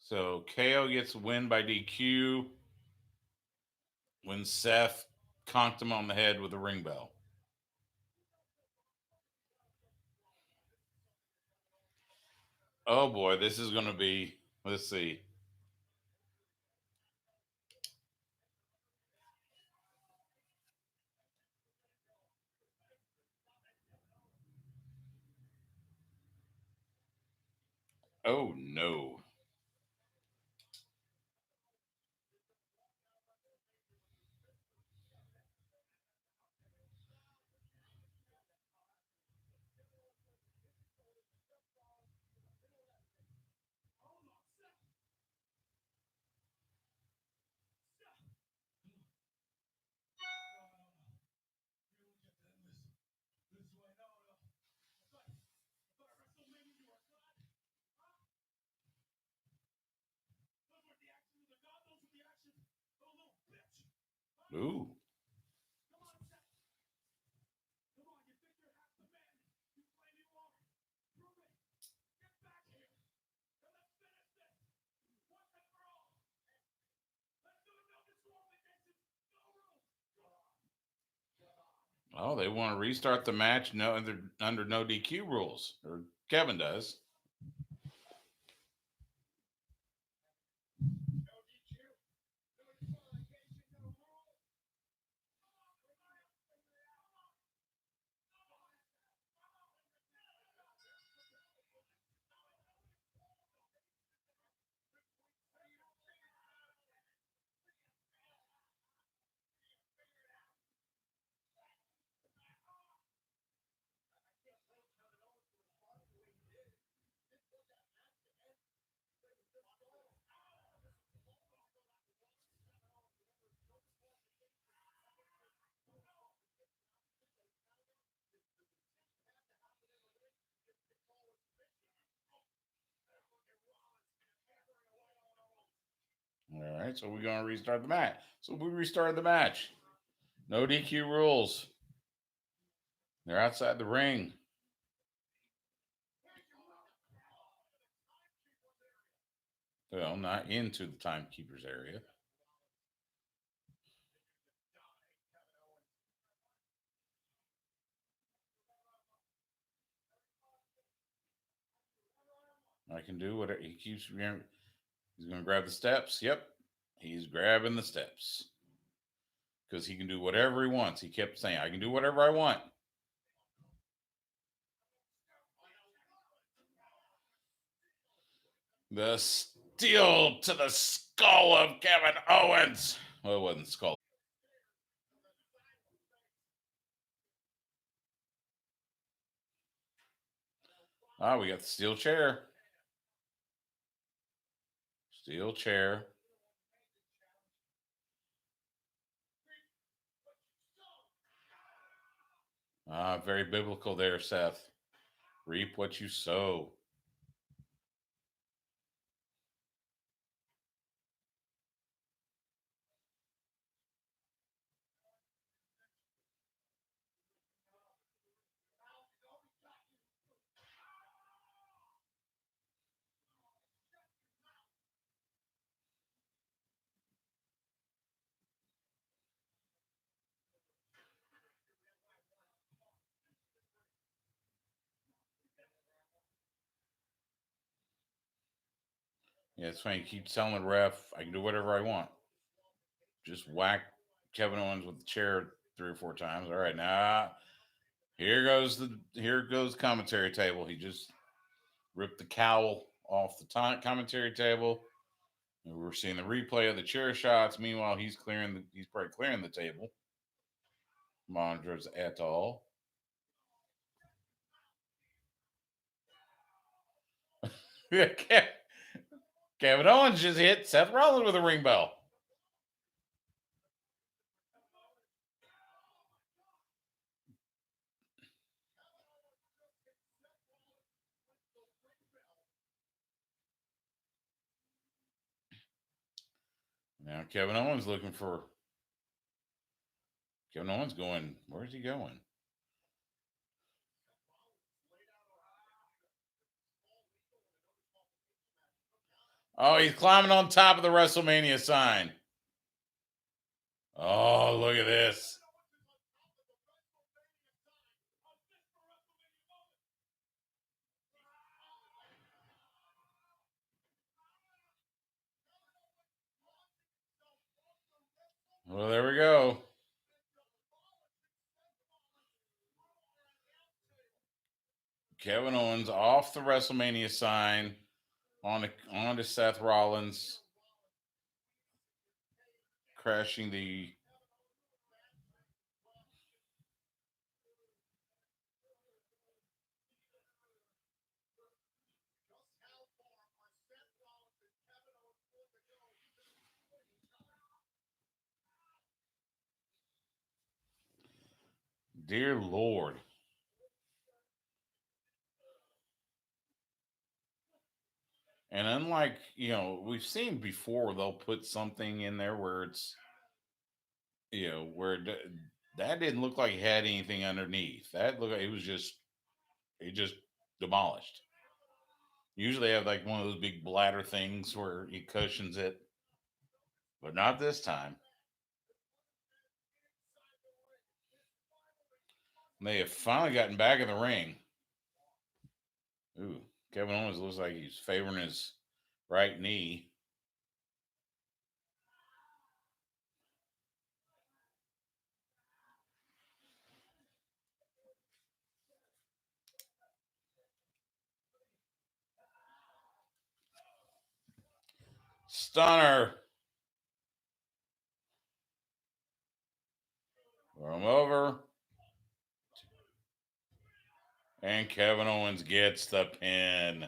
So KO gets a win by DQ when Seth conked him on the head with a ring bell. Oh boy, this is going to be. Let's see. Oh no. Ooh. Oh, they want to restart the match. No, under no DQ rules, or Kevin does. All right, so we're going to restart the match. So we restarted the match. No DQ rules. They're outside the ring. Well, not into the timekeeper's area. I can do whatever. He keeps. He's going to grab the steps. Yep, he's grabbing the steps because he can do whatever he wants. He kept saying, "I can do whatever I want." The steel to the skull of Kevin Owens. Well, it wasn't skull. Ah, we got the steel chair. Steel chair. Ah, very biblical there, Seth. Reap what you sow. Yeah, it's funny. Keep telling the ref, I can do whatever I want. Just whack Kevin Owens with the chair 3 or 4 times. All right, now here goes commentary table. He just ripped the cowl off the commentary table. And we're seeing the replay of the chair shots. Meanwhile, he's probably clearing the table. Montrose et al. Kevin Owens just hit Seth Rollins with a ring bell. Now Kevin Owens looking for. Kevin Owens going. Where's he going? Oh, he's climbing on top of the WrestleMania sign. Oh, look at this. Well, there we go. Kevin Owens off the WrestleMania sign on to Seth Rollins, crashing the. Dear Lord. And unlike, we've seen before, they'll put something in there where it's, that didn't look like it had anything underneath. That looked like it just demolished. Usually they have like one of those big bladder things where he cushions it, but not this time. They have finally gotten back in the ring. Ooh, Kevin Owens looks like he's favoring his right knee. Stunner. Throw him over. And Kevin Owens gets the pin.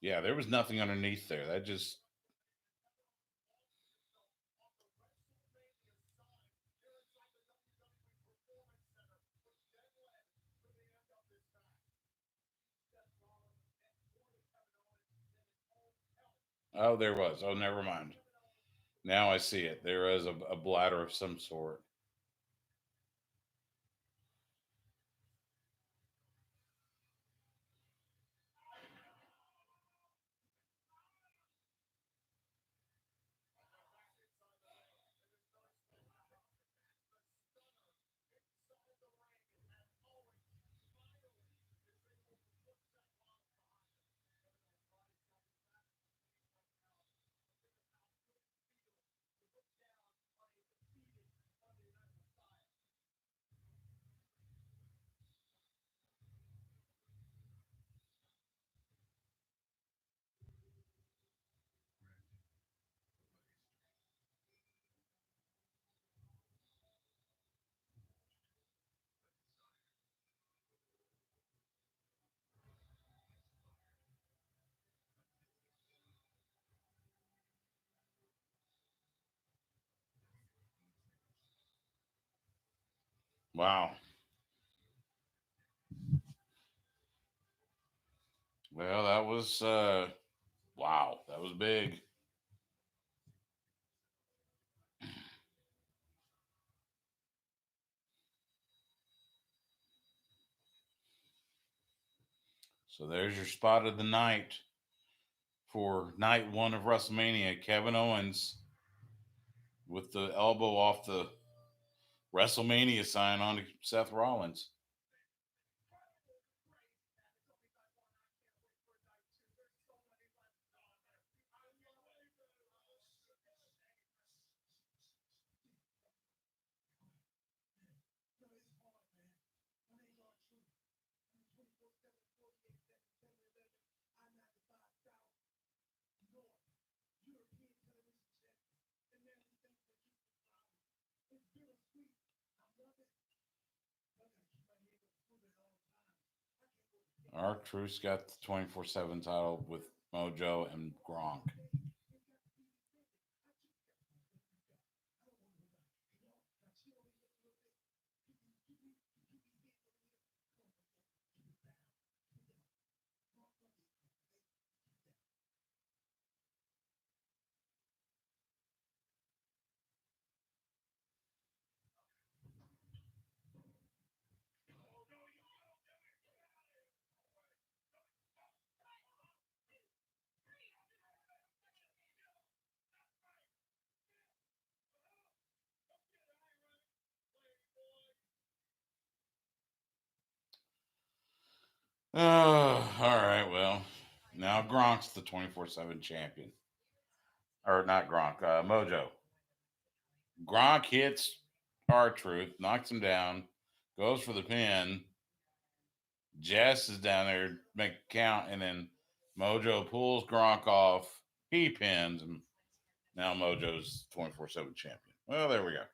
Yeah, there was nothing underneath there. That just. Oh, there was. Oh, never mind. Now I see it. There is a bladder of some sort. Wow. Well, that was wow. That was big. So there's your spot of the night for night one of WrestleMania. Kevin Owens with the elbow off the WrestleMania sign on Seth Rollins. R-Truth's got the 24/7 title with Mojo and Gronk. All right. Well, now Gronk's the 24/7 champion. Or not Gronk, Mojo. Gronk hits R-Truth, knocks him down, goes for the pin. Jess is down there, make a count, and then Mojo pulls Gronk off. He pins him. Now Mojo's 24/7 champion. Well, there we go.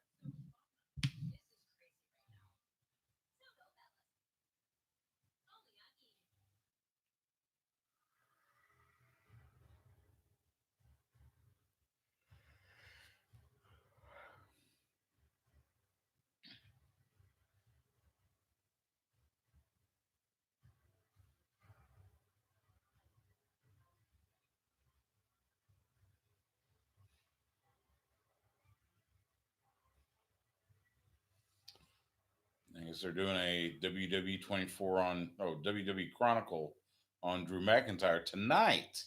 I guess they're doing a WWE 24 on WWE Chronicle on Drew McIntyre tonight,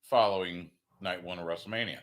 following night one of WrestleMania.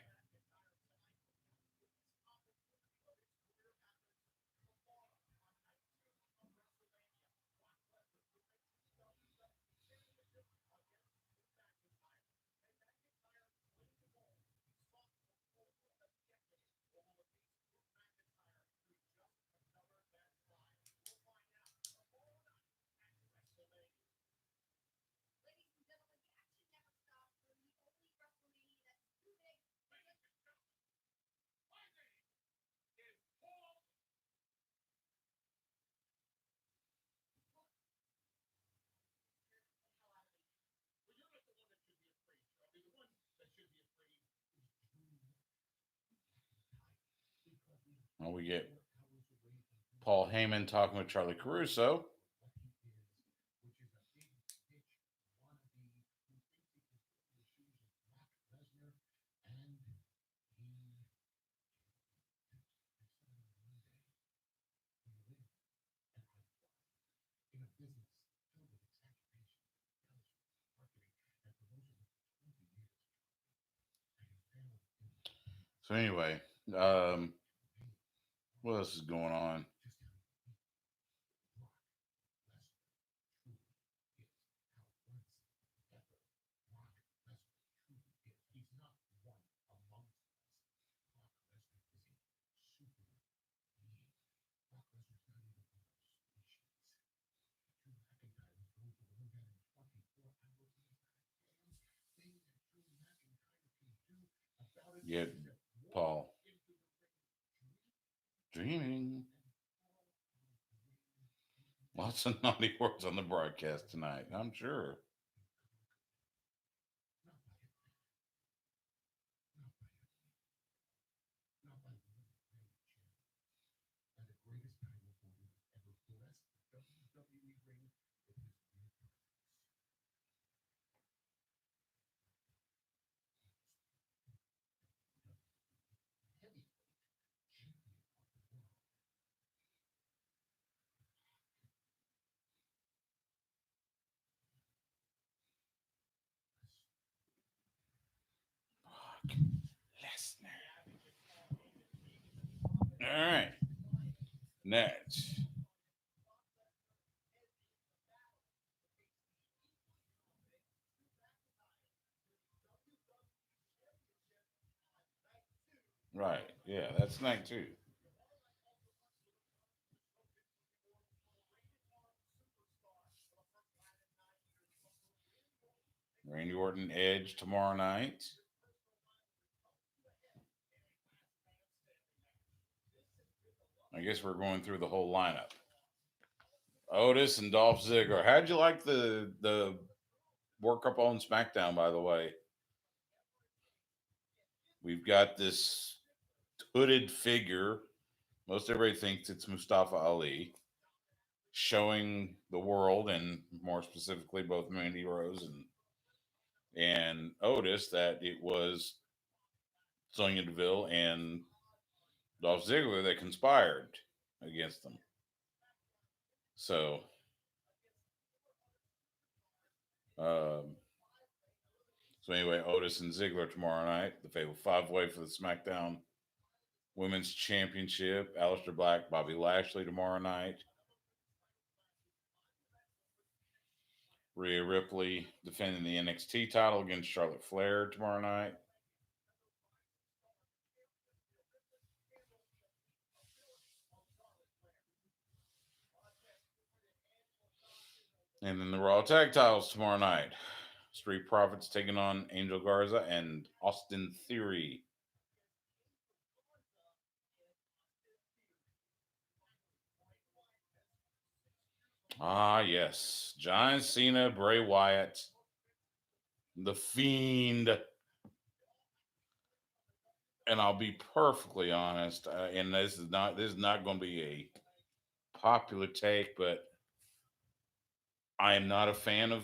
Well, we get Paul Heyman talking with Charlie Caruso. So anyway, um, what else is going on? Yeah, Paul dreaming. Lots of naughty words on the broadcast tonight, I'm sure. Lesnar. All right, next. Right, yeah, that's night two. Randy Orton Edge tomorrow night. I guess we're going through the whole lineup. Otis and Dolph Ziggler. How'd you like the work up on SmackDown? By the way, we've got this hooded figure. Most everybody thinks it's Mustafa Ali, showing the world and more specifically both Mandy Rose and Otis that it was Sonya Deville and Dolph Ziggler that conspired against them. So, um, so anyway, Otis and Ziggler tomorrow night, the Fatal Five Way for the SmackDown Women's Championship. Aleister Black, Bobby Lashley tomorrow night. Rhea Ripley defending the NXT title against Charlotte Flair tomorrow night. And then the Raw Tag titles tomorrow night. Street Profits taking on Angel Garza and Austin Theory. Ah, yes. John Cena, Bray Wyatt, The Fiend. And I'll be perfectly honest, and this is not going to be a popular take, but I am not a fan of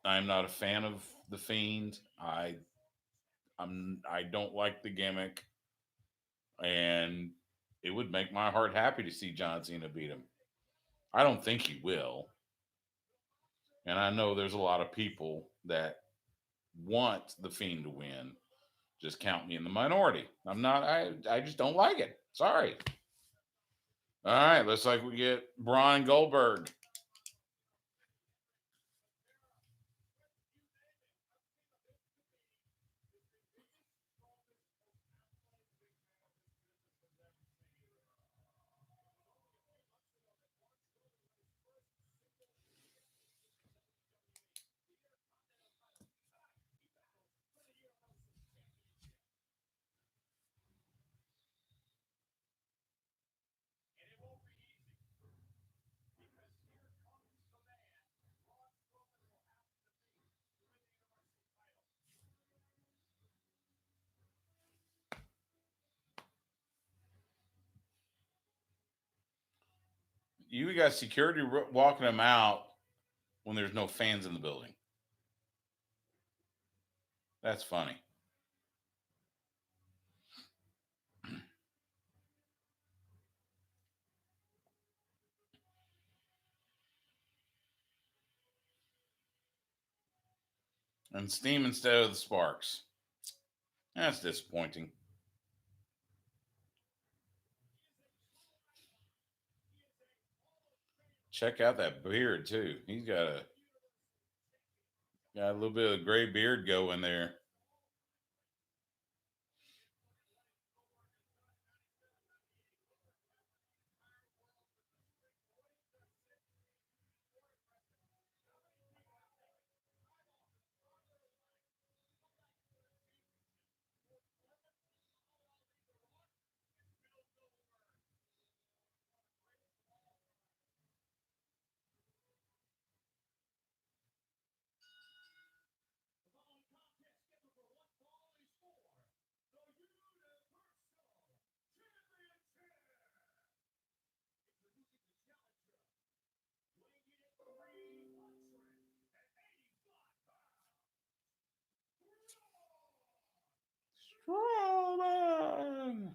I'm not a fan of The Fiend. I don't like the gimmick, and it would make my heart happy to see John Cena beat him. I don't think he will, and I know there's a lot of people that want the Fiend to win. Just count me in the minority. I'm not. I just don't like it. Sorry. All right, looks like we get Braun Goldberg. You got security walking him out when there's no fans in the building. That's funny. And steam instead of the sparks. That's disappointing. Check out that beard too. He's got a little bit of gray beard going there. Strowman.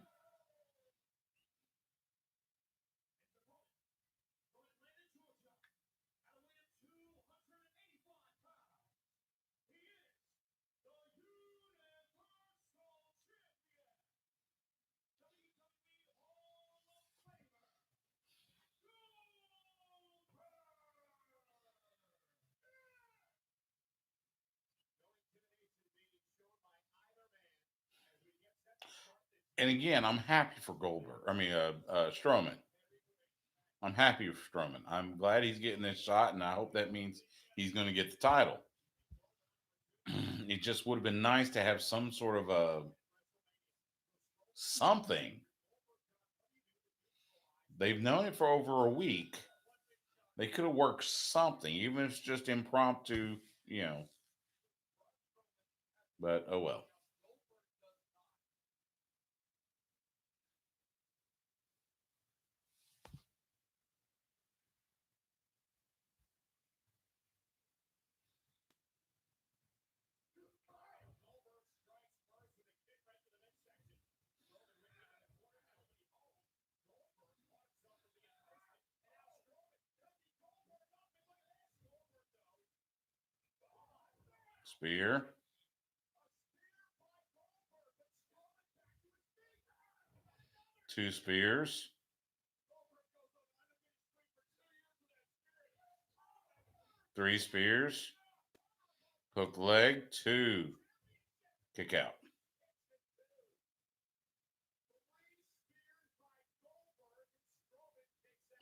And again, I'm happy for Goldberg. Strowman. I'm happy for Strowman. I'm glad he's getting this shot, and I hope that means he's going to get the title. It just would have been nice to have some sort of a something. They've known it for over a week. They could have worked something, even if it's just impromptu, you know. But oh well. Spear. Two spears. 3 spears. Hook leg. 2. Kick out.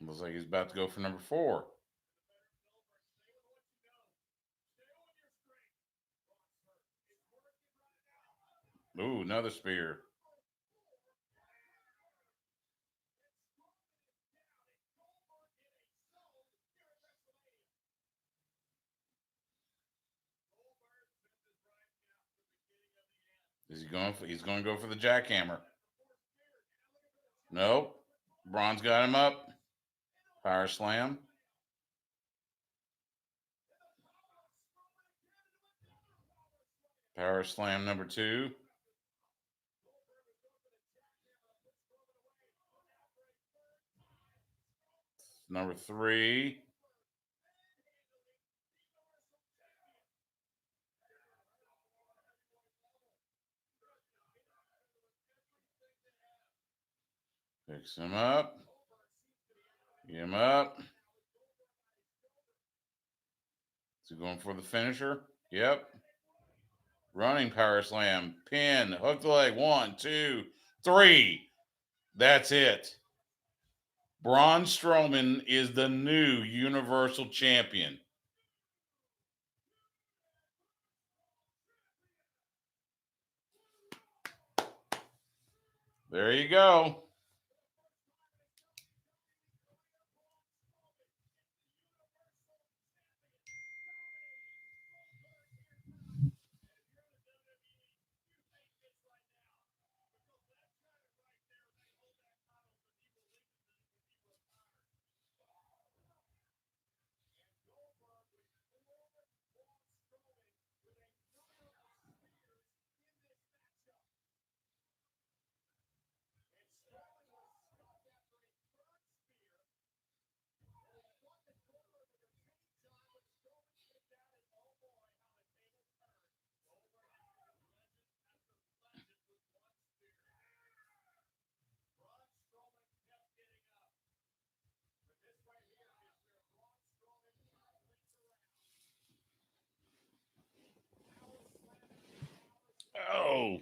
Looks like he's about to go for number 4. Ooh, another spear. Is he going for? He's going to go for the jackhammer. Nope. Braun's got him up. Power slam. Power slam number 2. Number 3. Picks him up. Get him up. Is he going for the finisher? Yep. Running power slam. Pin. Hook the leg. 1, 2, 3. That's it. Braun Strowman is the new Universal Champion. There you go. Oh,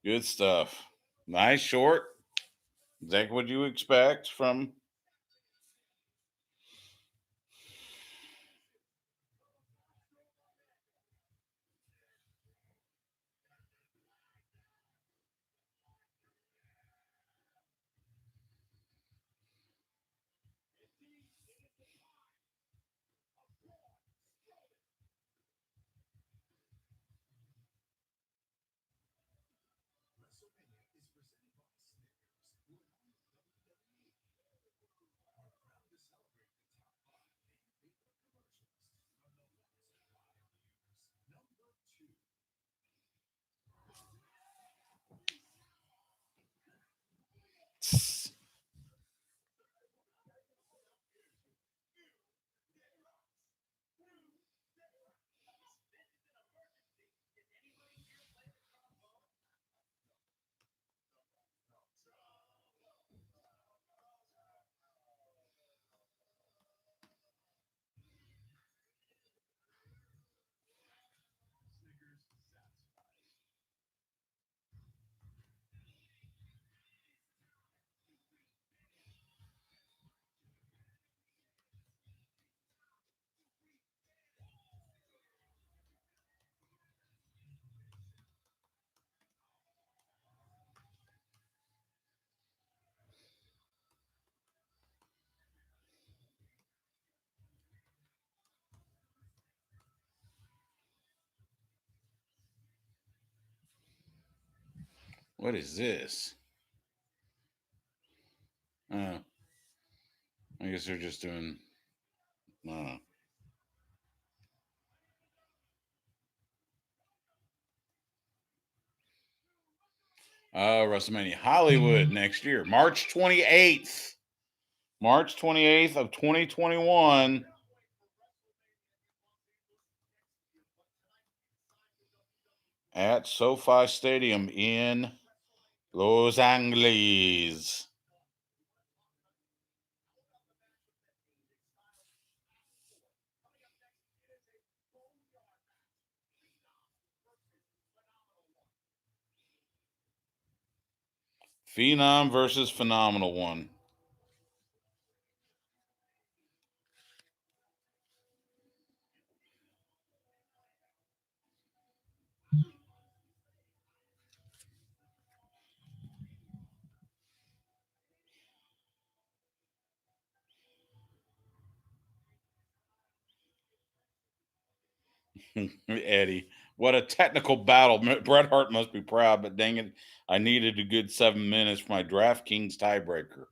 good stuff. Nice short. Exactly what you expect from. What is this? I guess they're just doing. WrestleMania Hollywood next year, March 28th. March 28th of 2021. At SoFi Stadium in Los Angeles. Phenom versus Phenomenal One. Eddie. What a technical battle. Bret Hart must be proud, but dang it, I needed a good 7 minutes for my DraftKings tiebreaker.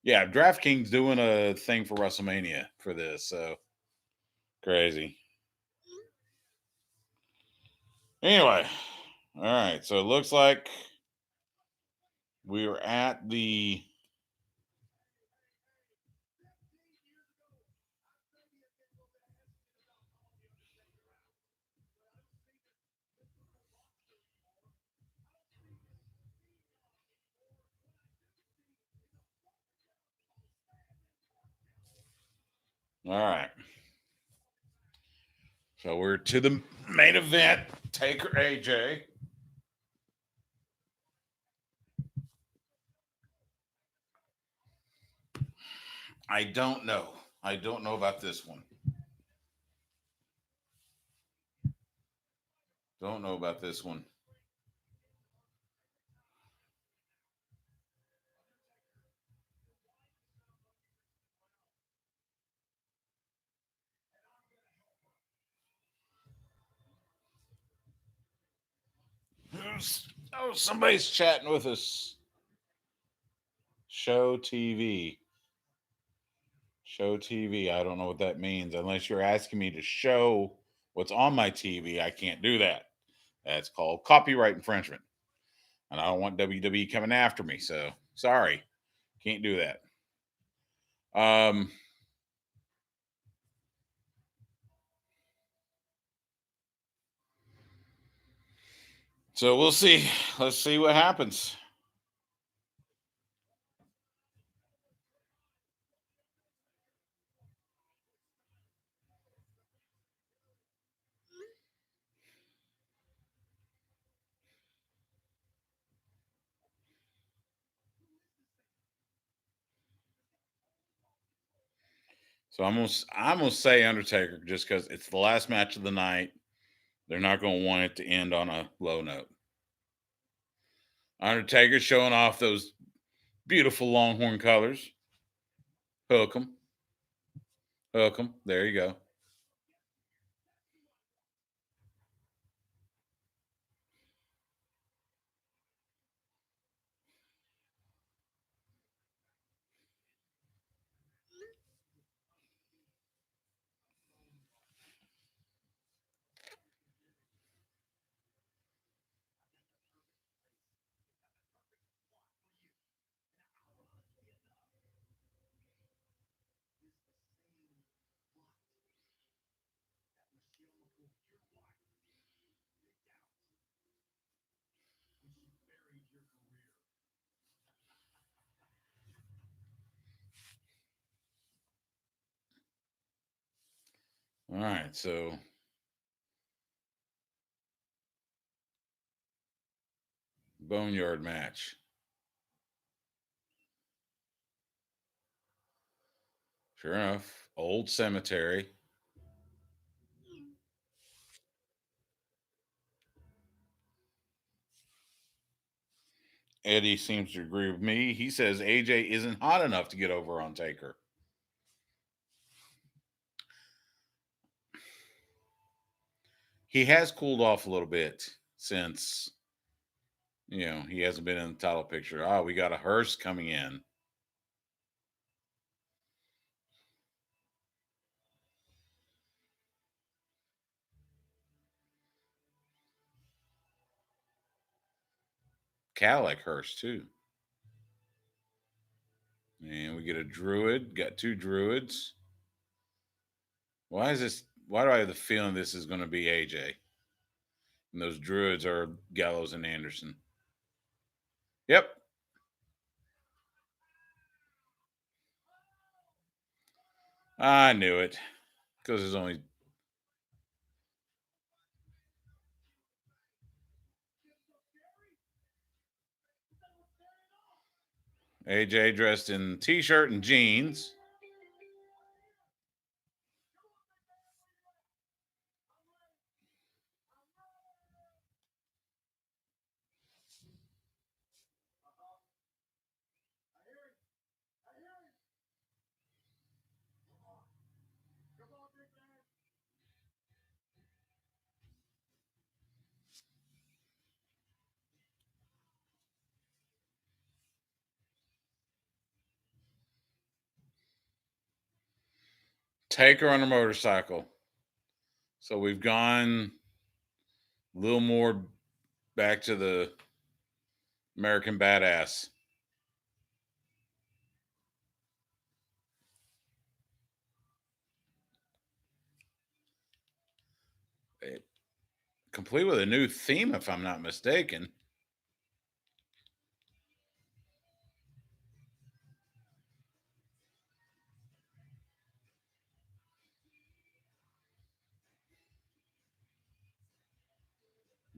Yeah, DraftKings doing a thing for WrestleMania for this, so crazy. Anyway, all right, so it looks like we are at the. All right, so we're to the main event. Taker AJ. I don't know. I don't know about this one. Don't know about this one. Oh, somebody's chatting with us. Show TV. Show TV. I don't know what that means. Unless you're asking me to show what's on my TV, I can't do that. That's called copyright infringement. And I don't want WWE coming after me. So sorry. Can't do that. Um, so we'll see. Let's see what happens. So I'm gonna say Undertaker just because it's the last match of the night. They're not gonna want it to end on a low note. Undertaker showing off those beautiful Longhorn colors. Hook 'em. Hook 'em. There you go. All right, so boneyard match. Sure enough, old cemetery. Eddie seems to agree with me. He says AJ isn't hot enough to get over on Taker. He has cooled off a little bit since he hasn't been in the title picture. Oh, we got a hearse coming in. Cadillac hearse too. And we get a druid. Got two druids. Why is this? Why do I have the feeling this is going to be AJ? And those druids are Gallows and Anderson. Yep. I knew it. Because there's only. AJ dressed in t-shirt and jeans. Taker on a motorcycle. So we've gone a little more back to the American Badass. Complete with a new theme, if I'm not mistaken.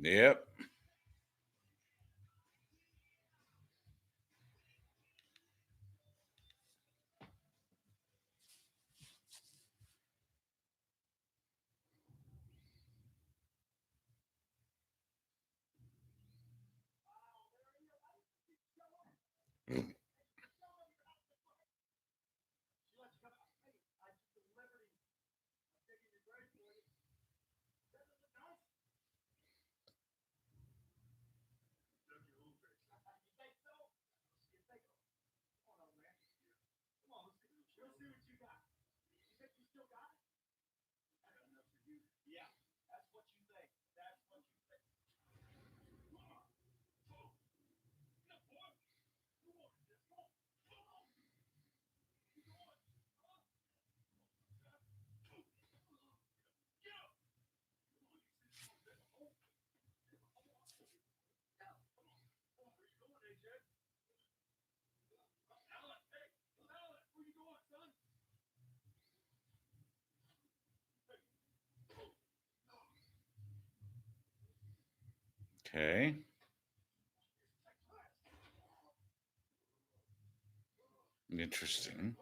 Yep. Okay. Interesting.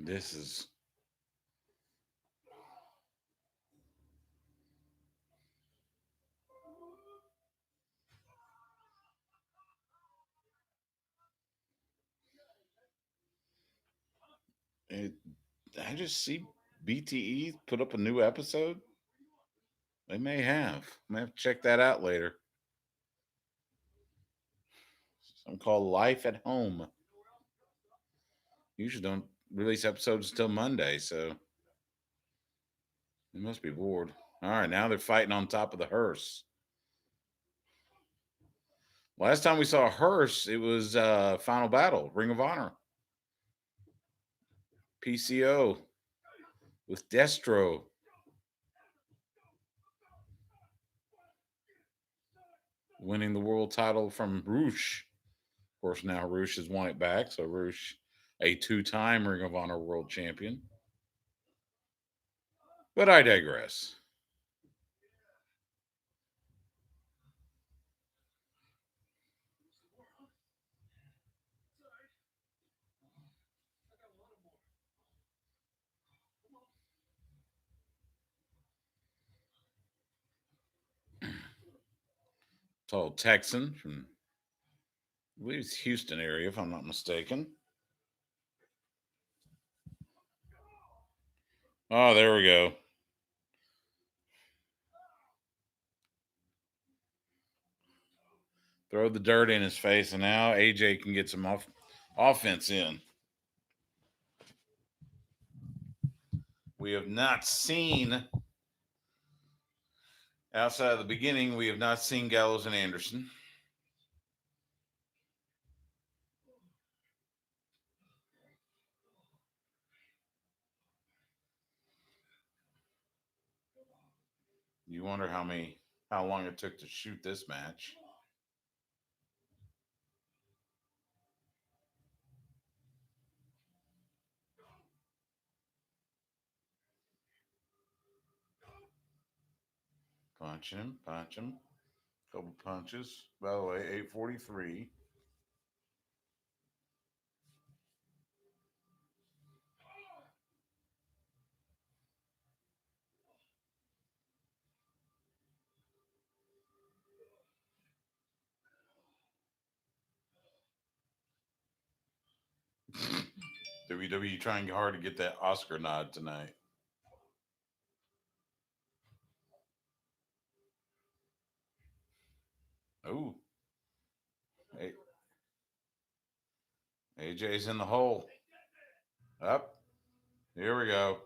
This is it. I just see BTE put up a new episode. They may have. I may have to check that out later. Something called Life at Home. Usually don't release episodes until Monday, so they must be bored. All right, now they're fighting on top of the hearse. Last time we saw a hearse, it was Final Battle, Ring of Honor. PCO with Destro. Winning the world title from Roosh. Of course, now Roosh has won it back, so Roosh, a two-time Ring of Honor world champion. But I digress. Tall Texan from, I believe it's Houston area, if I'm not mistaken. Oh, there we go. Throw the dirt in his face, and now AJ can get some offense in. We have not seen, outside of the beginning, we have not seen Gallows and Anderson. You wonder how long it took to shoot this match. Punch him. Couple punches. By the way, 8:43. WWE trying hard to get that Oscar nod tonight. Oh, AJ's in the hole. Up. Here we go.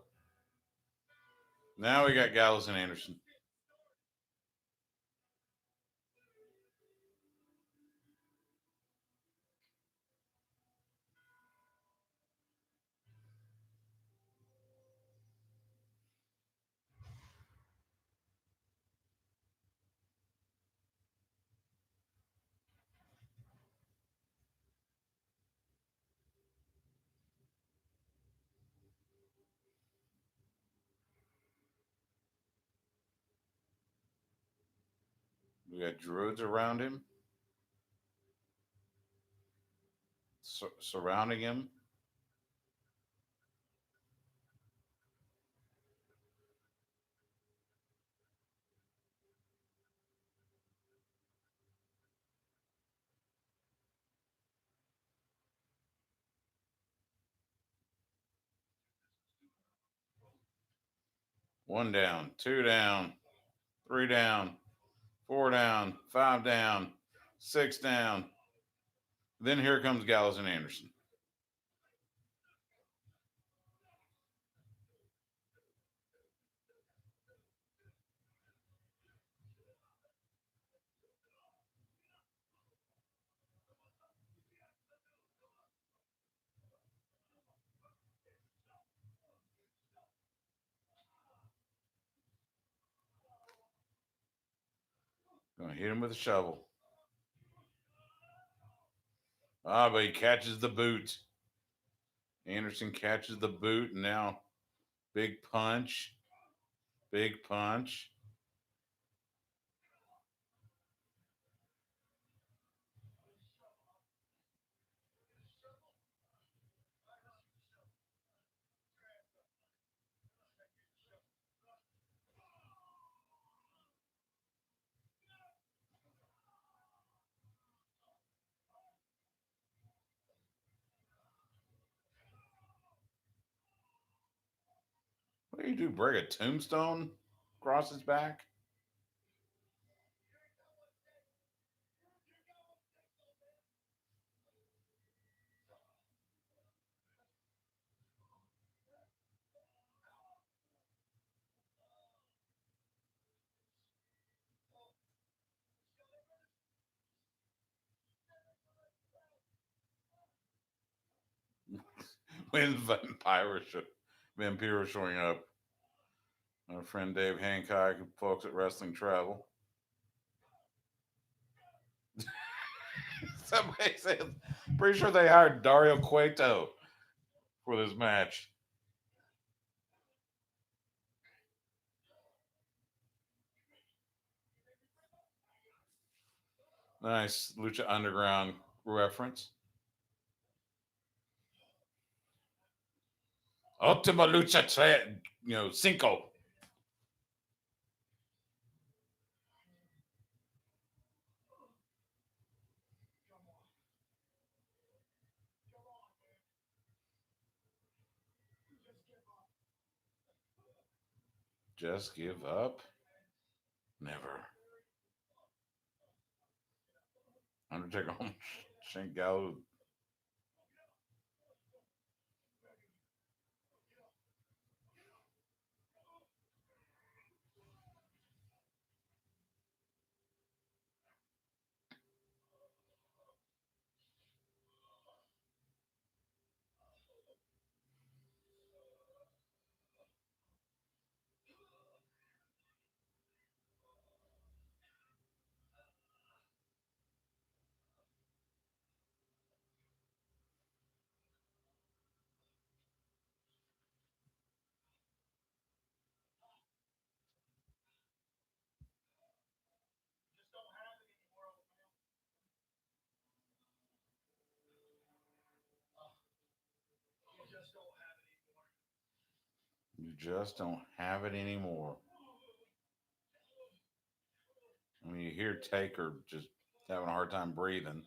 Now we got Gallows and Anderson. We got druids around him, surrounding him. One down, two down, three down, four down, five down, six down. Then here comes Gallows and Anderson. Gonna hit him with a shovel. Ah, but he catches the boot. Anderson catches the boot, and now big punch. Big punch. What do you do? Break a tombstone across his back? When Vampiro showing up. My friend Dave Hancock, folks at Wrestling Travel. Somebody said, pretty sure they hired Dario Cueto for this match. Nice Lucha Underground reference. Ultima Lucha, Cinco. Just give up? Never. Undertaker home. Shane Gallo. just don't have it anymore. I mean, you hear Taker just having a hard time breathing.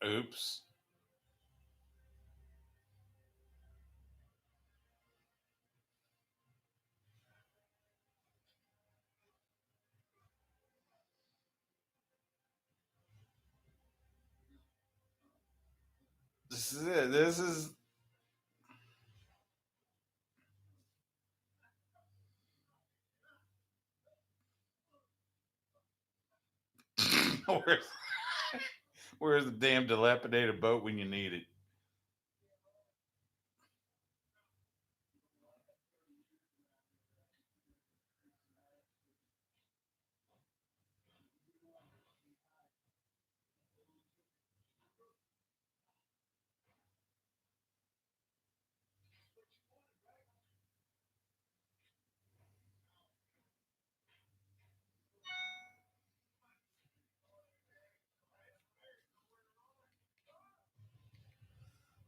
Oops. This is it. This is where's, where's the damn dilapidated boat when you need it?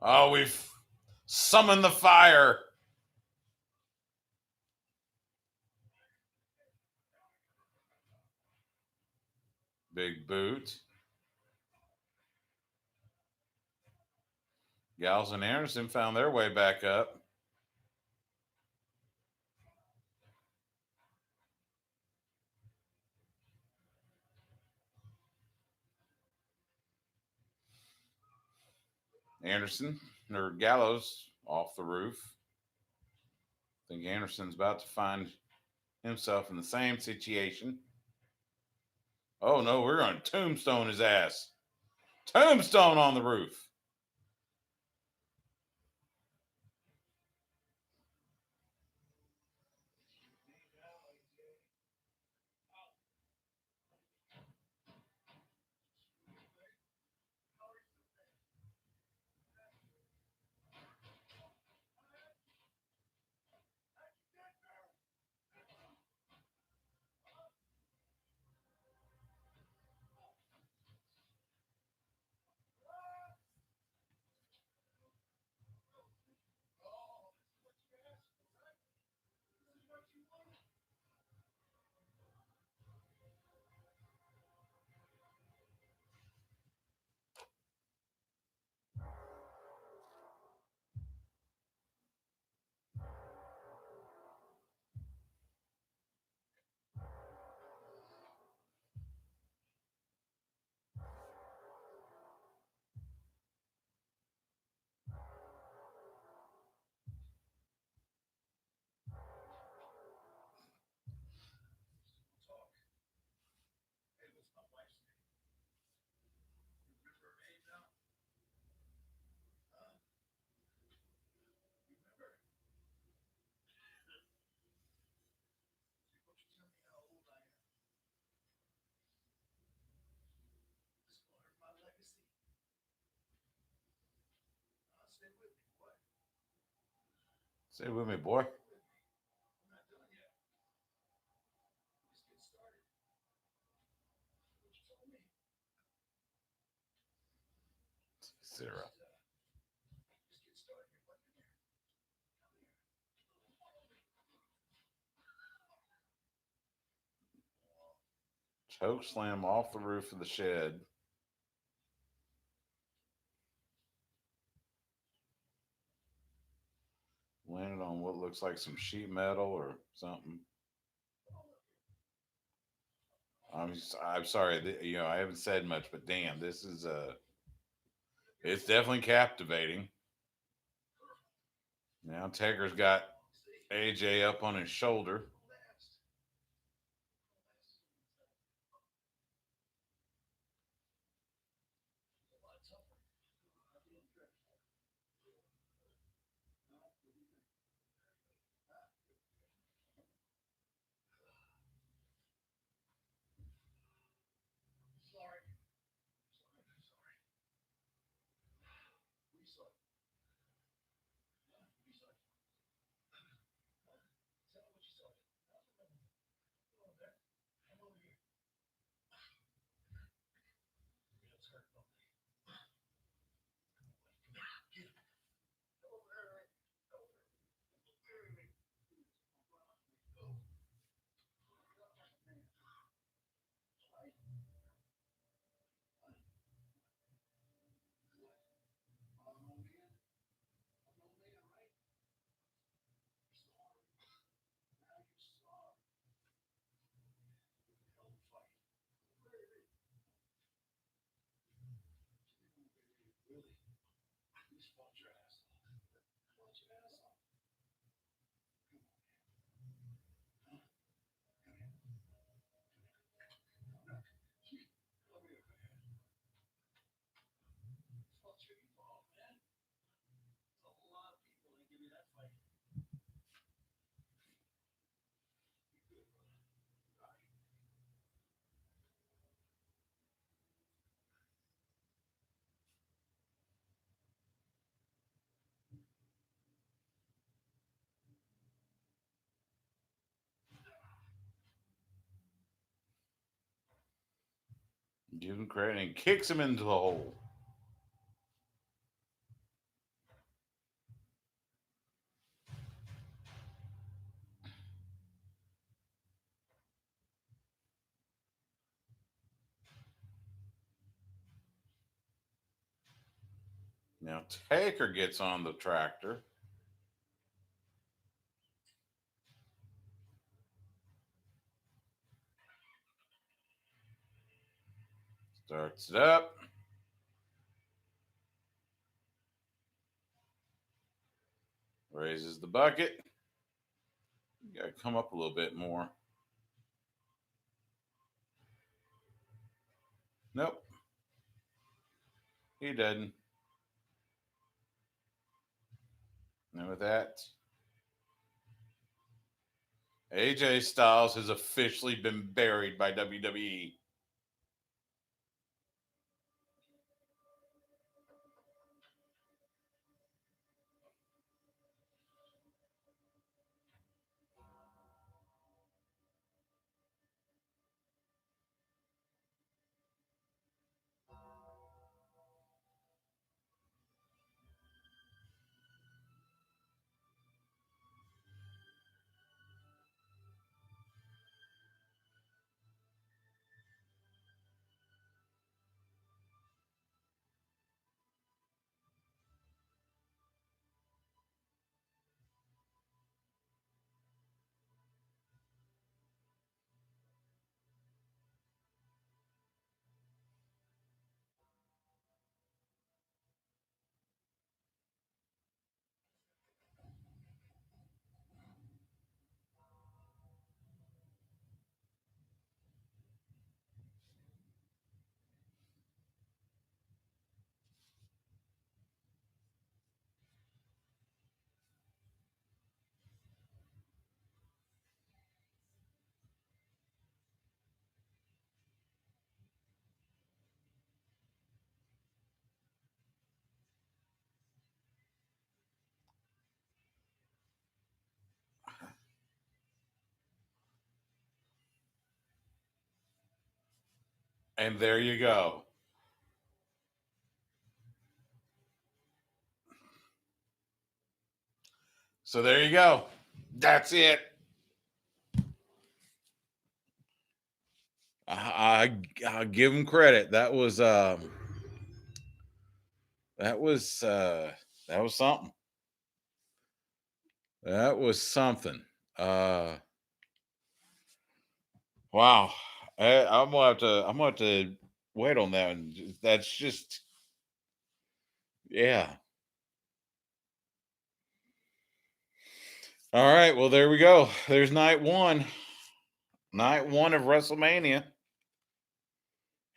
Oh, we've summoned the fire. Big boot. Gals and Anderson found their way back up. Anderson or Gallows off the roof. I think Anderson's about to find himself in the same situation. Oh no, we're going to tombstone his ass. Tombstone on the roof. Stay with me, boy. Zero. Choke slam off the roof of the shed. Landed on what looks like some sheet metal or something. I'm sorry. I haven't said much, but damn, this is it's definitely captivating. Now Taker's got AJ up on his shoulder. Gives him credit and kicks him into the hole. Now Taker gets on the tractor. Starts it up. Raises the bucket. You gotta come up a little bit more. Nope. He doesn't. And with that, AJ Styles has officially been buried by WWE. And there you go. So there you go. That's it. I'll give him credit. That was something. That was something. Wow. I'm gonna have to wait on that one. That's just yeah. All right. Well, there we go. There's night one. Night one of WrestleMania.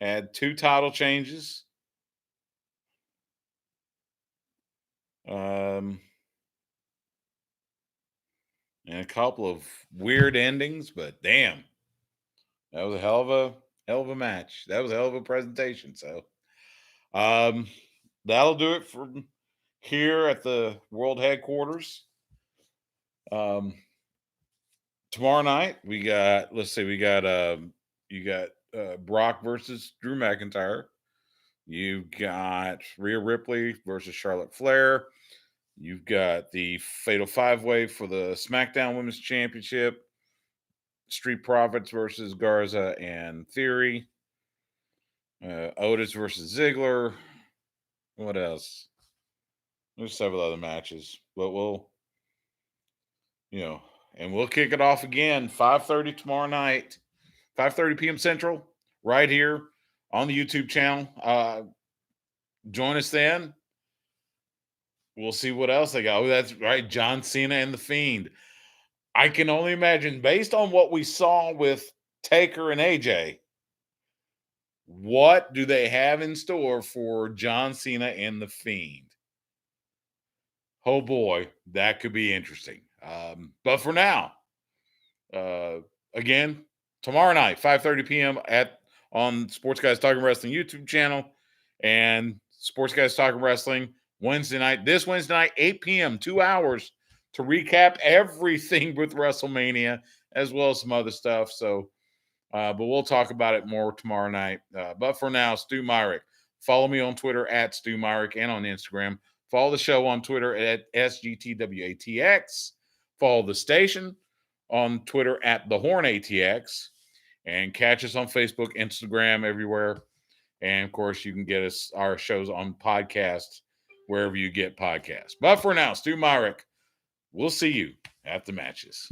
Had two title changes. Um and a couple of weird endings, but damn, that was a hell of a match. That was a hell of a presentation. So um that'll do it for here at the world headquarters. Um Tomorrow night we got you got Brock versus Drew McIntyre. You got Rhea Ripley versus Charlotte Flair. You've got the Fatal Five Way for the SmackDown Women's Championship. Street Profits versus Garza and Theory. Otis versus Ziggler. What else? There's several other matches, but you know, and we'll kick it off again 5:30 tomorrow night, 5:30 p.m. Central, right here on the YouTube channel. Join us then. We'll see what else they got. Oh, that's right, John Cena and the Fiend. I can only imagine, based on what we saw with Taker and AJ, what do they have in store for John Cena and the Fiend? Oh boy, that could be interesting. But for now, uh, again, tomorrow night, 5:30 p.m. on Sports Guys Talking Wrestling YouTube channel and Sports Guys Talking Wrestling Wednesday night. This Wednesday night, 8 p.m., 2 hours to recap everything with WrestleMania as well as some other stuff. So, but we'll talk about it more tomorrow night. But for now, Stu Myrick. Follow me on Twitter at Stu Myrick and on Instagram. Follow the show on Twitter at SGTWATX. Follow the station on Twitter at The Horn ATX. And catch us on Facebook, Instagram, everywhere. And of course, you can get us our shows on podcasts wherever you get podcasts. But for now, Stu Myrick, we'll see you at the matches.